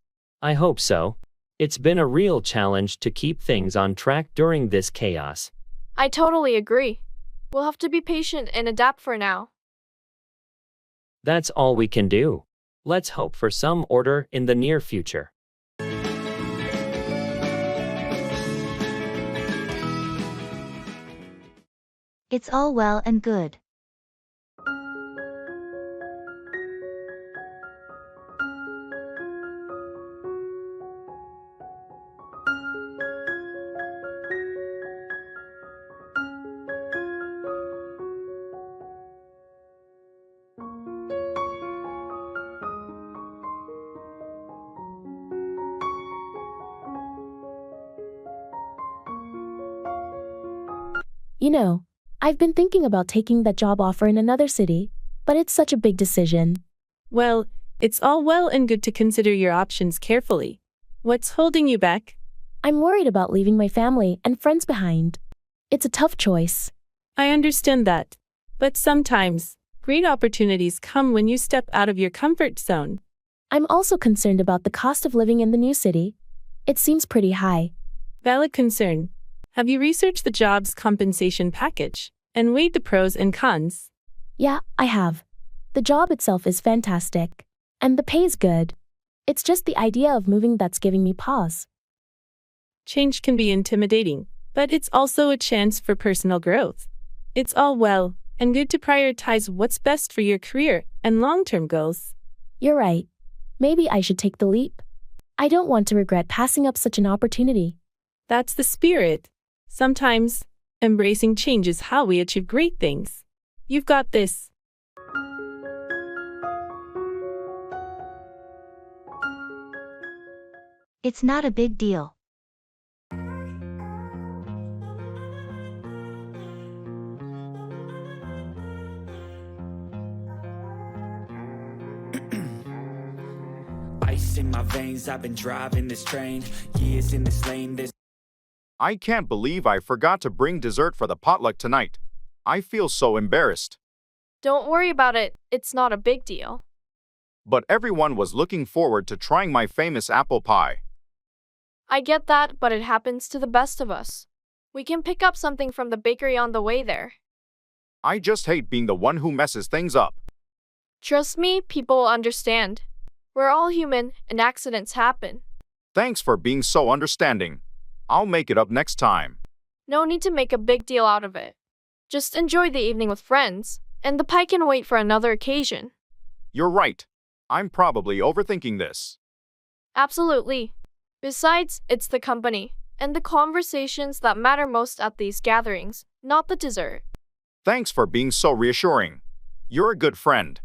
I hope so. It's been a real challenge to keep things on track during this chaos. I totally agree. We'll have to be patient and adapt for now. That's all we can do. Let's hope for some order in the near future. It's all well and good. You know, I've been thinking about taking that job offer in another city, but it's such a big decision. Well, it's all well and good to consider your options carefully. What's holding you back? I'm worried about leaving my family and friends behind. It's a tough choice. I understand that. But sometimes, great opportunities come when you step out of your comfort zone. I'm also concerned about the cost of living in the new city. It seems pretty high. Valid concern. Have you researched the job's compensation package and weighed the pros and cons? Yeah, I have. The job itself is fantastic. And the pay's good. It's just the idea of moving that's giving me pause. Change can be intimidating, but it's also a chance for personal growth. It's all well and good to prioritize what's best for your career and long-term goals. You're right. Maybe I should take the leap. I don't want to regret passing up such an opportunity. That's the spirit. Sometimes, embracing change is how we achieve great things. You've got this. It's not a big deal. Ice in my veins, I've been driving this train. Years in this lane, there's I can't believe I forgot to bring dessert for the potluck tonight. I feel so embarrassed. Don't worry about it, it's not a big deal. But everyone was looking forward to trying my famous apple pie. I get that, but it happens to the best of us. We can pick up something from the bakery on the way there. I just hate being the one who messes things up. Trust me, people will understand. We're all human, and accidents happen. Thanks for being so understanding. I'll make it up next time. No need to make a big deal out of it. Just enjoy the evening with friends, and the pie can wait for another occasion. You're right. I'm probably overthinking this. Absolutely. Besides, it's the company and the conversations that matter most at these gatherings, not the dessert. Thanks for being so reassuring. You're a good friend.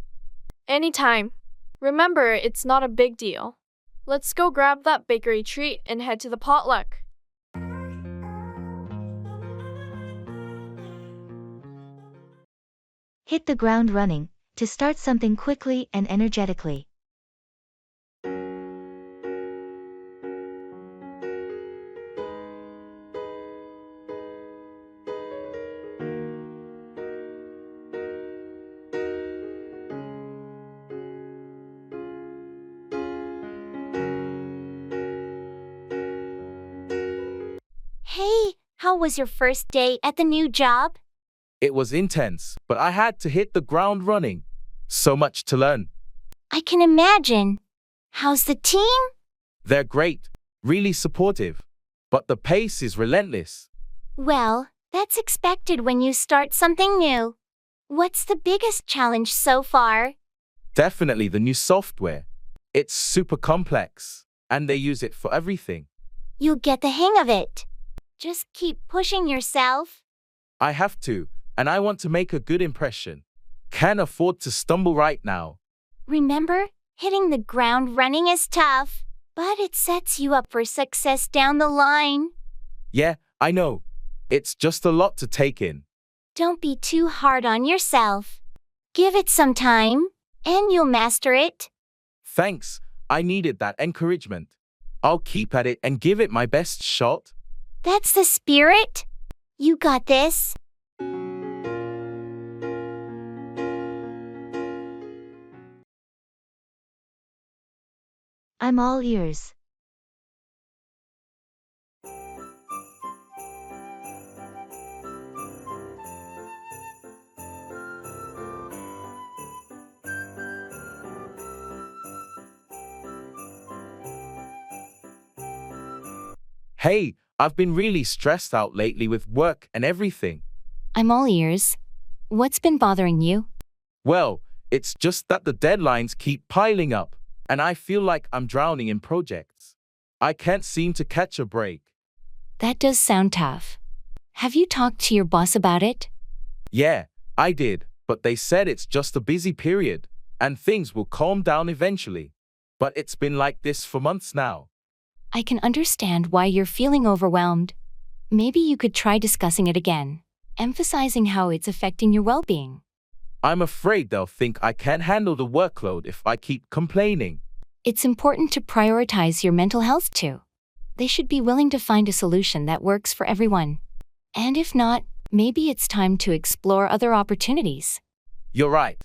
Anytime. Remember, it's not a big deal. Let's go grab that bakery treat and head to the potluck. Hit the ground running, to start something quickly and energetically. Hey, how was your first day at the new job? It was intense, but I had to hit the ground running. So much to learn. I can imagine. How's the team? They're great, really supportive. But the pace is relentless. Well, that's expected when you start something new. What's the biggest challenge so far? Definitely the new software. It's super complex, and they use it for everything. You'll get the hang of it. Just keep pushing yourself. I have to, and I want to make a good impression. Can't afford to stumble right now. Remember, hitting the ground running is tough, but it sets you up for success down the line. Yeah, I know. It's just a lot to take in. Don't be too hard on yourself. Give it some time, and you'll master it. Thanks, I needed that encouragement. I'll keep at it and give it my best shot. That's the spirit. You got this. I'm all ears. Hey, I've been really stressed out lately with work and everything. I'm all ears. What's been bothering you? Well, it's just that the deadlines keep piling up, and I feel like I'm drowning in projects. I can't seem to catch a break. That does sound tough. Have you talked to your boss about it? Yeah, I did, but they said it's just a busy period, and things will calm down eventually. But it's been like this for months now. I can understand why you're feeling overwhelmed. Maybe you could try discussing it again, emphasizing how it's affecting your well-being. I'm afraid they'll think I can't handle the workload if I keep complaining. It's important to prioritize your mental health too. They should be willing to find a solution that works for everyone. And if not, maybe it's time to explore other opportunities. You're right.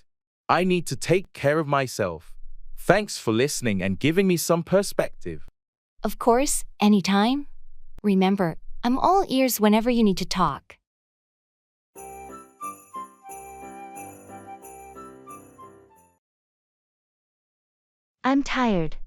I need to take care of myself. Thanks for listening and giving me some perspective. Of course, anytime. Remember, I'm all ears whenever you need to talk. I'm tired.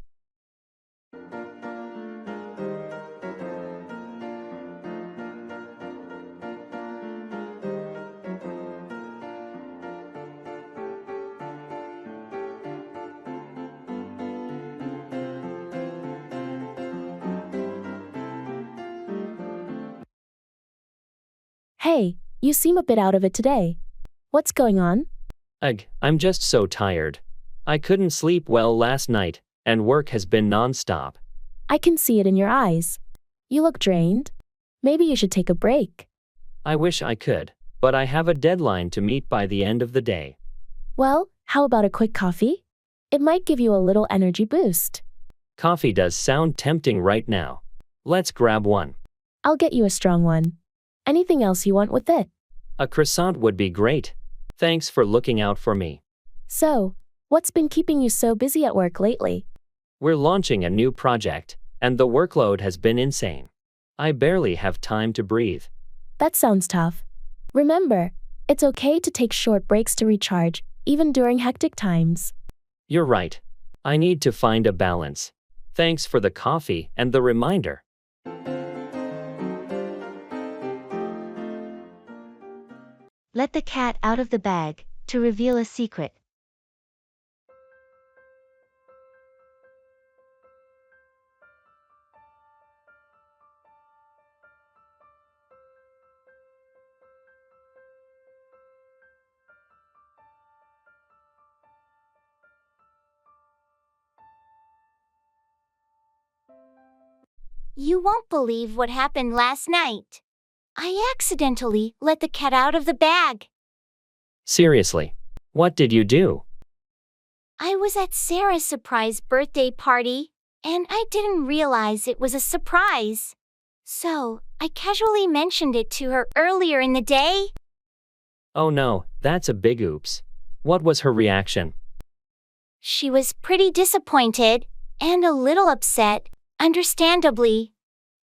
Hey, you seem a bit out of it today. What's going on? Ugh, I'm just so tired. I couldn't sleep well last night, and work has been nonstop. I can see it in your eyes. You look drained. Maybe you should take a break. I wish I could, but I have a deadline to meet by the end of the day. Well, how about a quick coffee? It might give you a little energy boost. Coffee does sound tempting right now. Let's grab one. I'll get you a strong one. Anything else you want with it? A croissant would be great. Thanks for looking out for me. So, what's been keeping you so busy at work lately? We're launching a new project, and the workload has been insane. I barely have time to breathe. That sounds tough. Remember, it's okay to take short breaks to recharge, even during hectic times. You're right. I need to find a balance. Thanks for the coffee and the reminder. Let the cat out of the bag, to reveal a secret. You won't believe what happened last night. I accidentally let the cat out of the bag. Seriously. What did you do? I was at Sarah's surprise birthday party, and I didn't realize it was a surprise. So, I casually mentioned it to her earlier in the day. Oh no, that's a big oops. What was her reaction? She was pretty disappointed and a little upset, understandably.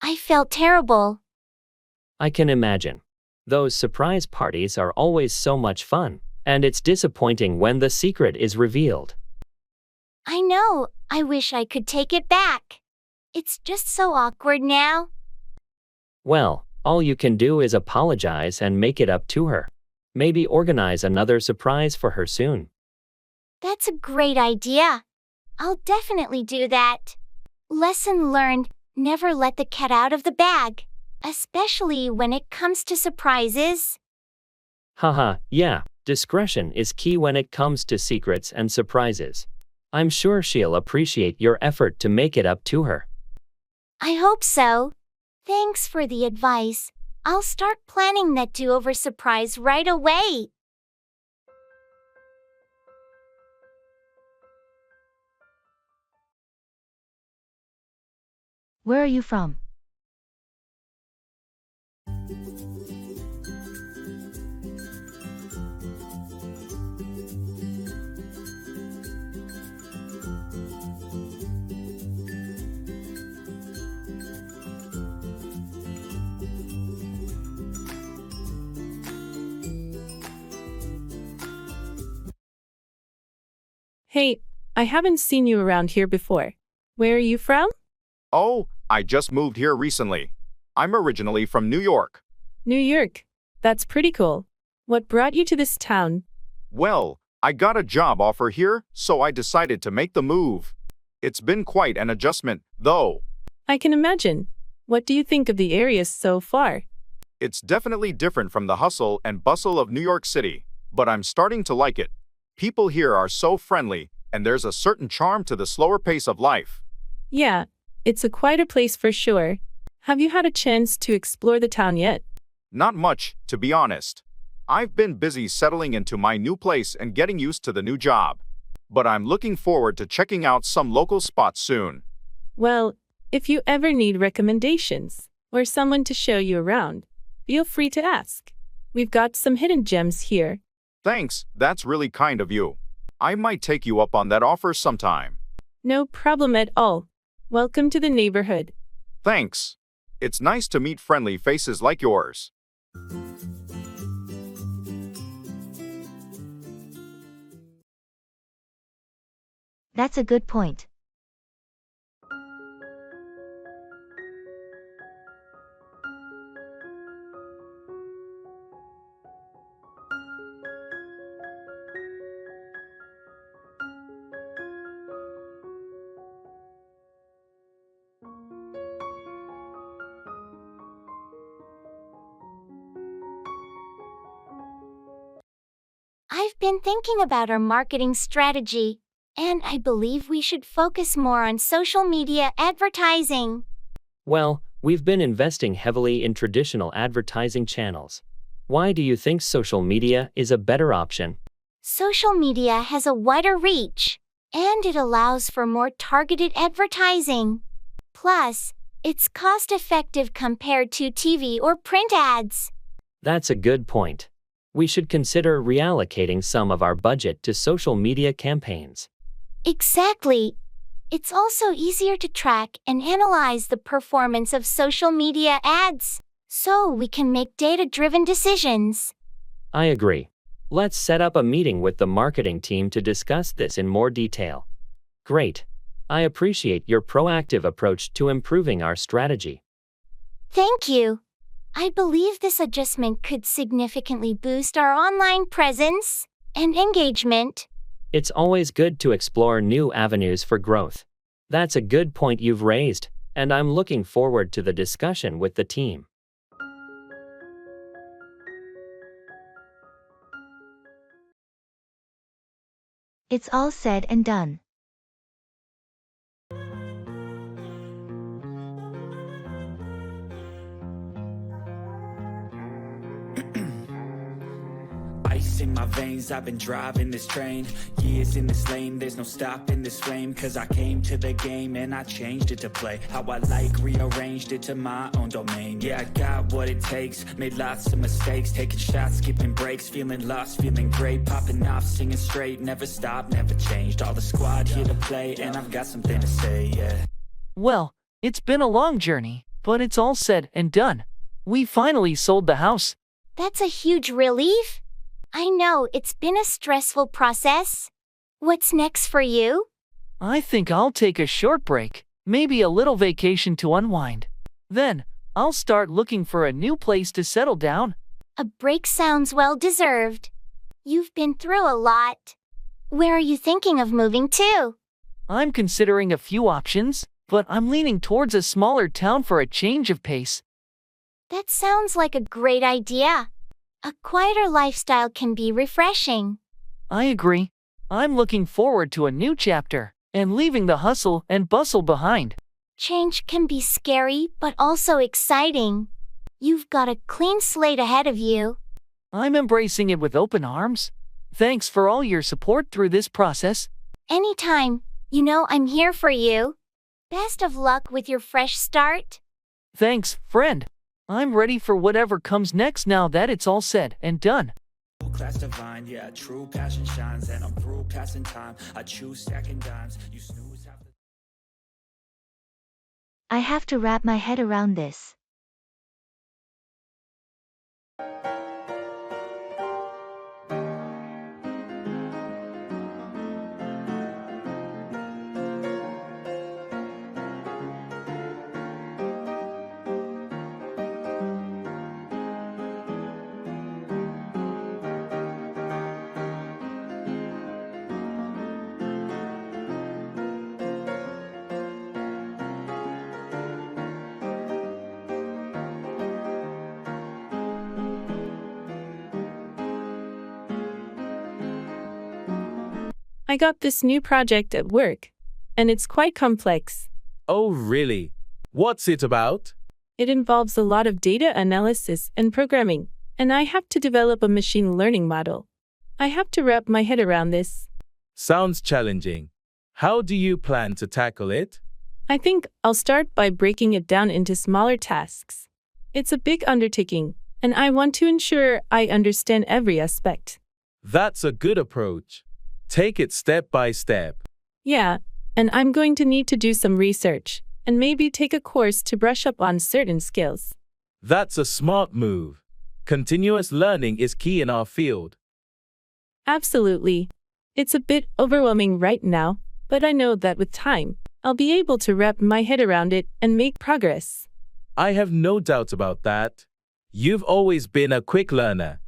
I felt terrible. I can imagine. Those surprise parties are always so much fun, and it's disappointing when the secret is revealed. I know, I wish I could take it back. It's just so awkward now. Well, all you can do is apologize and make it up to her. Maybe organize another surprise for her soon. That's a great idea. I'll definitely do that. Lesson learned, never let the cat out of the bag, especially when it comes to surprises. Haha, yeah, discretion is key when it comes to secrets and surprises. I'm sure she'll appreciate your effort to make it up to her. I hope so. Thanks for the advice. I'll start planning that do-over surprise right away. Where are you from? Hey, I haven't seen you around here before. Where are you from? Oh, I just moved here recently. I'm originally from New York. New York. That's pretty cool. What brought you to this town? Well, I got a job offer here, so I decided to make the move. It's been quite an adjustment, though. I can imagine. What do you think of the area so far? It's definitely different from the hustle and bustle of New York City, but I'm starting to like it. People here are so friendly, and there's a certain charm to the slower pace of life. Yeah, it's a quieter place for sure. Have you had a chance to explore the town yet? Not much, to be honest. I've been busy settling into my new place and getting used to the new job. But I'm looking forward to checking out some local spots soon. Well, if you ever need recommendations or someone to show you around, feel free to ask. We've got some hidden gems here. Thanks, that's really kind of you. I might take you up on that offer sometime. No problem at all. Welcome to the neighborhood. Thanks. It's nice to meet friendly faces like yours. That's a good point. I've been thinking about our marketing strategy, and I believe we should focus more on social media advertising. Well, we've been investing heavily in traditional advertising channels. Why do you think social media is a better option? Social media has a wider reach, and it allows for more targeted advertising. Plus, it's cost-effective compared to TV or print ads. That's a good point. We should consider reallocating some of our budget to social media campaigns. Exactly. It's also easier to track and analyze the performance of social media ads, so we can make data-driven decisions. I agree. Let's set up a meeting with the marketing team to discuss this in more detail. Great. I appreciate your proactive approach to improving our strategy. Thank you. I believe this adjustment could significantly boost our online presence and engagement. It's always good to explore new avenues for growth. That's a good point you've raised, and I'm looking forward to the discussion with the team. It's all said and done. in my veins, I've been driving this train. Years in this lane, there's no stopping this flame. Cause I came to the game and I changed it to play how I like, rearranged it to my own domain. Yeah, I got what it takes, made lots of mistakes, taking shots, skipping breaks, feeling lost, feeling great, popping off, singing straight, never stopped, never changed. All the squad here to play, and I've got something to say, yeah. Well, it's been a long journey, but it's all said and done. We finally sold the house. That's a huge relief. I know it's been a stressful process. What's next for you? I think I'll take a short break, maybe a little vacation to unwind. Then, I'll start looking for a new place to settle down. A break sounds well deserved. You've been through a lot. Where are you thinking of moving to? I'm considering a few options, but I'm leaning towards a smaller town for a change of pace. That sounds like a great idea. A quieter lifestyle can be refreshing. I agree. I'm looking forward to a new chapter and leaving the hustle and bustle behind. Change can be scary, but also exciting. You've got a clean slate ahead of you. I'm embracing it with open arms. Thanks for all your support through this process. Anytime. You know I'm here for you. Best of luck with your fresh start. Thanks, friend. I'm ready for whatever comes next now that it's all said and done. Class divine, yeah, true passion shines, and I'm through passing time. I choose stacking dimes. You snooze half the... I have to wrap my head around this. I got this new project at work, and it's quite complex. Oh, really? What's it about? It involves a lot of data analysis and programming, and I have to develop a machine learning model. I have to wrap my head around this. Sounds challenging. How do you plan to tackle it? I think I'll start by breaking it down into smaller tasks. It's a big undertaking, and I want to ensure I understand every aspect. That's a good approach. Take it step by step. Yeah, and I'm going to need to do some research, and maybe take a course to brush up on certain skills. That's a smart move. Continuous learning is key in our field. Absolutely. It's a bit overwhelming right now, but I know that with time, I'll be able to wrap my head around it and make progress. I have no doubt about that. You've always been a quick learner.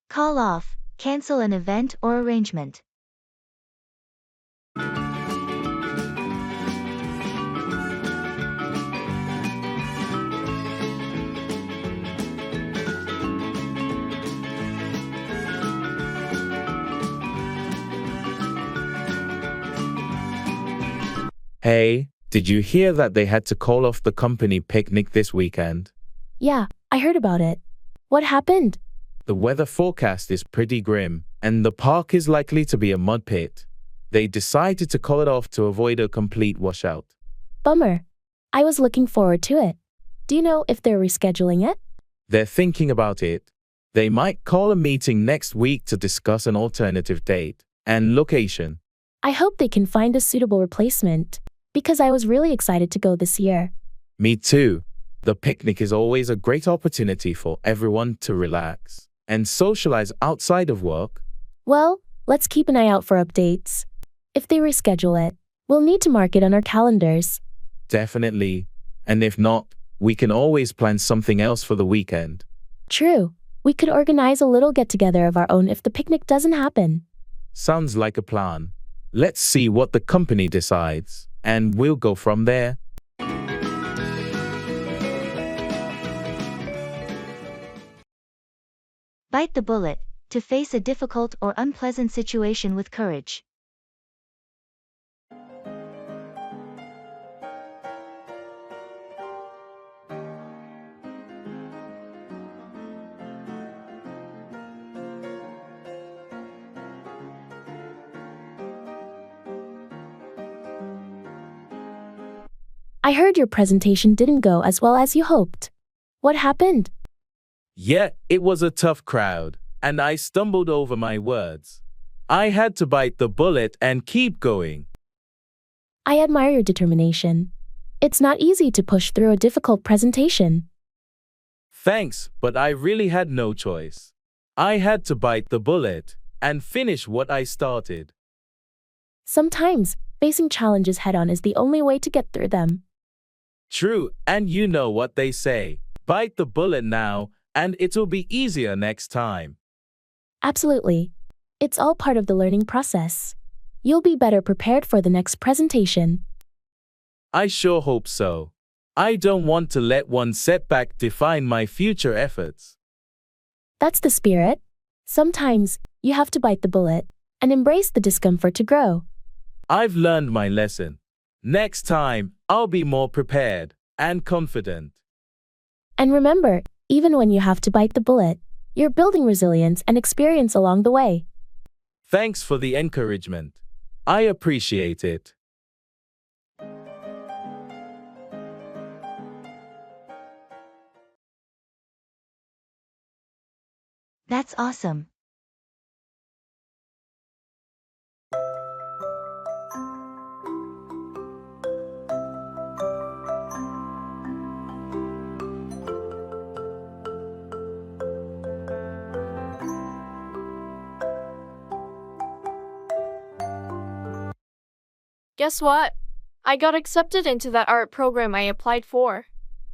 Call off, cancel an event or arrangement. Hey, did you hear that they had to call off the company picnic this weekend? Yeah, I heard about it. What happened? The weather forecast is pretty grim, and the park is likely to be a mud pit. They decided to call it off to avoid a complete washout. Bummer. I was looking forward to it. Do you know if they're rescheduling it? They're thinking about it. They might call a meeting next week to discuss an alternative date and location. I hope they can find a suitable replacement, because I was really excited to go this year. Me too. The picnic is always a great opportunity for everyone to relax and socialize outside of work. Well, let's keep an eye out for updates. If they reschedule it, we'll need to mark it on our calendars. Definitely. And if not, we can always plan something else for the weekend. True. We could organize a little get-together of our own if the picnic doesn't happen. Sounds like a plan. Let's see what the company decides, and we'll go from there. Bite the bullet, to face a difficult or unpleasant situation with courage. I heard your presentation didn't go as well as you hoped. What happened? Yeah, it was a tough crowd, and I stumbled over my words. I had to bite the bullet and keep going. I admire your determination. It's not easy to push through a difficult presentation. Thanks, but I really had no choice. I had to bite the bullet and finish what I started. Sometimes, facing challenges head-on is the only way to get through them. True, and you know what they say. Bite the bullet now, and it'll be easier next time. Absolutely. It's all part of the learning process. You'll be better prepared for the next presentation. I sure hope so. I don't want to let one setback define my future efforts. That's the spirit. Sometimes, you have to bite the bullet and embrace the discomfort to grow. I've learned my lesson. Next time, I'll be more prepared and confident. And remember, even when you have to bite the bullet, you're building resilience and experience along the way. Thanks for the encouragement. I appreciate it. That's awesome. Guess what? I got accepted into that art program I applied for.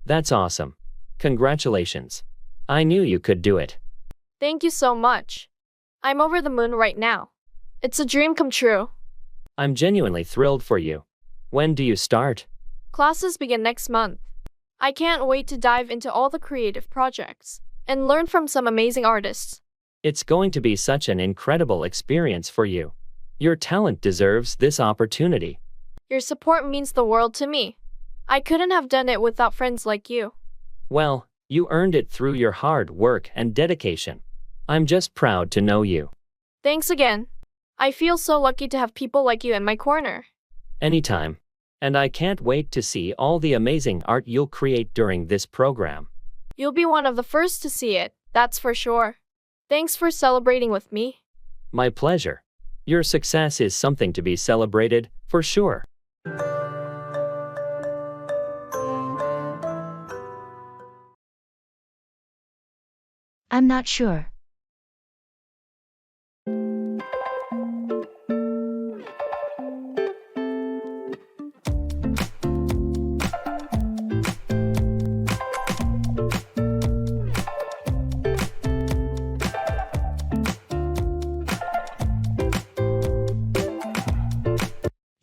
That's awesome. Congratulations. I knew you could do it. Thank you so much. I'm over the moon right now. It's a dream come true. I'm genuinely thrilled for you. When do you start? Classes begin next month. I can't wait to dive into all the creative projects and learn from some amazing artists. It's going to be such an incredible experience for you. Your talent deserves this opportunity. Your support means the world to me. I couldn't have done it without friends like you. Well, you earned it through your hard work and dedication. I'm just proud to know you. Thanks again. I feel so lucky to have people like you in my corner. Anytime. And I can't wait to see all the amazing art you'll create during this program. You'll be one of the first to see it, that's for sure. Thanks for celebrating with me. My pleasure. Your success is something to be celebrated, for sure. I'm not sure.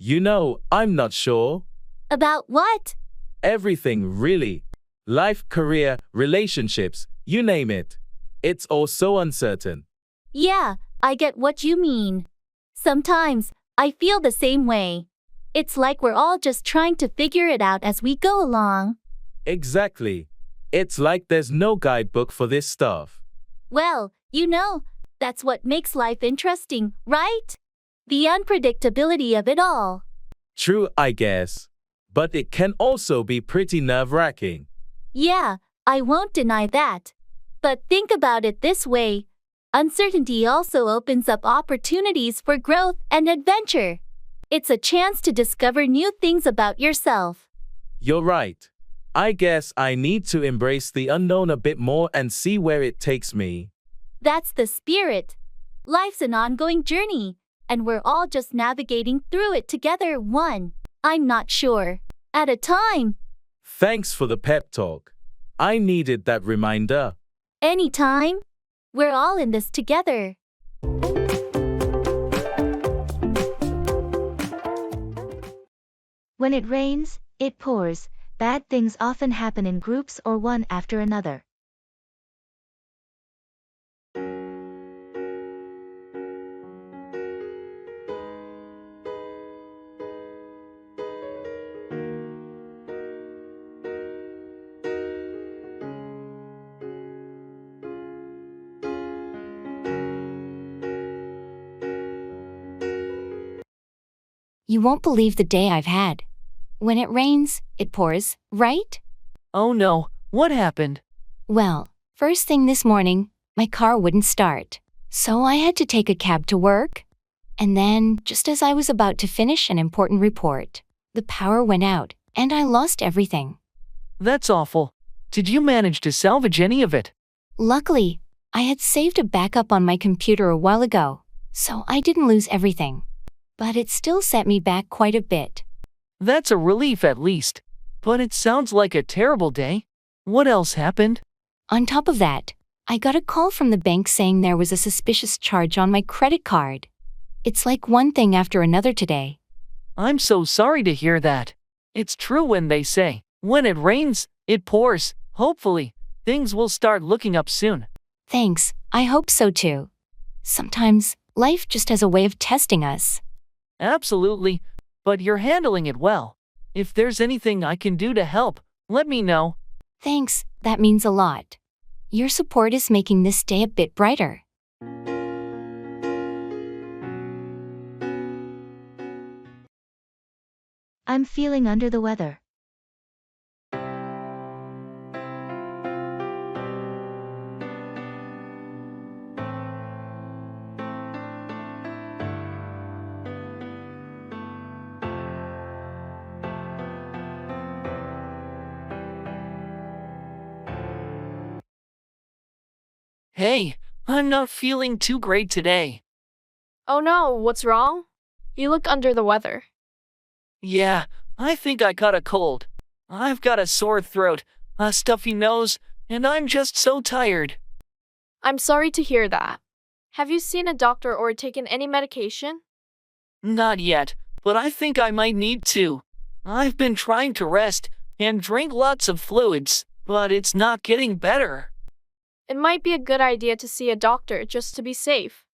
You know, I'm not sure. About what? Everything, really. Life, career, relationships, you name it. It's all so uncertain. Yeah, I get what you mean. Sometimes, I feel the same way. It's like we're all just trying to figure it out as we go along. Exactly. It's like there's no guidebook for this stuff. Well, that's what makes life interesting, right? The unpredictability of it all. True, I guess. But it can also be pretty nerve-wracking. Yeah, I won't deny that. But think about it this way. Uncertainty also opens up opportunities for growth and adventure. It's a chance to discover new things about yourself. You're right. I guess I need to embrace the unknown a bit more and see where it takes me. That's the spirit. Life's an ongoing journey, and we're all just navigating through it together I'm not sure, at a time. Thanks for the pep talk. I needed that reminder. Anytime. We're all in this together. When it rains, it pours. Bad things often happen in groups or one after another. You won't believe the day I've had. When it rains, it pours, right? Oh no, what happened? Well, first thing this morning, my car wouldn't start. So I had to take a cab to work. And then, just as I was about to finish an important report, the power went out, and I lost everything. That's awful. Did you manage to salvage any of it? Luckily, I had saved a backup on my computer a while ago, so I didn't lose everything. But it still set me back quite a bit. That's a relief at least. But it sounds like a terrible day. What else happened? On top of that, I got a call from the bank saying there was a suspicious charge on my credit card. It's like one thing after another today. I'm so sorry to hear that. It's true when they say, when it rains, it pours. Hopefully, things will start looking up soon. Thanks, I hope so too. Sometimes, life just has a way of testing us. Absolutely, but you're handling it well. If there's anything I can do to help, let me know. Thanks, that means a lot. Your support is making this day a bit brighter. I'm feeling under the weather. Hey, I'm not feeling too great today. Oh no, what's wrong? You look under the weather. Yeah, I think I caught a cold. I've got a sore throat, a stuffy nose, and I'm just so tired. I'm sorry to hear that. Have you seen a doctor or taken any medication? Not yet, but I think I might need to. I've been trying to rest and drink lots of fluids, but it's not getting better. It might be a good idea to see a doctor just to be safe.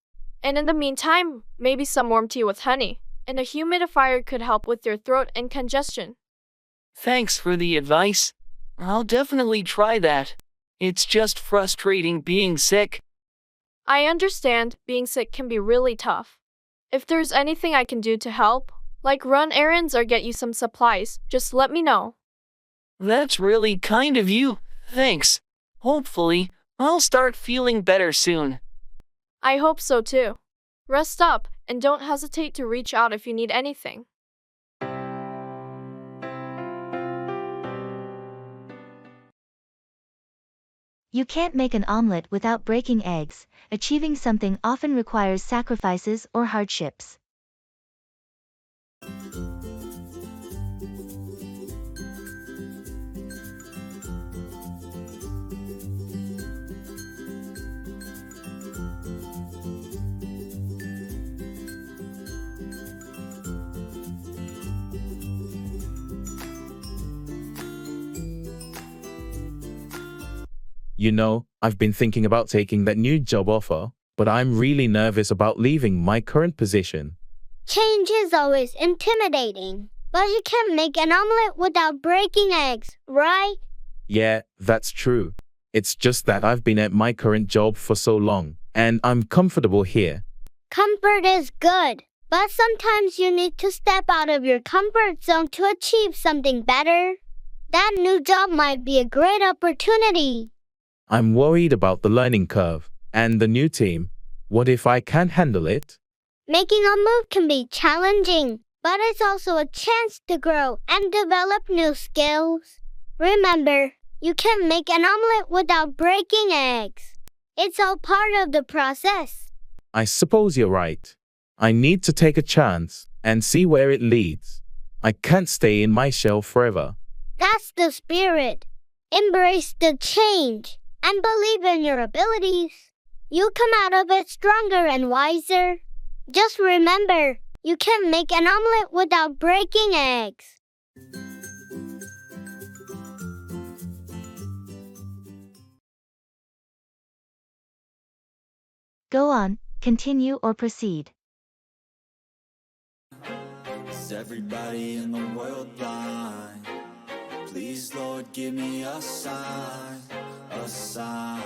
And in the meantime, maybe some warm tea with honey and a humidifier could help with your throat and congestion. Thanks for the advice. I'll definitely try that. It's just frustrating being sick. I understand being sick can be really tough. If there's anything I can do to help, like run errands or get you some supplies, just let me know. That's really kind of you. Thanks. Hopefully, I'll start feeling better soon. I hope so too. Rest up and don't hesitate to reach out if you need anything. You can't make an omelet without breaking eggs. Achieving something often requires sacrifices or hardships. You know, I've been thinking about taking that new job offer, but I'm really nervous about leaving my current position. Change is always intimidating, but you can't make an omelet without breaking eggs, right? Yeah, that's true. It's just that I've been at my current job for so long, and I'm comfortable here. Comfort is good, but sometimes you need to step out of your comfort zone to achieve something better. That new job might be a great opportunity. I'm worried about the learning curve and the new team. What if I can't handle it? Making a move can be challenging, but it's also a chance to grow and develop new skills. Remember, you can't make an omelet without breaking eggs. It's all part of the process. I suppose you're right. I need to take a chance and see where it leads. I can't stay in my shell forever. That's the spirit. Embrace the change and believe in your abilities. You'll come out of it stronger and wiser. Just remember, you can't make an omelet without breaking eggs. Go on, continue or proceed. Is everybody in the world blind? Please, Lord, give me a sign, a sign.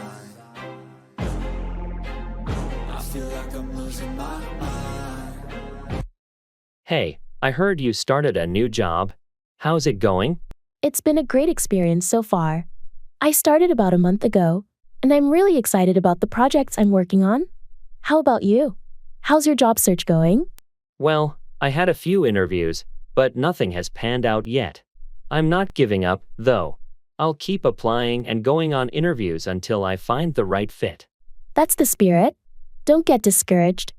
I feel like I'm losing my mind. Hey, I heard you started a new job. How's it going? It's been a great experience so far. I started about a month ago, and I'm really excited about the projects I'm working on. How about you? How's your job search going? Well, I had a few interviews, but nothing has panned out yet. I'm not giving up, though. I'll keep applying and going on interviews until I find the right fit. That's the spirit. Don't get discouraged.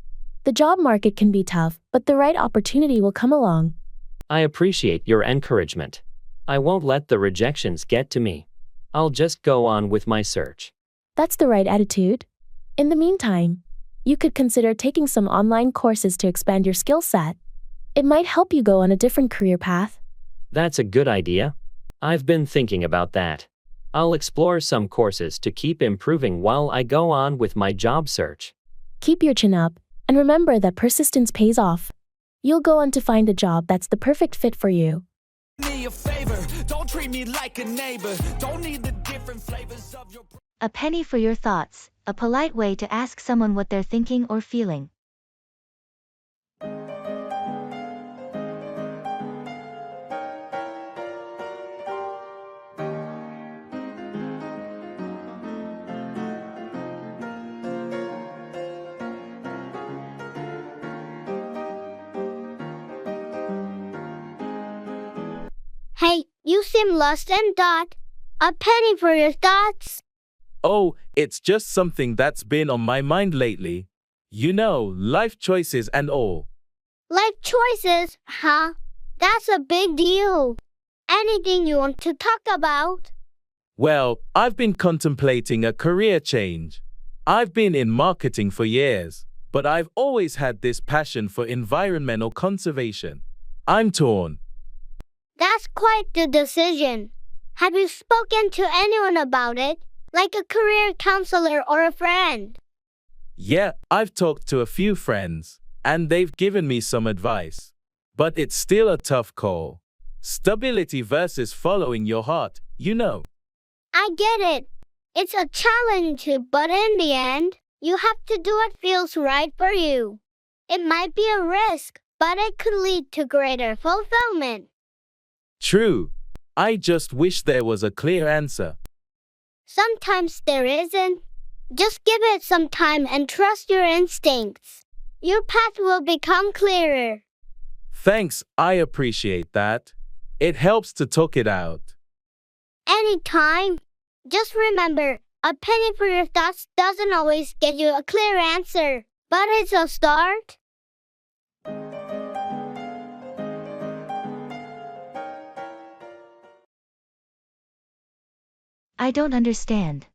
The job market can be tough, but the right opportunity will come along. I appreciate your encouragement. I won't let the rejections get to me. I'll just go on with my search. That's the right attitude. In the meantime, you could consider taking some online courses to expand your skill set. It might help you go on a different career path. That's a good idea. I've been thinking about that. I'll explore some courses to keep improving while I go on with my job search. Keep your chin up, and remember that persistence pays off. You'll go on to find a job that's the perfect fit for you. Me a favor, don't treat me like a neighbor. Don't need the different flavors of your... A penny for your thoughts, a polite way to ask someone what they're thinking or feeling. Hey, you seem lost and dot. A penny for your thoughts. Oh, it's just something that's been on my mind lately. You know, life choices and all. Life choices, huh? That's a big deal. Anything you want to talk about? Well, I've been contemplating a career change. I've been in marketing for years, but I've always had this passion for environmental conservation. I'm torn. That's quite the decision. Have you spoken to anyone about it, like a career counselor or a friend? Yeah, I've talked to a few friends, and they've given me some advice. But it's still a tough call. Stability versus following your heart, you know. I get it. It's a challenge, but in the end, you have to do what feels right for you. It might be a risk, but it could lead to greater fulfillment. True. I just wish there was a clear answer. Sometimes there isn't. Just give it some time and trust your instincts. Your path will become clearer. Thanks, I appreciate that. It helps to talk it out. Anytime. Just remember, a penny for your thoughts doesn't always get you a clear answer, but it's a start. I don't understand.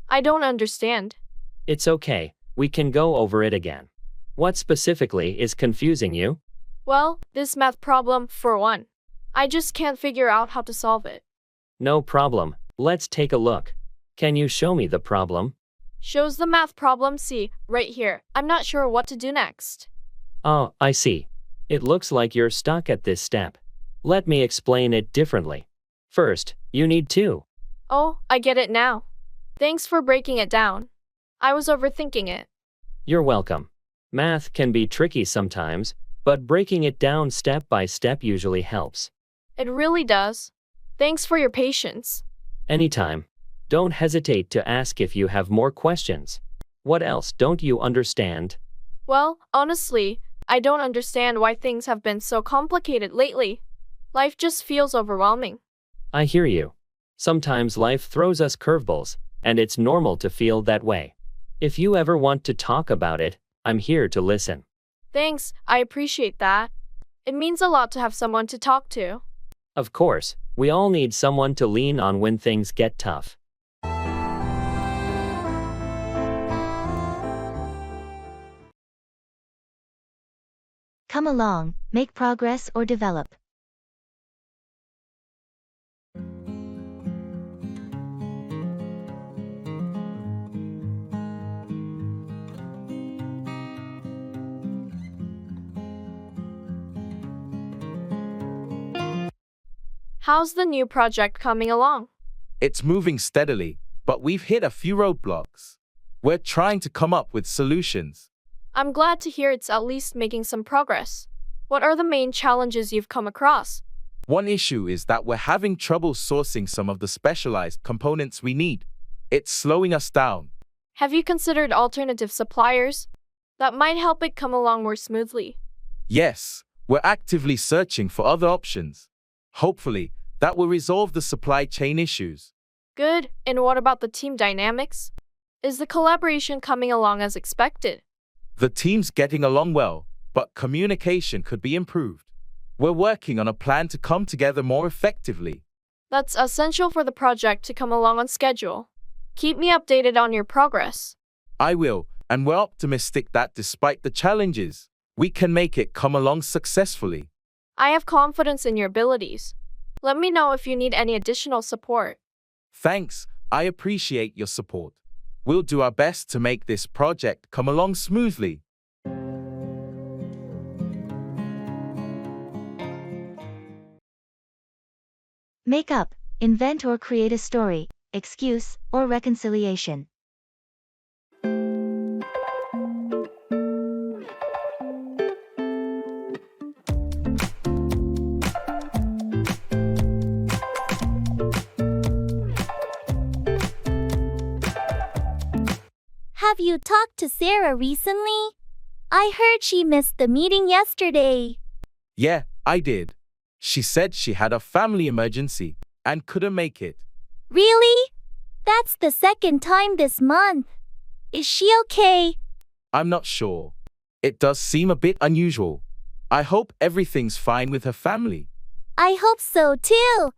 I don't understand. It's okay, we can go over it again. What specifically is confusing you? Well, this math problem, for one. I just can't figure out how to solve it. No problem, let's take a look. Can you show me the problem? Shows the math problem C, right here. I'm not sure what to do next. Oh, I see. It looks like you're stuck at this step. Let me explain it differently. First, you need to. Oh, I get it now. Thanks for breaking it down. I was overthinking it. You're welcome. Math can be tricky sometimes, but breaking it down step by step usually helps. It really does. Thanks for your patience. Anytime. Don't hesitate to ask if you have more questions. What else don't you understand? Well, honestly, I don't understand why things have been so complicated lately. Life just feels overwhelming. I hear you. Sometimes life throws us curveballs, and it's normal to feel that way. If you ever want to talk about it, I'm here to listen. Thanks, I appreciate that. It means a lot to have someone to talk to. Of course, we all need someone to lean on when things get tough. Come along, make progress or develop. How's the new project coming along? It's moving steadily, but we've hit a few roadblocks. We're trying to come up with solutions. I'm glad to hear it's at least making some progress. What are the main challenges you've come across? One issue is that we're having trouble sourcing some of the specialized components we need. It's slowing us down. Have you considered alternative suppliers? That might help it come along more smoothly. Yes, we're actively searching for other options. Hopefully, that will resolve the supply chain issues. Good, and what about the team dynamics? Is the collaboration coming along as expected? The team's getting along well, but communication could be improved. We're working on a plan to come together more effectively. That's essential for the project to come along on schedule. Keep me updated on your progress. I will, and we're optimistic that despite the challenges, we can make it come along successfully. I have confidence in your abilities. Let me know if you need any additional support. Thanks, I appreciate your support. We'll do our best to make this project come along smoothly. Make up, invent or create a story, excuse, or reconciliation. Have you talked to Sarah recently? I heard she missed the meeting yesterday. Yeah, I did. She said she had a family emergency and couldn't make it. Really? That's the second time this month. Is she okay? I'm not sure. It does seem a bit unusual. I hope everything's fine with her family. I hope so too.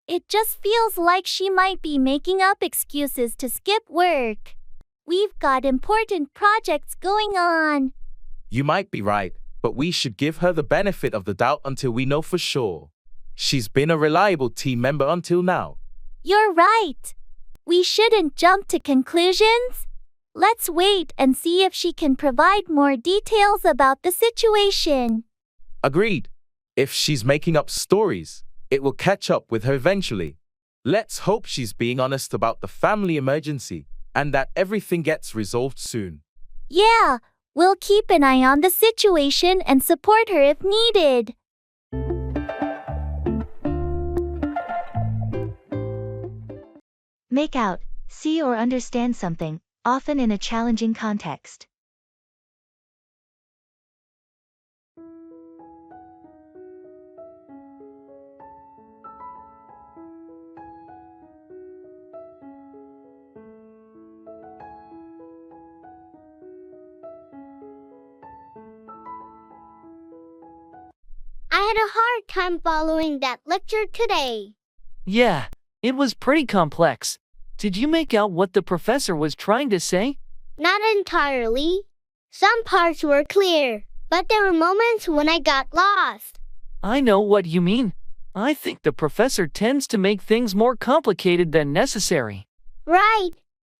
It just feels like she might be making up excuses to skip work. We've got important projects going on. You might be right, but we should give her the benefit of the doubt until we know for sure. She's been a reliable team member until now. You're right. We shouldn't jump to conclusions. Let's wait and see if she can provide more details about the situation. Agreed. If she's making up stories, it will catch up with her eventually. Let's hope she's being honest about the family emergency and that everything gets resolved soon. Yeah, we'll keep an eye on the situation and support her if needed. Make out, see or understand something, often in a challenging context. I had a hard time following that lecture today. Yeah, it was pretty complex. Did you make out what the professor was trying to say? Not entirely. Some parts were clear, but there were moments when I got lost. I know what you mean. I think the professor tends to make things more complicated than necessary. Right.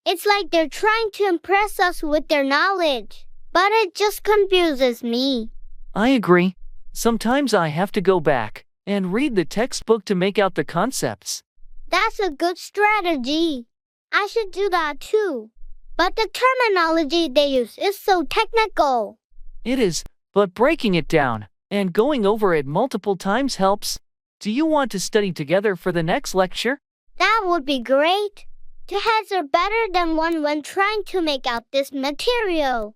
It's like they're trying to impress us with their knowledge, but it just confuses me. I agree. Sometimes I have to go back and read the textbook to make out the concepts. That's a good strategy. I should do that too. But the terminology they use is so technical. It is, but breaking it down and going over it multiple times helps. Do you want to study together for the next lecture? That would be great. Two heads are better than one when trying to make out this material.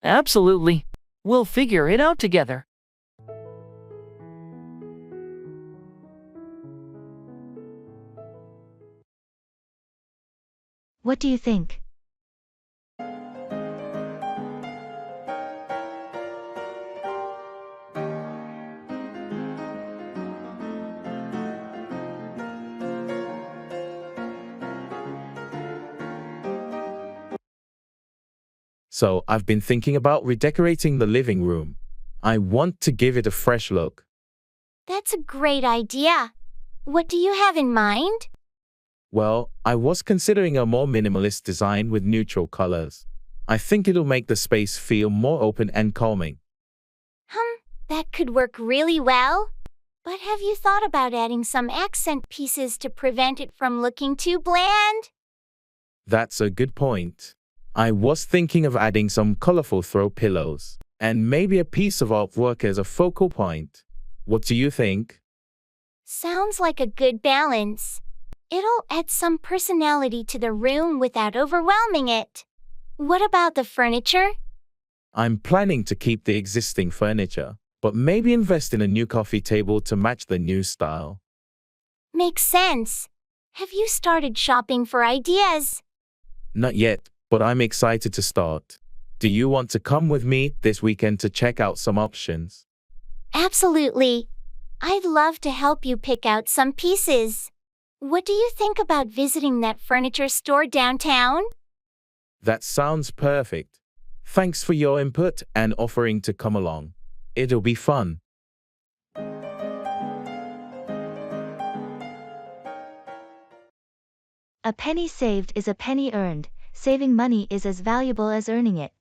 Absolutely. We'll figure it out together. What do you think? So, I've been thinking about redecorating the living room. I want to give it a fresh look. That's a great idea. What do you have in mind? Well, I was considering a more minimalist design with neutral colors. I think it'll make the space feel more open and calming. That could work really well. But have you thought about adding some accent pieces to prevent it from looking too bland? That's a good point. I was thinking of adding some colorful throw pillows and maybe a piece of artwork as a focal point. What do you think? Sounds like a good balance. It'll add some personality to the room without overwhelming it. What about the furniture? I'm planning to keep the existing furniture, but maybe invest in a new coffee table to match the new style. Makes sense. Have you started shopping for ideas? Not yet, but I'm excited to start. Do you want to come with me this weekend to check out some options? Absolutely. I'd love to help you pick out some pieces. What do you think about visiting that furniture store downtown? That sounds perfect. Thanks for your input and offering to come along. It'll be fun. A penny saved is a penny earned. Saving money is as valuable as earning it.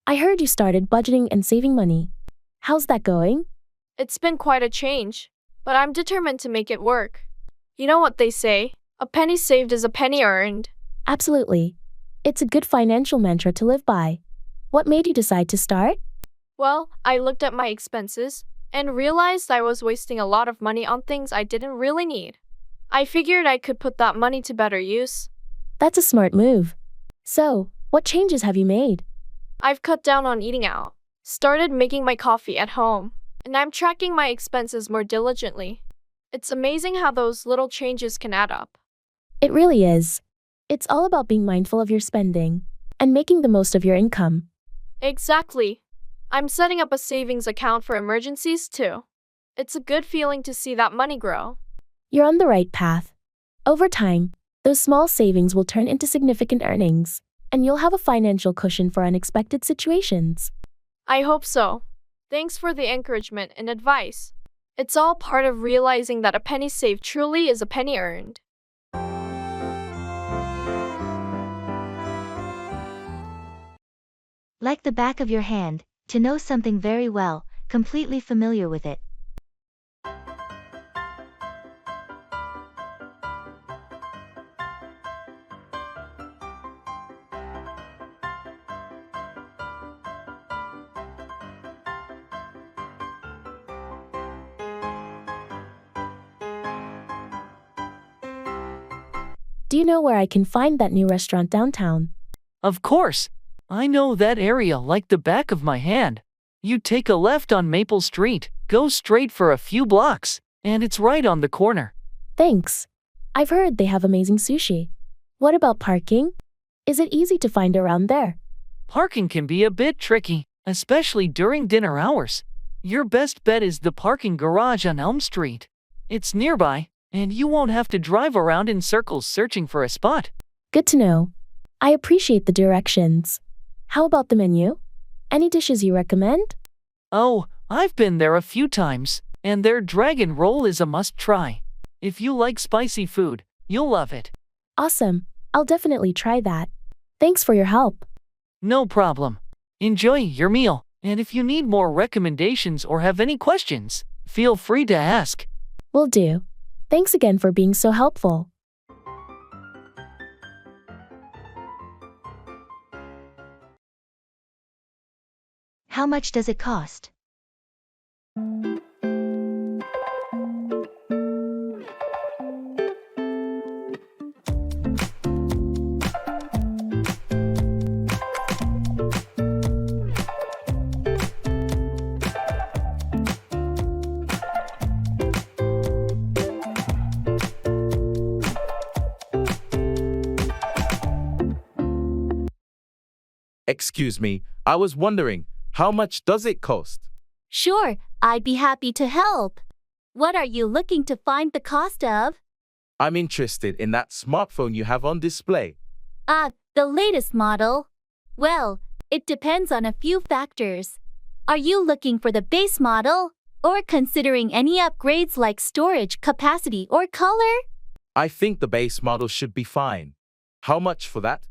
I heard you started budgeting and saving money. How's that going? It's been quite a change, but I'm determined to make it work. You know what they say, a penny saved is a penny earned. Absolutely. It's a good financial mantra to live by. What made you decide to start? Well, I looked at my expenses and realized I was wasting a lot of money on things I didn't really need. I figured I could put that money to better use. That's a smart move. So, what changes have you made? I've cut down on eating out, started making my coffee at home, and I'm tracking my expenses more diligently. It's amazing how those little changes can add up. It really is. It's all about being mindful of your spending and making the most of your income. Exactly. I'm setting up a savings account for emergencies too. It's a good feeling to see that money grow. You're on the right path. Over time, those small savings will turn into significant earnings, and you'll have a financial cushion for unexpected situations. I hope so. Thanks for the encouragement and advice. It's all part of realizing that a penny saved truly is a penny earned. Like the back of your hand, to know something very well, completely familiar with it. Do you know where I can find that new restaurant downtown? Of course. I know that area like the back of my hand. You take a left on Maple Street, go straight for a few blocks, and it's right on the corner. Thanks. I've heard they have amazing sushi. What about parking? Is it easy to find around there? Parking can be a bit tricky, especially during dinner hours. Your best bet is the parking garage on Elm Street. It's nearby, and you won't have to drive around in circles searching for a spot. Good to know. I appreciate the directions. How about the menu? Any dishes you recommend? Oh, I've been there a few times, and their dragon roll is a must-try. If you like spicy food, you'll love it. Awesome. I'll definitely try that. Thanks for your help. No problem. Enjoy your meal, and if you need more recommendations or have any questions, feel free to ask. Will do. Thanks again for being so helpful. How much does it cost? Excuse me, I was wondering, how much does it cost? Sure, I'd be happy to help. What are you looking to find the cost of? I'm interested in that smartphone you have on display. The latest model. Well, it depends on a few factors. Are you looking for the base model, or considering any upgrades like storage capacity or color? I think the base model should be fine. How much for that?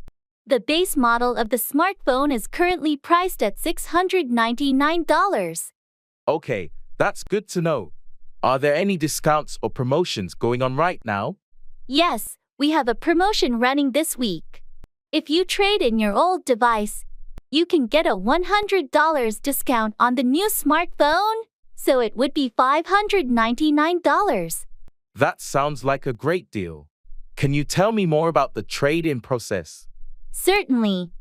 The base model of the smartphone is currently priced at $699. Okay, that's good to know. Are there any discounts or promotions going on right now? Yes, we have a promotion running this week. If you trade in your old device, you can get a $100 discount on the new smartphone, so it would be $599. That sounds like a great deal. Can you tell me more about the trade-in process? Certainly.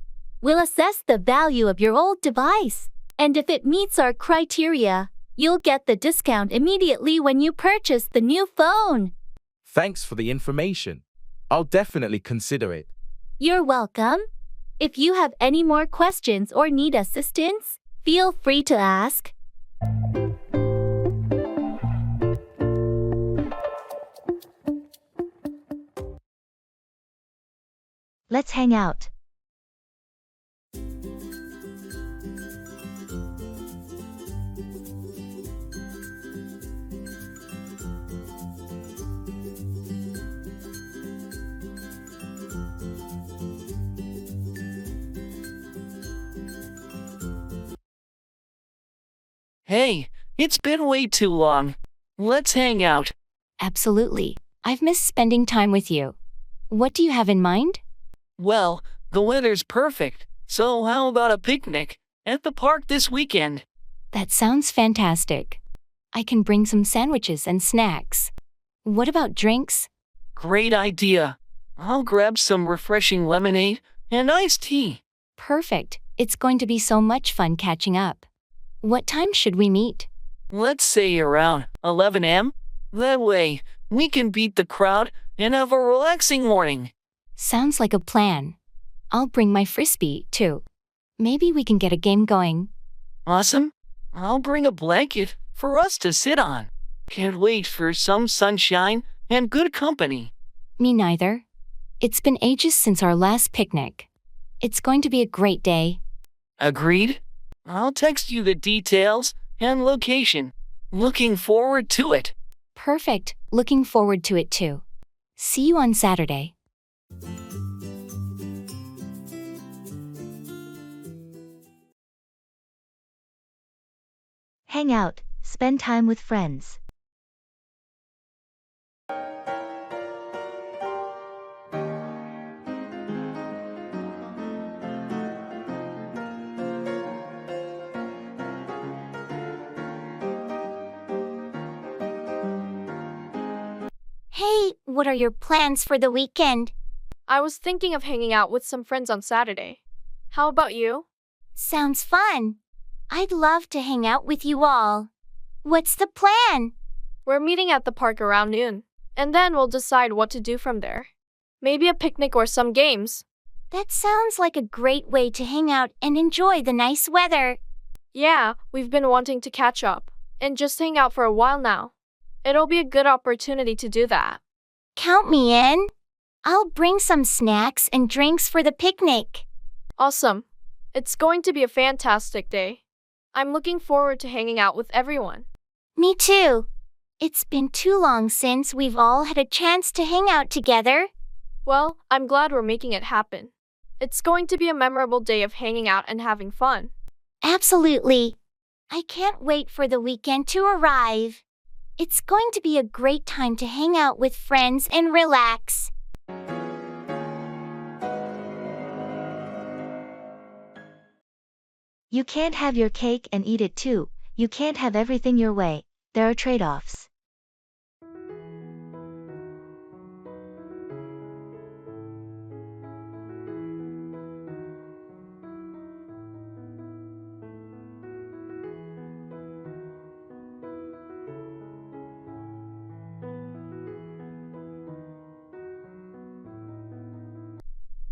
We'll assess the value of your old device, and if it meets our criteria, you'll get the discount immediately when you purchase the new phone. Thanks for the information. I'll definitely consider it. You're welcome. If you have any more questions or need assistance, feel free to ask. Let's hang out. Hey, it's been way too long. Let's hang out. Absolutely. I've missed spending time with you. What do you have in mind? Well, the weather's perfect, so how about a picnic at the park this weekend? That sounds fantastic. I can bring some sandwiches and snacks. What about drinks? Great idea. I'll grab some refreshing lemonade and iced tea. Perfect. It's going to be so much fun catching up. What time should we meet? Let's say around 11 a.m. That way, we can beat the crowd and have a relaxing morning. Sounds like a plan. I'll bring my frisbee, too. Maybe we can get a game going. Awesome. I'll bring a blanket for us to sit on. Can't wait for some sunshine and good company. Me neither. It's been ages since our last picnic. It's going to be a great day. Agreed. I'll text you the details and location. Looking forward to it. Perfect. Looking forward to it too. See you on Saturday. Hang out, spend time with friends. Hey, what are your plans for the weekend? I was thinking of hanging out with some friends on Saturday. How about you? Sounds fun. I'd love to hang out with you all. What's the plan? We're meeting at the park around noon, and then we'll decide what to do from there. Maybe a picnic or some games. That sounds like a great way to hang out and enjoy the nice weather. Yeah, we've been wanting to catch up and just hang out for a while now. It'll be a good opportunity to do that. Count me in. I'll bring some snacks and drinks for the picnic. Awesome. It's going to be a fantastic day. I'm looking forward to hanging out with everyone. Me too. It's been too long since we've all had a chance to hang out together. Well, I'm glad we're making it happen. It's going to be a memorable day of hanging out and having fun. Absolutely. I can't wait for the weekend to arrive. It's going to be a great time to hang out with friends and relax. You can't have your cake and eat it too. You can't have everything your way. There are trade-offs.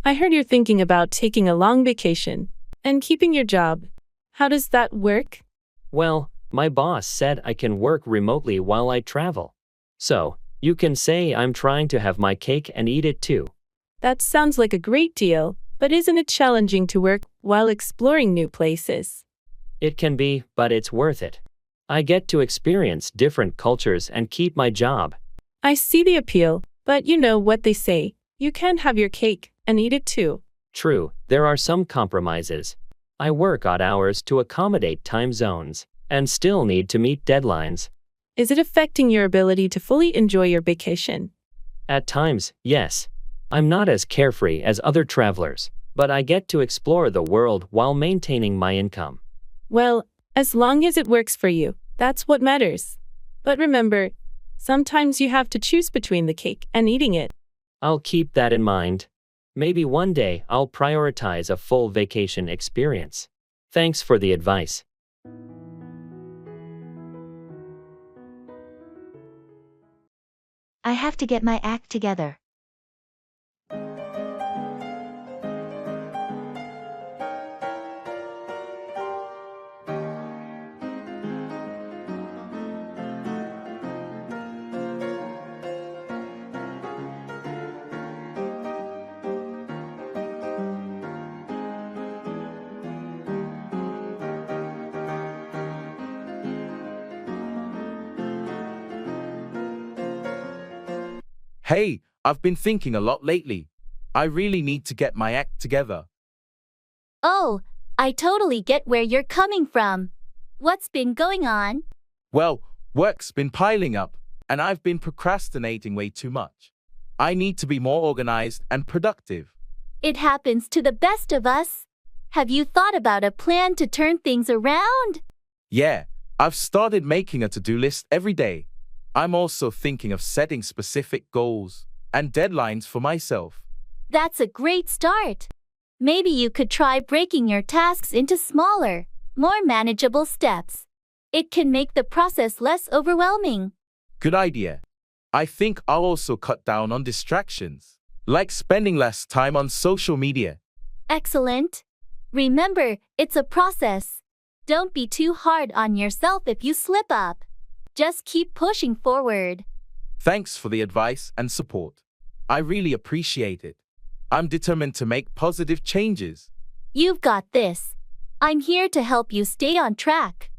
I heard you're thinking about taking a long vacation and keeping your job. How does that work? Well, my boss said I can work remotely while I travel. So, you can say I'm trying to have my cake and eat it too. That sounds like a great deal, but isn't it challenging to work while exploring new places? It can be, but it's worth it. I get to experience different cultures and keep my job. I see the appeal, but you know what they say. You can't have your cake and eat it too. True, there are some compromises. I work odd hours to accommodate time zones, and still need to meet deadlines. Is it affecting your ability to fully enjoy your vacation? At times, yes. I'm not as carefree as other travelers, but I get to explore the world while maintaining my income. Well, as long as it works for you, that's what matters. But remember, sometimes you have to choose between the cake and eating it. I'll keep that in mind. Maybe one day I'll prioritize a full vacation experience. Thanks for the advice. I have to get my act together. Hey, I've been thinking a lot lately. I really need to get my act together. Oh, I totally get where you're coming from. What's been going on? Well, work's been piling up, and I've been procrastinating way too much. I need to be more organized and productive. It happens to the best of us. Have you thought about a plan to turn things around? Yeah, I've started making a to-do list every day. I'm also thinking of setting specific goals and deadlines for myself. That's a great start. Maybe you could try breaking your tasks into smaller, more manageable steps. It can make the process less overwhelming. Good idea. I think I'll also cut down on distractions, like spending less time on social media. Excellent. Remember, it's a process. Don't be too hard on yourself if you slip up. Just keep pushing forward. Thanks for the advice and support. I really appreciate it. I'm determined to make positive changes. You've got this. I'm here to help you stay on track.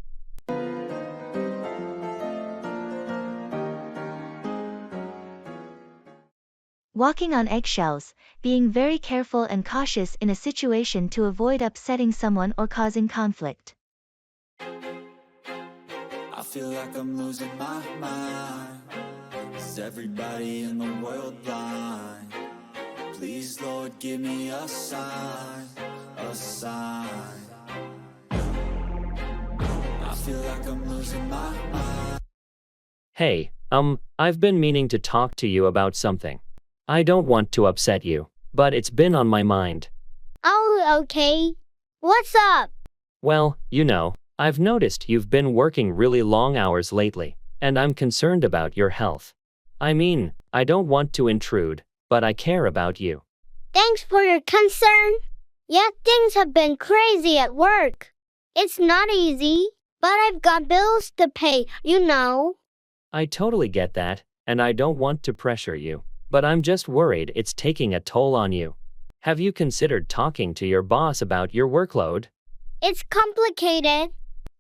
Walking on eggshells, being very careful and cautious in a situation to avoid upsetting someone or causing conflict. I feel like I'm losing my mind. Is everybody in the world blind? Please, Lord, give me a sign, a sign. I feel like I'm losing my mind. Hey, I've been meaning to talk to you about something. I don't want to upset you, but it's been on my mind. Oh, okay. What's up? Well, you know, I've noticed you've been working really long hours lately, and I'm concerned about your health. I mean, I don't want to intrude, but I care about you. Thanks for your concern. Yeah, things have been crazy at work. It's not easy, but I've got bills to pay, you know. I totally get that, and I don't want to pressure you, but I'm just worried it's taking a toll on you. Have you considered talking to your boss about your workload? It's complicated.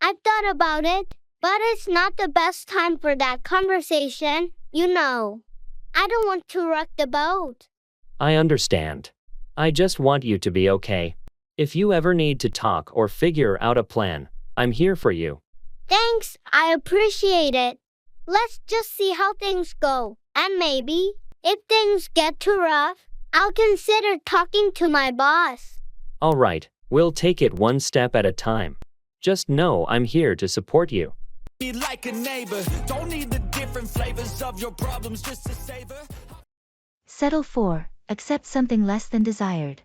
I've thought about it, but it's not the best time for that conversation, you know. I don't want to rock the boat. I understand. I just want you to be okay. If you ever need to talk or figure out a plan, I'm here for you. Thanks, I appreciate it. Let's just see how things go, and maybe, if things get too rough, I'll consider talking to my boss. All right, we'll take it one step at a time. Just know I'm here to support you. Be like a neighbor. Don't need the different flavors of your problems just to savor. Settle for, accept something less than desired.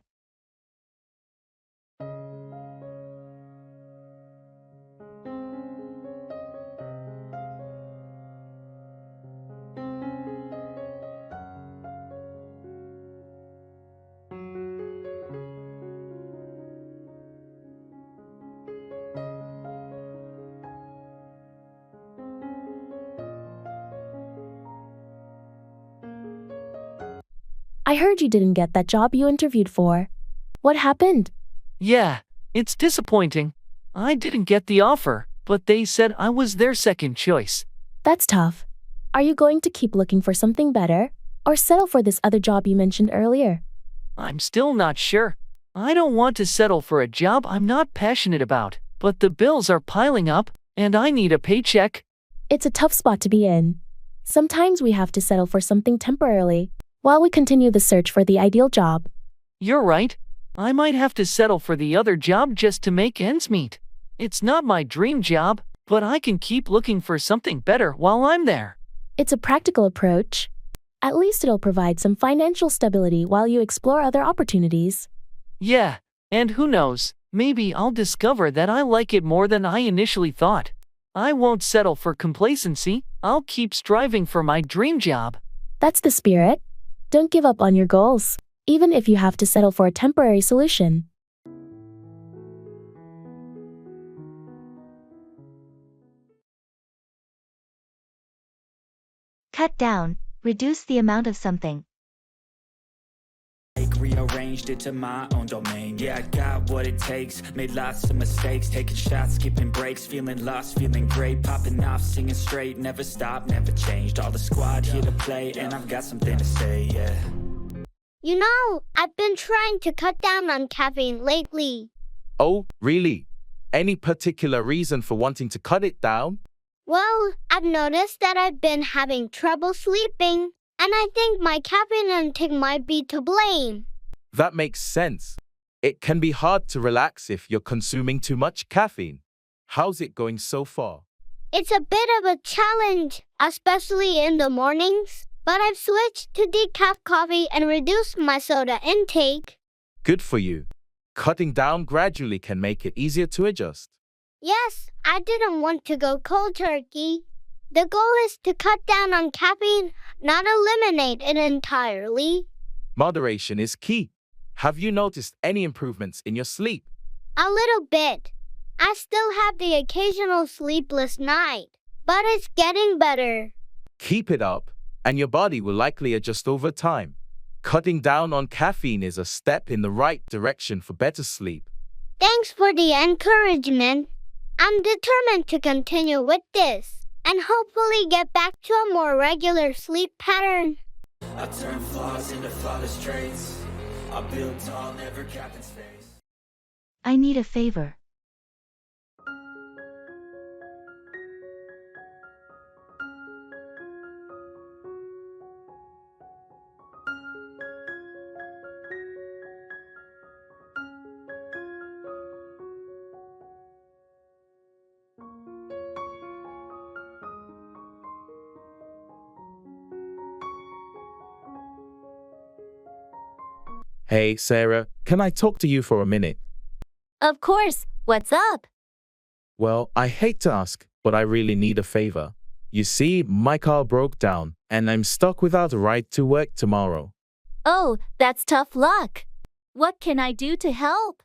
I heard you didn't get that job you interviewed for. What happened? Yeah, it's disappointing. I didn't get the offer, but they said I was their second choice. That's tough. Are you going to keep looking for something better, or settle for this other job you mentioned earlier? I'm still not sure. I don't want to settle for a job I'm not passionate about, but the bills are piling up, and I need a paycheck. It's a tough spot to be in. Sometimes we have to settle for something temporarily, while we continue the search for the ideal job. You're right. I might have to settle for the other job just to make ends meet. It's not my dream job, but I can keep looking for something better while I'm there. It's a practical approach. At least it'll provide some financial stability while you explore other opportunities. Yeah, and who knows, maybe I'll discover that I like it more than I initially thought. I won't settle for complacency. I'll keep striving for my dream job. That's the spirit. Don't give up on your goals, even if you have to settle for a temporary solution. Cut down, reduce the amount of something. Rearranged it to my own domain. Yeah, I got what it takes. Made lots of mistakes, taking shots, skipping breaks, feeling lost, feeling great, popping off, singing straight, never stopped, never changed. All the squad here to play, and I've got something to say, yeah. You know, I've been trying to cut down on caffeine lately. Oh, really? Any particular reason for wanting to cut it down? Well, I've noticed that I've been having trouble sleeping, and I think my caffeine intake might be to blame. That makes sense. It can be hard to relax if you're consuming too much caffeine. How's it going so far? It's a bit of a challenge, especially in the mornings, but I've switched to decaf coffee and reduced my soda intake. Good for you. Cutting down gradually can make it easier to adjust. Yes, I didn't want to go cold turkey. The goal is to cut down on caffeine, not eliminate it entirely. Moderation is key. Have you noticed any improvements in your sleep? A little bit. I still have the occasional sleepless night, but it's getting better. Keep it up, and your body will likely adjust over time. Cutting down on caffeine is a step in the right direction for better sleep. Thanks for the encouragement. I'm determined to continue with this, and hopefully get back to a more regular sleep pattern. I turn flaws into flawless traits. I build tall, never capped in space. I need a favor. Hey, Sarah, can I talk to you for a minute? Of course, what's up? Well, I hate to ask, but I really need a favor. You see, my car broke down, and I'm stuck without a ride to work tomorrow. Oh, that's tough luck. What can I do to help?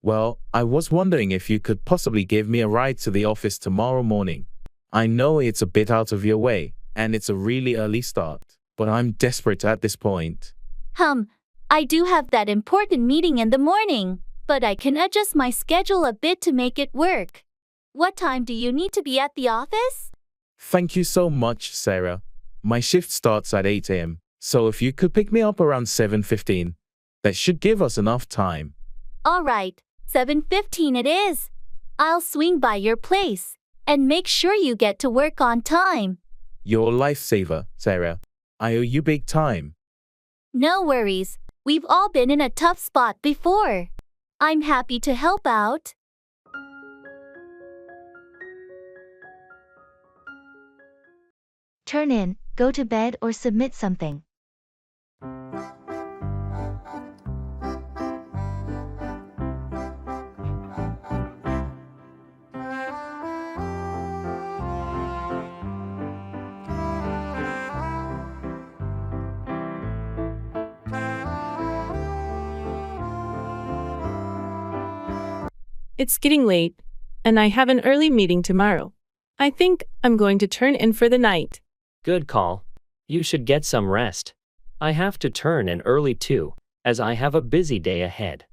Well, I was wondering if you could possibly give me a ride to the office tomorrow morning. I know it's a bit out of your way, and it's a really early start, but I'm desperate at this point. I do have that important meeting in the morning, but I can adjust my schedule a bit to make it work. What time do you need to be at the office? Thank you so much, Sarah. My shift starts at 8 a.m., so if you could pick me up around 7:15, that should give us enough time. All right, 7:15 it is. I'll swing by your place and make sure you get to work on time. You're a lifesaver, Sarah. I owe you big time. No worries. We've all been in a tough spot before. I'm happy to help out. Turn in, go to bed or submit something. It's getting late, and I have an early meeting tomorrow. I think I'm going to turn in for the night. Good call. You should get some rest. I have to turn in early too, as I have a busy day ahead.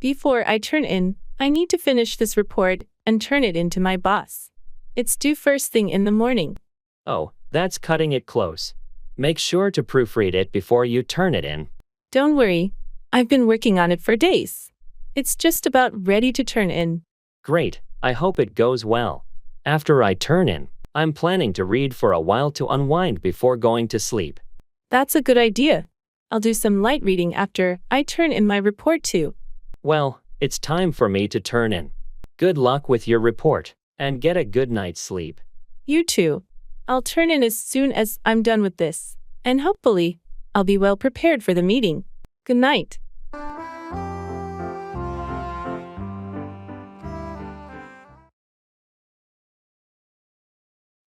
Before I turn in, I need to finish this report and turn it into my boss. It's due first thing in the morning. Oh, that's cutting it close. Make sure to proofread it before you turn it in. Don't worry, I've been working on it for days. It's just about ready to turn in. Great, I hope it goes well. After I turn in, I'm planning to read for a while to unwind before going to sleep. That's a good idea. I'll do some light reading after I turn in my report too. Well, it's time for me to turn in. Good luck with your report, and get a good night's sleep. You too. I'll turn in as soon as I'm done with this, and hopefully, I'll be well prepared for the meeting. Good night.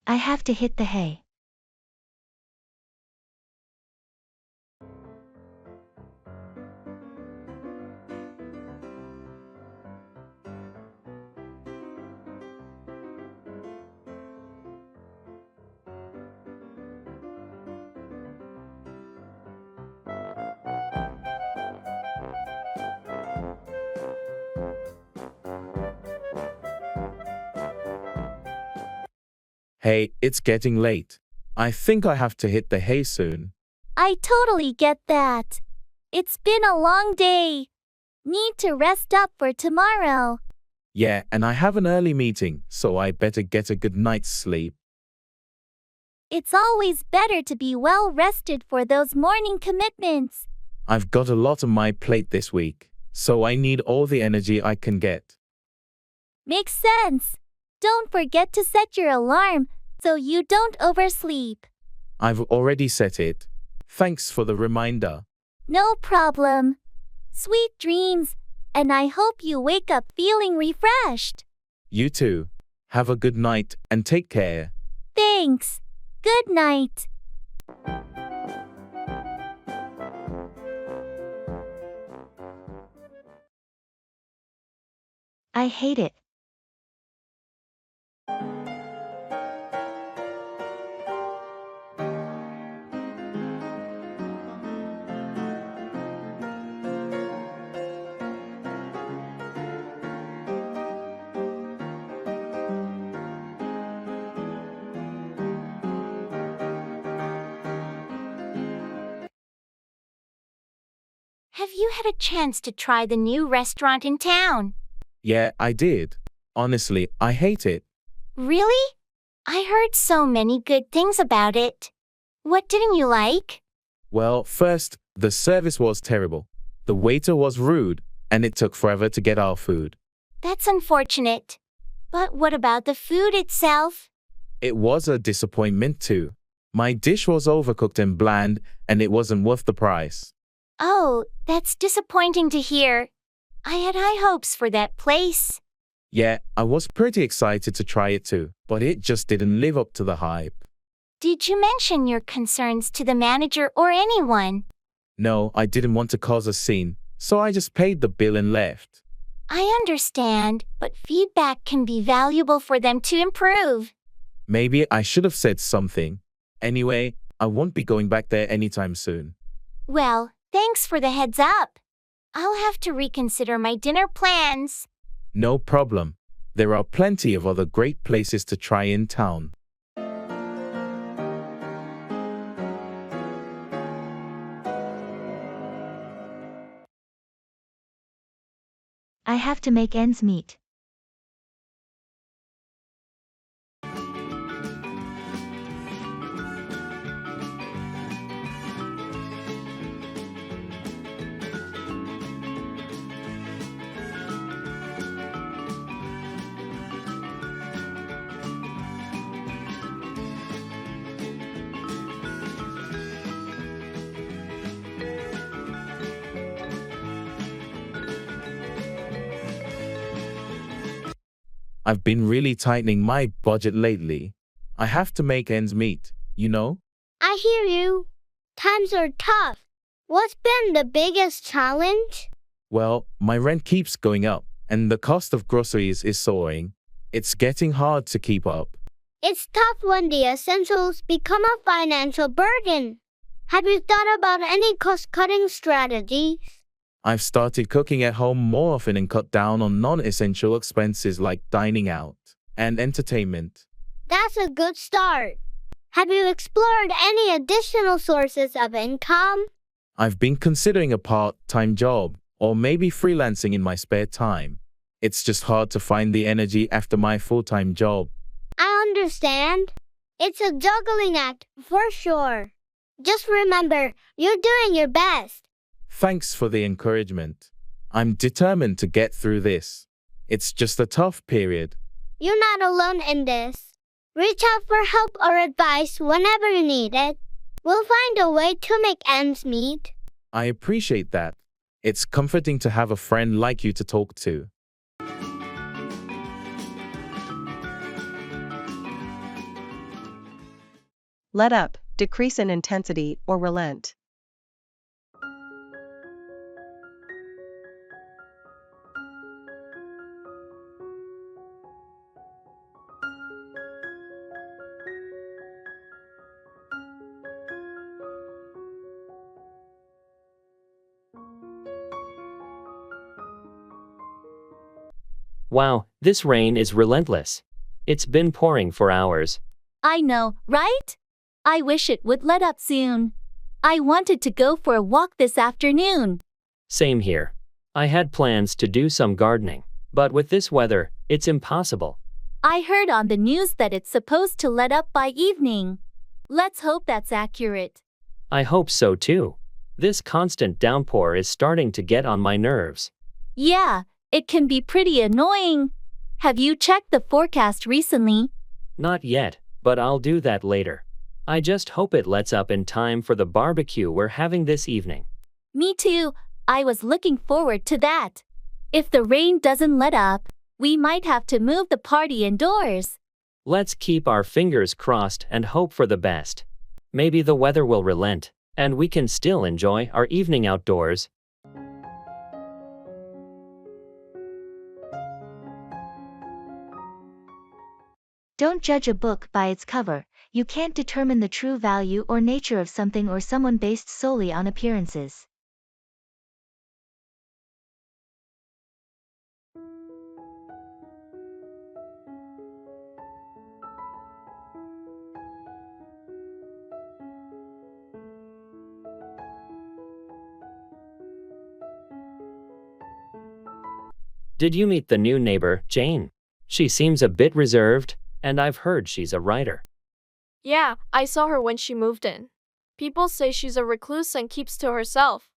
I have to hit the hay. Hey, it's getting late. I think I have to hit the hay soon. I totally get that. It's been a long day. Need to rest up for tomorrow. Yeah, and I have an early meeting, so I better get a good night's sleep. It's always better to be well rested for those morning commitments. I've got a lot on my plate this week, so I need all the energy I can get. Makes sense. Don't forget to set your alarm so you don't oversleep. I've already set it. Thanks for the reminder. No problem. Sweet dreams, and I hope you wake up feeling refreshed. You too. Have a good night and take care. Thanks. Good night. I hate it. Have you had a chance to try the new restaurant in town? Yeah, I did. Honestly, I hate it. Really? I heard so many good things about it. What didn't you like? Well, first, the service was terrible. The waiter was rude, and it took forever to get our food. That's unfortunate. But what about the food itself? It was a disappointment too. My dish was overcooked and bland, and it wasn't worth the price. Oh, that's disappointing to hear. I had high hopes for that place. Yeah, I was pretty excited to try it too, but it just didn't live up to the hype. Did you mention your concerns to the manager or anyone? No, I didn't want to cause a scene, so I just paid the bill and left. I understand, but feedback can be valuable for them to improve. Maybe I should have said something. Anyway, I won't be going back there anytime soon. Well, thanks for the heads up. I'll have to reconsider my dinner plans. No problem. There are plenty of other great places to try in town. I have to make ends meet. I've been really tightening my budget lately. I have to make ends meet, you know? I hear you. Times are tough. What's been the biggest challenge? Well, my rent keeps going up, and the cost of groceries is soaring. It's getting hard to keep up. It's tough when the essentials become a financial burden. Have you thought about any cost-cutting strategies? I've started cooking at home more often and cut down on non-essential expenses like dining out and entertainment. That's a good start. Have you explored any additional sources of income? I've been considering a part-time job or maybe freelancing in my spare time. It's just hard to find the energy after my full-time job. I understand. It's a juggling act, for sure. Just remember, you're doing your best. Thanks for the encouragement. I'm determined to get through this. It's just a tough period. You're not alone in this. Reach out for help or advice whenever you need it. We'll find a way to make ends meet. I appreciate that. It's comforting to have a friend like you to talk to. Let up, decrease in intensity, or relent. Wow, this rain is relentless. It's been pouring for hours. I know, right? I wish it would let up soon. I wanted to go for a walk this afternoon. Same here. I had plans to do some gardening, but with this weather, it's impossible. I heard on the news that it's supposed to let up by evening. Let's hope that's accurate. I hope so too. This constant downpour is starting to get on my nerves. Yeah, it can be pretty annoying. Have you checked the forecast recently? Not yet, but I'll do that later. I just hope it lets up in time for the barbecue we're having this evening. Me too. I was looking forward to that. If the rain doesn't let up, we might have to move the party indoors. Let's keep our fingers crossed and hope for the best. Maybe the weather will relent, and we can still enjoy our evening outdoors. Don't judge a book by its cover. You can't determine the true value or nature of something or someone based solely on appearances. Did you meet the new neighbor, Jane? She seems a bit reserved, and I've heard she's a writer. Yeah, I saw her when she moved in. People say she's a recluse and keeps to herself.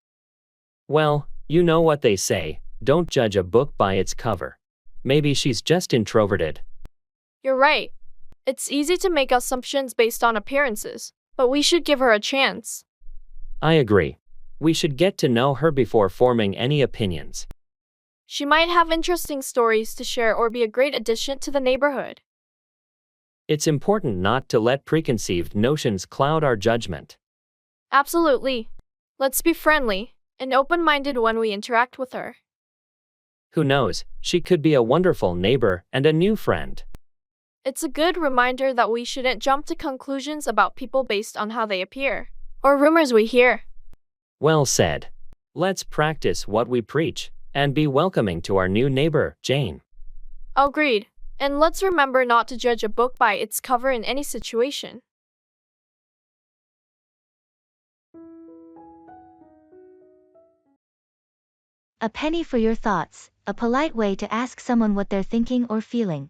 Well, you know what they say, don't judge a book by its cover. Maybe she's just introverted. You're right. It's easy to make assumptions based on appearances, but we should give her a chance. I agree. We should get to know her before forming any opinions. She might have interesting stories to share or be a great addition to the neighborhood. It's important not to let preconceived notions cloud our judgment. Absolutely. Let's be friendly and open-minded when we interact with her. Who knows, she could be a wonderful neighbor and a new friend. It's a good reminder that we shouldn't jump to conclusions about people based on how they appear, or rumors we hear. Well said. Let's practice what we preach and be welcoming to our new neighbor, Jane. Agreed. And let's remember not to judge a book by its cover in any situation. A penny for your thoughts, a polite way to ask someone what they're thinking or feeling.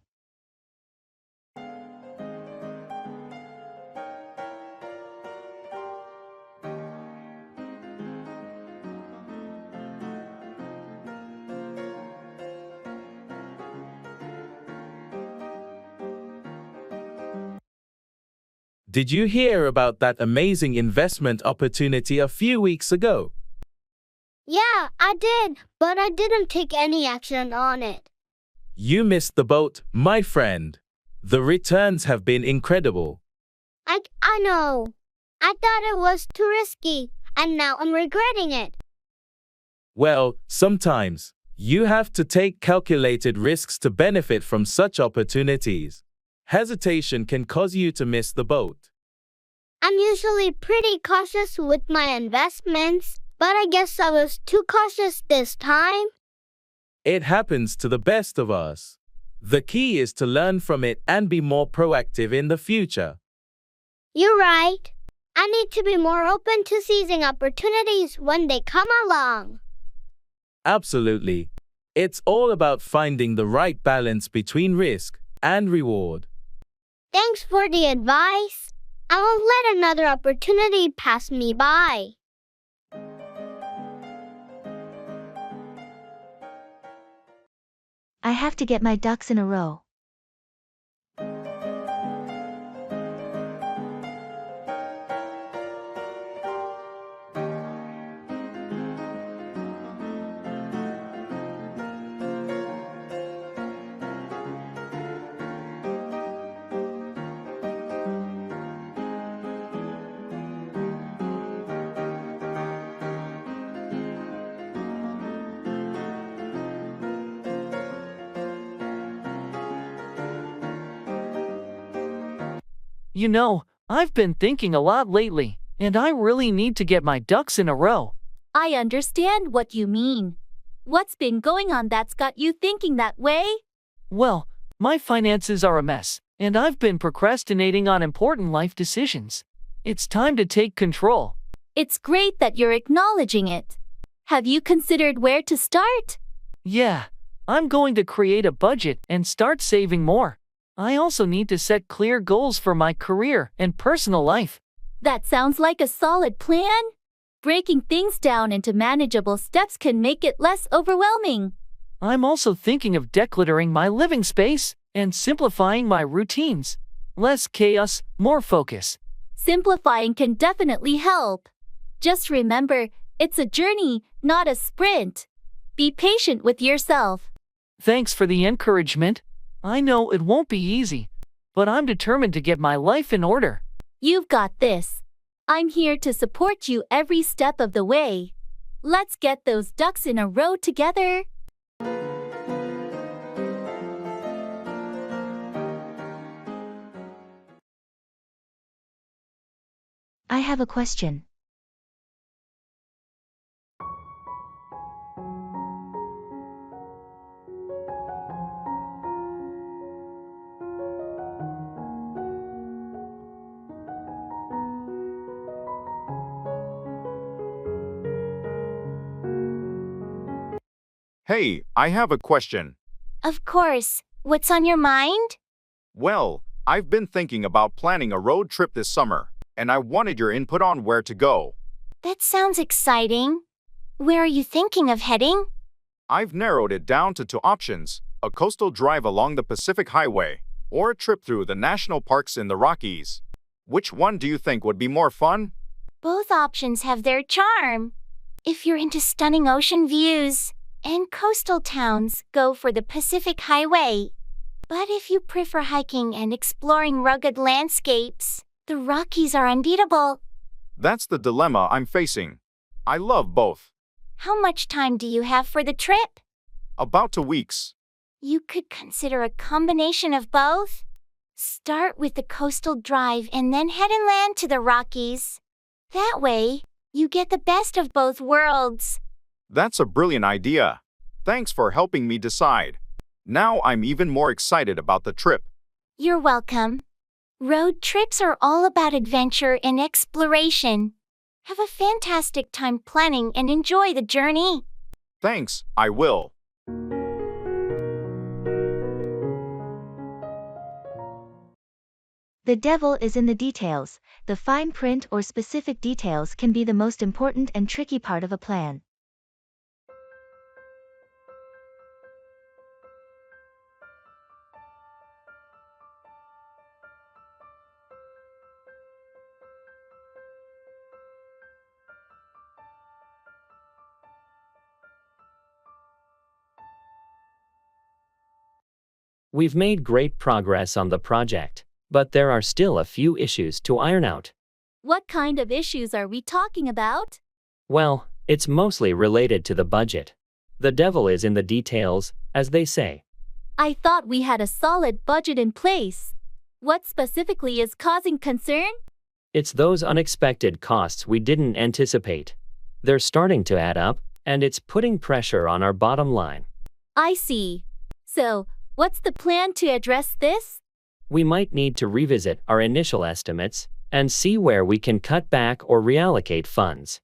Did you hear about that amazing investment opportunity a few weeks ago? Yeah, I did, but I didn't take any action on it. You missed the boat, my friend. The returns have been incredible. I know. I thought it was too risky, and now I'm regretting it. Well, sometimes you have to take calculated risks to benefit from such opportunities. Hesitation can cause you to miss the boat. I'm usually pretty cautious with my investments, But I guess I was too cautious this time. It happens to the best of us. The key is to learn from it and be more proactive in the future. You're right. I need to be more open to seizing opportunities when they come along. Absolutely. It's all about finding the right balance between risk and reward. Thanks for the advice. I won't let another opportunity pass me by. I have to get my ducks in a row. You know, I've been thinking a lot lately, and I really need to get my ducks in a row. I understand what you mean. What's been going on that's got you thinking that way? Well, my finances are a mess, and I've been procrastinating on important life decisions. It's time to take control. It's great that you're acknowledging it. Have you considered where to start? Yeah, I'm going to create a budget and start saving more. I also need to set clear goals for my career and personal life. That sounds like a solid plan. Breaking things down into manageable steps can make it less overwhelming. I'm also thinking of decluttering my living space and simplifying my routines. Less chaos, more focus. Simplifying can definitely help. Just remember, it's a journey, not a sprint. Be patient with yourself. Thanks for the encouragement. I know it won't be easy, but I'm determined to get my life in order. You've got this. I'm here to support you every step of the way. Let's get those ducks in a row together. I have a question. Hey, I have a question. Of course. What's on your mind? Well, I've been thinking about planning a road trip this summer, and I wanted your input on where to go. That sounds exciting. Where are you thinking of heading? I've narrowed it down to two options: a coastal drive along the Pacific Highway, or a trip through the national parks in the Rockies. Which one do you think would be more fun? Both options have their charm. If you're into stunning ocean views and coastal towns, go for the Pacific Highway. But if you prefer hiking and exploring rugged landscapes, the Rockies are unbeatable. That's the dilemma I'm facing. I love both. How much time do you have for the trip? About 2 weeks. You could consider a combination of both. Start with the coastal drive and then head inland to the Rockies. That way, you get the best of both worlds. That's a brilliant idea. Thanks for helping me decide. Now I'm even more excited about the trip. You're welcome. Road trips are all about adventure and exploration. Have a fantastic time planning and enjoy the journey. Thanks, I will. The devil is in the details. The fine print or specific details can be the most important and tricky part of a plan. We've made great progress on the project, but there are still a few issues to iron out. What kind of issues are we talking about? Well, it's mostly related to the budget. The devil is in the details, as they say. I thought we had a solid budget in place. What specifically is causing concern? It's those unexpected costs we didn't anticipate. They're starting to add up, and it's putting pressure on our bottom line. I see. So, what's the plan to address this? We might need to revisit our initial estimates and see where we can cut back or reallocate funds.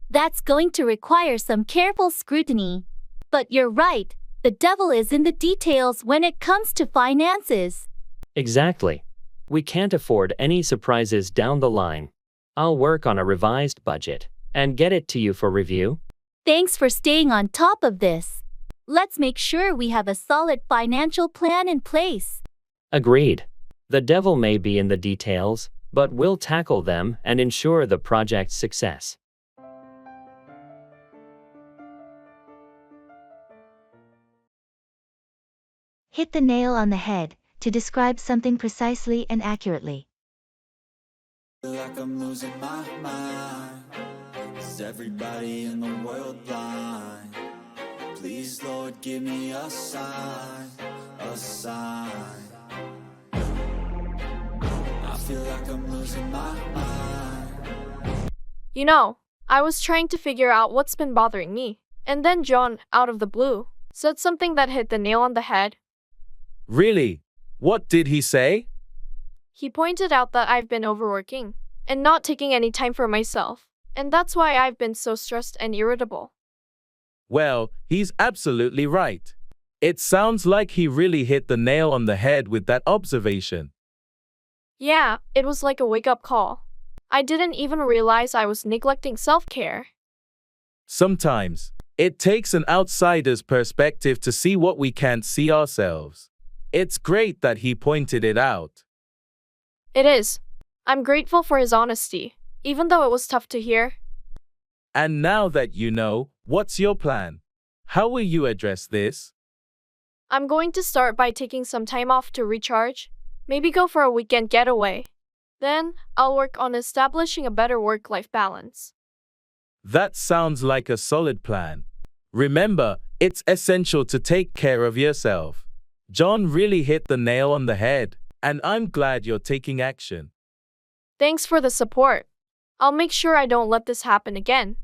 That's going to require some careful scrutiny. But you're right, the devil is in the details when it comes to finances. Exactly. We can't afford any surprises down the line. I'll work on a revised budget and get it to you for review. Thanks for staying on top of this. Let's make sure we have a solid financial plan in place. Agreed. The devil may be in the details, but we'll tackle them and ensure the project's success. Hit the nail on the head to describe something precisely and accurately. Feel like I'm losing my mind. Is everybody in the world blind? Please, Lord, give me a sign, a sign. I feel like I'm losing my mind. You know, I was trying to figure out what's been bothering me, and then John, out of the blue, said something that hit the nail on the head. Really? What did he say? He pointed out that I've been overworking and not taking any time for myself, and that's why I've been so stressed and irritable. Well, he's absolutely right. It sounds like he really hit the nail on the head with that observation. Yeah, it was like a wake-up call. I didn't even realize I was neglecting self-care. Sometimes, it takes an outsider's perspective to see what we can't see ourselves. It's great that he pointed it out. It is. I'm grateful for his honesty, even though it was tough to hear. And now that you know, what's your plan? How will you address this? I'm going to start by taking some time off to recharge, maybe go for a weekend getaway. Then, I'll work on establishing a better work-life balance. That sounds like a solid plan. Remember, it's essential to take care of yourself. John really hit the nail on the head, and I'm glad you're taking action. Thanks for the support. I'll make sure I don't let this happen again.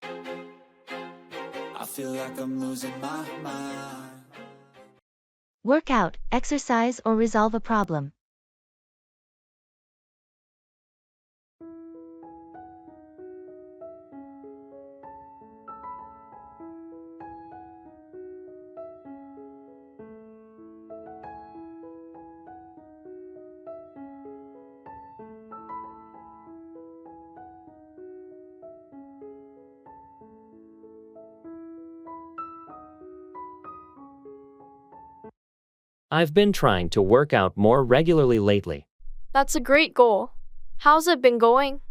I feel like I'm losing my mind. Work out, exercise, or resolve a problem. I've been trying to work out more regularly lately. That's a great goal. How's it been going?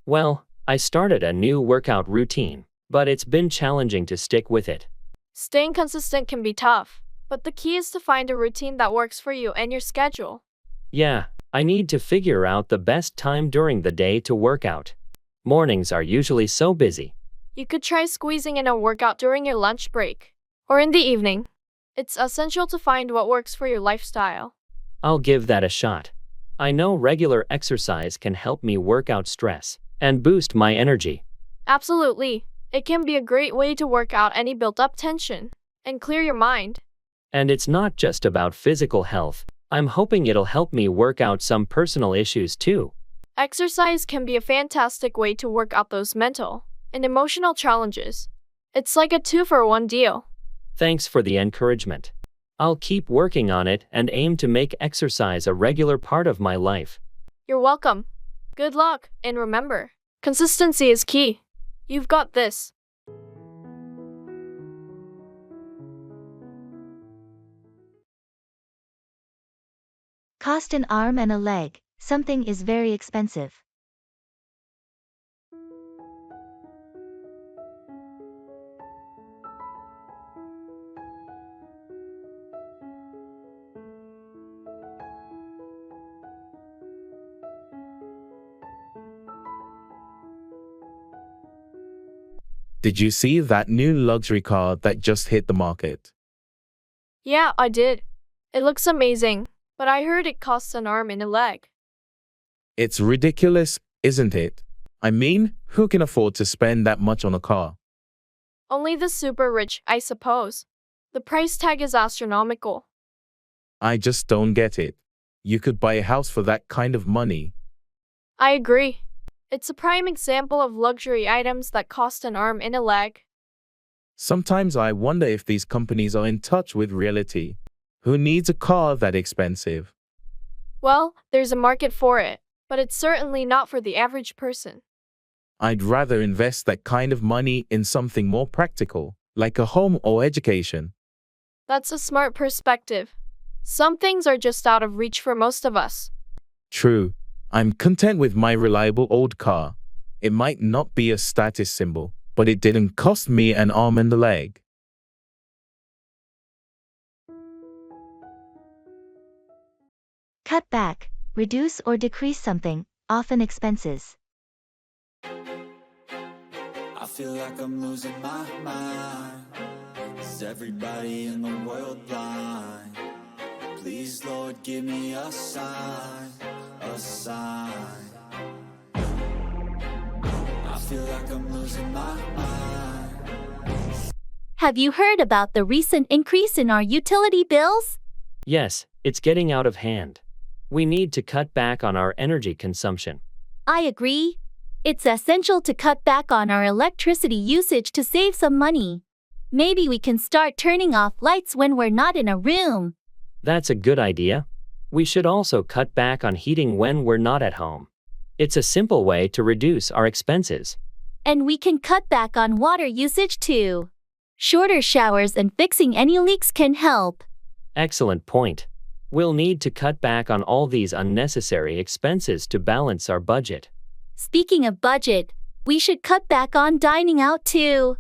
Well, I started a new workout routine, but it's been challenging to stick with it. Staying consistent can be tough, but the key is to find a routine that works for you and your schedule. Yeah, I need to figure out the best time during the day to work out. Mornings are usually so busy. You could try squeezing in a workout during your lunch break, or in the evening. It's essential to find what works for your lifestyle. I'll give that a shot. I know regular exercise can help me work out stress and boost my energy. Absolutely. It can be a great way to work out any built-up tension and clear your mind. And it's not just about physical health. I'm hoping it'll help me work out some personal issues too. Exercise can be a fantastic way to work out those mental and emotional challenges. It's like a 2-for-1 deal. Thanks for the encouragement. I'll keep working on it and aim to make exercise a regular part of my life. You're welcome. Good luck, and remember, consistency is key. You've got this. Cost an arm and a leg. Something is very expensive. Did you see that new luxury car that just hit the market? Yeah, I did. It looks amazing, but I heard it costs an arm and a leg. It's ridiculous, isn't it? I mean, Who can afford to spend that much on a car? Only the super rich, I suppose. The price tag is astronomical. I just don't get it. You could buy a house for that kind of money. I agree. It's a prime example of luxury items that cost an arm and a leg. Sometimes I wonder if these companies are in touch with reality. Who needs a car that expensive? Well, there's a market for it, but it's certainly not for the average person. I'd rather invest that kind of money in something more practical, like a home or education. That's a smart perspective. Some things are just out of reach for most of us. True. I'm content with my reliable old car. It might not be a status symbol, but it didn't cost me an arm and a leg. Cut back, reduce or decrease something, often expenses. I feel like I'm losing my mind. Is everybody in the world blind? Please, Lord, give me a sign, a sign. I feel like I'm losing my mind. Have you heard about the recent increase in our utility bills? Yes, it's getting out of hand. We need to cut back on our energy consumption. I agree. It's essential to cut back on our electricity usage to save some money. Maybe we can start turning off lights when we're not in a room. That's a good idea. We should also cut back on heating when we're not at home. It's a simple way to reduce our expenses. And we can cut back on water usage too. Shorter showers and fixing any leaks can help. Excellent point. We'll need to cut back on all these unnecessary expenses to balance our budget. Speaking of budget, we should cut back on dining out too.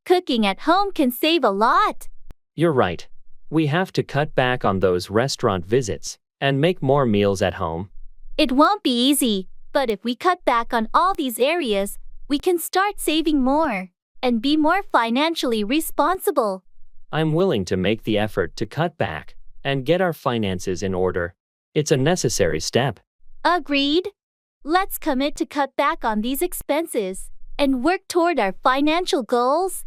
Cooking at home can save a lot. You're right. We have to cut back on those restaurant visits and make more meals at home. It won't be easy, but if we cut back on all these areas, we can start saving more and be more financially responsible. I'm willing to make the effort to cut back and get our finances in order. It's a necessary step. Agreed. Let's commit to cut back on these expenses and work toward our financial goals.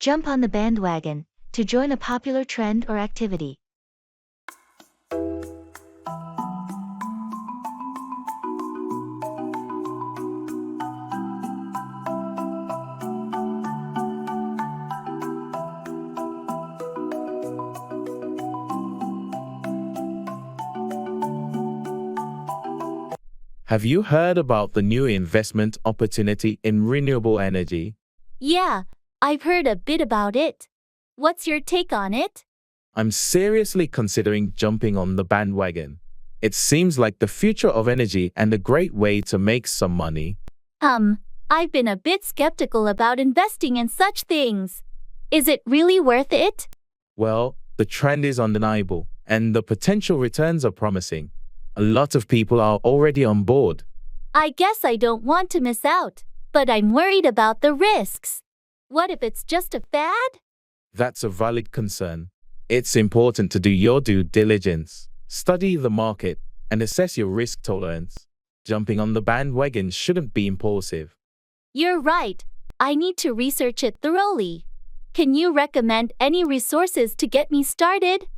Jump on the bandwagon to join a popular trend or activity. Have you heard about the new investment opportunity in renewable energy? Yeah, I've heard a bit about it. What's your take on it? I'm seriously considering jumping on the bandwagon. It seems like the future of energy and a great way to make some money. I've been a bit skeptical about investing in such things. Is it really worth it? Well, the trend is undeniable, and the potential returns are promising. A lot of people are already on board. I guess I don't want to miss out, but I'm worried about the risks. What if it's just a fad? That's a valid concern. It's important to do your due diligence, study the market, and assess your risk tolerance. Jumping on the bandwagon shouldn't be impulsive. You're right. I need to research it thoroughly. Can you recommend any resources to get me started?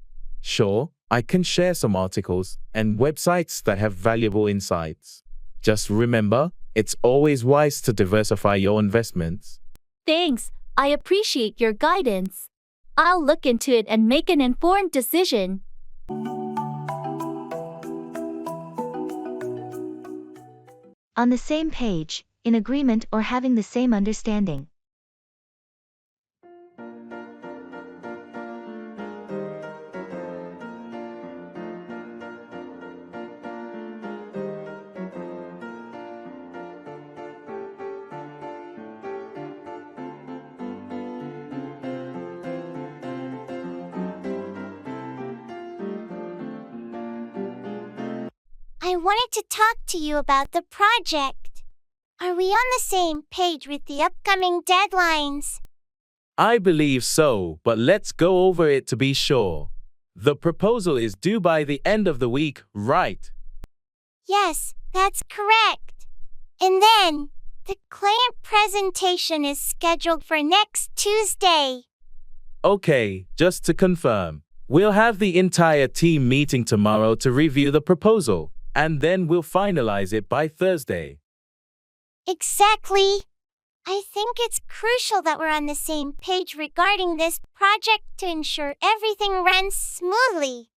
Sure, I can share some articles and websites that have valuable insights. Just remember, it's always wise to diversify your investments. Thanks. I appreciate your guidance. I'll look into it and make an informed decision. On the same page, in agreement or having the same understanding. I wanted to talk to you about the project. Are we on the same page with the upcoming deadlines? I believe so, but let's go over it to be sure. The proposal is due by the end of the week, right? Yes, that's correct. And then, the client presentation is scheduled for next Tuesday. Okay, just to confirm, we'll have the entire team meeting tomorrow to review the proposal, and then we'll finalize it by Thursday. Exactly. I think it's crucial that we're on the same page regarding this project to ensure everything runs smoothly.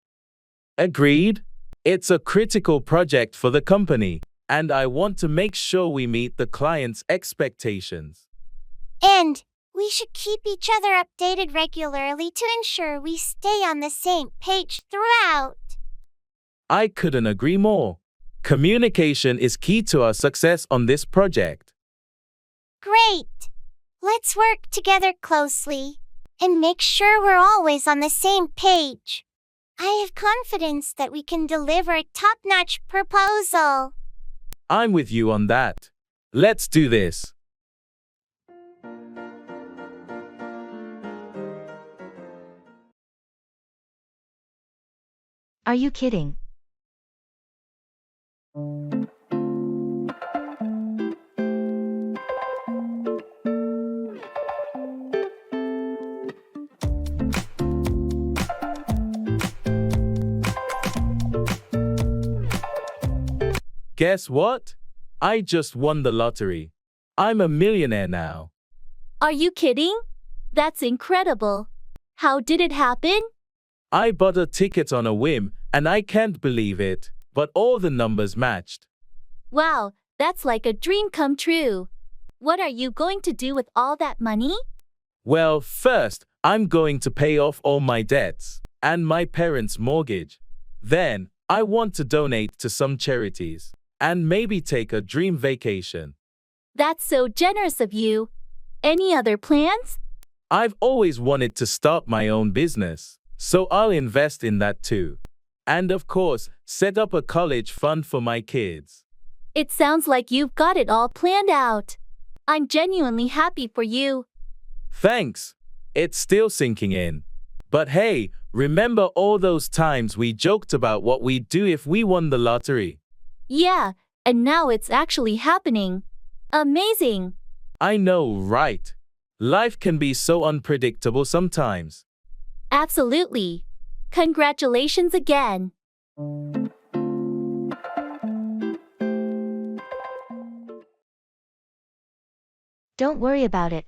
Agreed? It's a critical project for the company, and I want to make sure we meet the client's expectations. And we should keep each other updated regularly to ensure we stay on the same page throughout. I couldn't agree more. Communication is key to our success on this project. Great! Let's work together closely and make sure we're always on the same page. I have confidence that we can deliver a top-notch proposal. I'm with you on that. Let's do this. Are you kidding? Guess what? I just won the lottery. I'm a millionaire now. Are you kidding? That's incredible. How did it happen? I bought a ticket on a whim, and I can't believe it, but all the numbers matched. Wow, that's like a dream come true. What are you going to do with all that money? Well, first, I'm going to pay off all my debts and my parents' mortgage. Then, I want to donate to some charities and maybe take a dream vacation. That's so generous of you. Any other plans? I've always wanted to start my own business, so I'll invest in that too. And of course, set up a college fund for my kids. It sounds like you've got it all planned out. I'm genuinely happy for you. Thanks. It's still sinking in. But hey, remember all those times we joked about what we'd do if we won the lottery? Yeah, and now it's actually happening. Amazing. I know, right? Life can be so unpredictable sometimes. Absolutely. Congratulations again. Don't worry about it.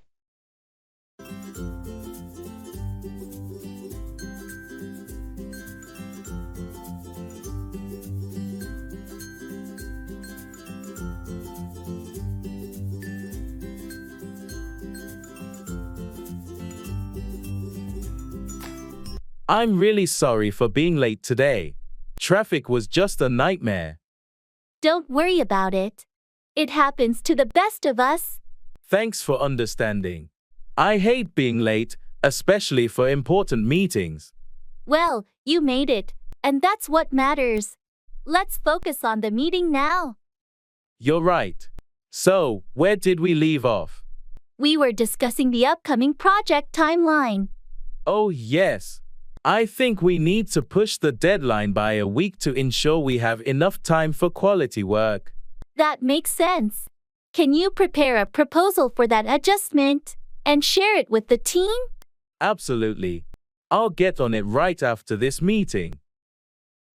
I'm really sorry for being late today. Traffic was just a nightmare. Don't worry about it. It happens to the best of us. Thanks for understanding. I hate being late, especially for important meetings. Well, you made it, and that's what matters. Let's focus on the meeting now. You're right. So, where did we leave off? We were discussing the upcoming project timeline. Oh, yes. I think we need to push the deadline by a week to ensure we have enough time for quality work. That makes sense. Can you prepare a proposal for that adjustment and share it with the team? Absolutely. I'll get on it right after this meeting.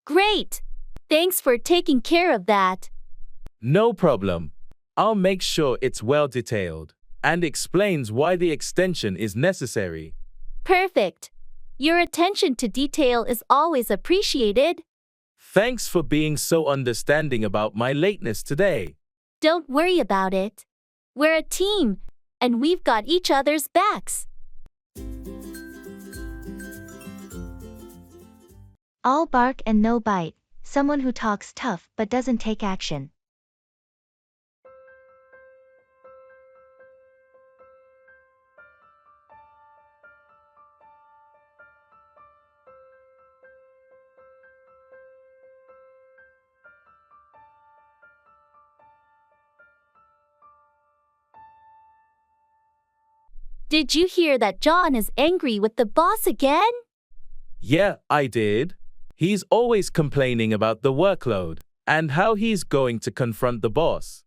Great. Thanks for taking care of that. No problem. I'll make sure it's well detailed and explains why the extension is necessary. Perfect. Your attention to detail is always appreciated. Thanks for being so understanding about my lateness today. Don't worry about it. We're a team, and we've got each other's backs. All bark and no bite. Someone who talks tough but doesn't take action. Did you hear that John is angry with the boss again? Yeah, I did. He's always complaining about the workload and how he's going to confront the boss.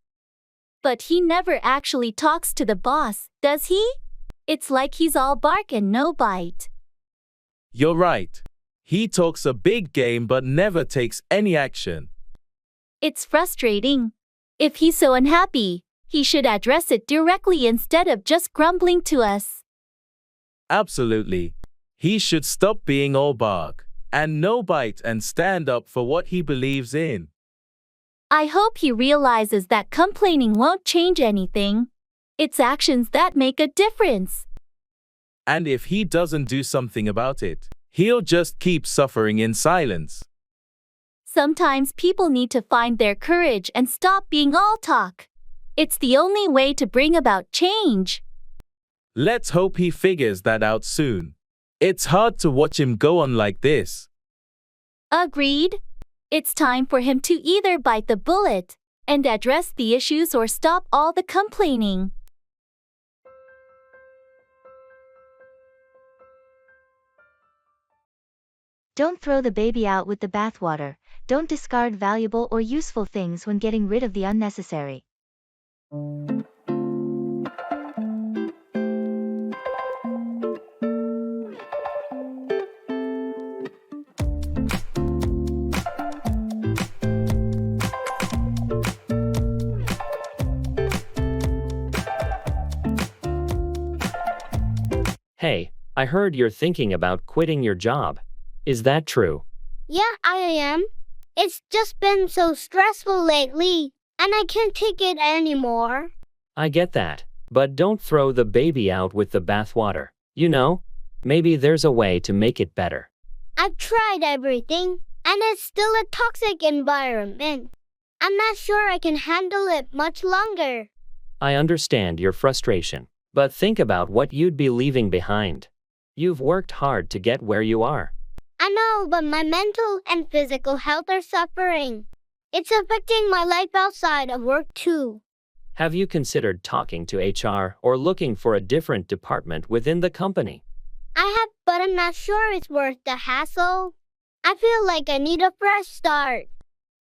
But he never actually talks to the boss, does he? It's like he's all bark and no bite. You're right. He talks a big game but never takes any action. It's frustrating. If he's so unhappy, he should address it directly instead of just grumbling to us. Absolutely. He should stop being all bark and no bite and stand up for what he believes in. I hope he realizes that complaining won't change anything. It's actions that make a difference. And if he doesn't do something about it, he'll just keep suffering in silence. Sometimes people need to find their courage and stop being all talk. It's the only way to bring about change. Let's hope he figures that out soon. It's hard to watch him go on like this. Agreed. It's time for him to either bite the bullet and address the issues or stop all the complaining. Don't throw the baby out with the bathwater. Don't discard valuable or useful things when getting rid of the unnecessary. Hey, I heard you're thinking about quitting your job. Is that true? Yeah, I am. It's just been so stressful lately, and I can't take it anymore. I get that, but don't throw the baby out with the bathwater. You know, maybe there's a way to make it better. I've tried everything, and it's still a toxic environment. I'm not sure I can handle it much longer. I understand your frustration, but think about what you'd be leaving behind. You've worked hard to get where you are. I know, but my mental and physical health are suffering. It's affecting my life outside of work too. Have you considered talking to HR or looking for a different department within the company? I have, but I'm not sure it's worth the hassle. I feel like I need a fresh start.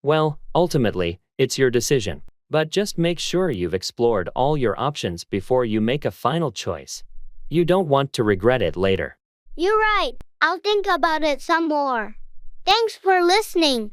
Well, ultimately, it's your decision. But just make sure you've explored all your options before you make a final choice. You don't want to regret it later. You're right. I'll think about it some more. Thanks for listening.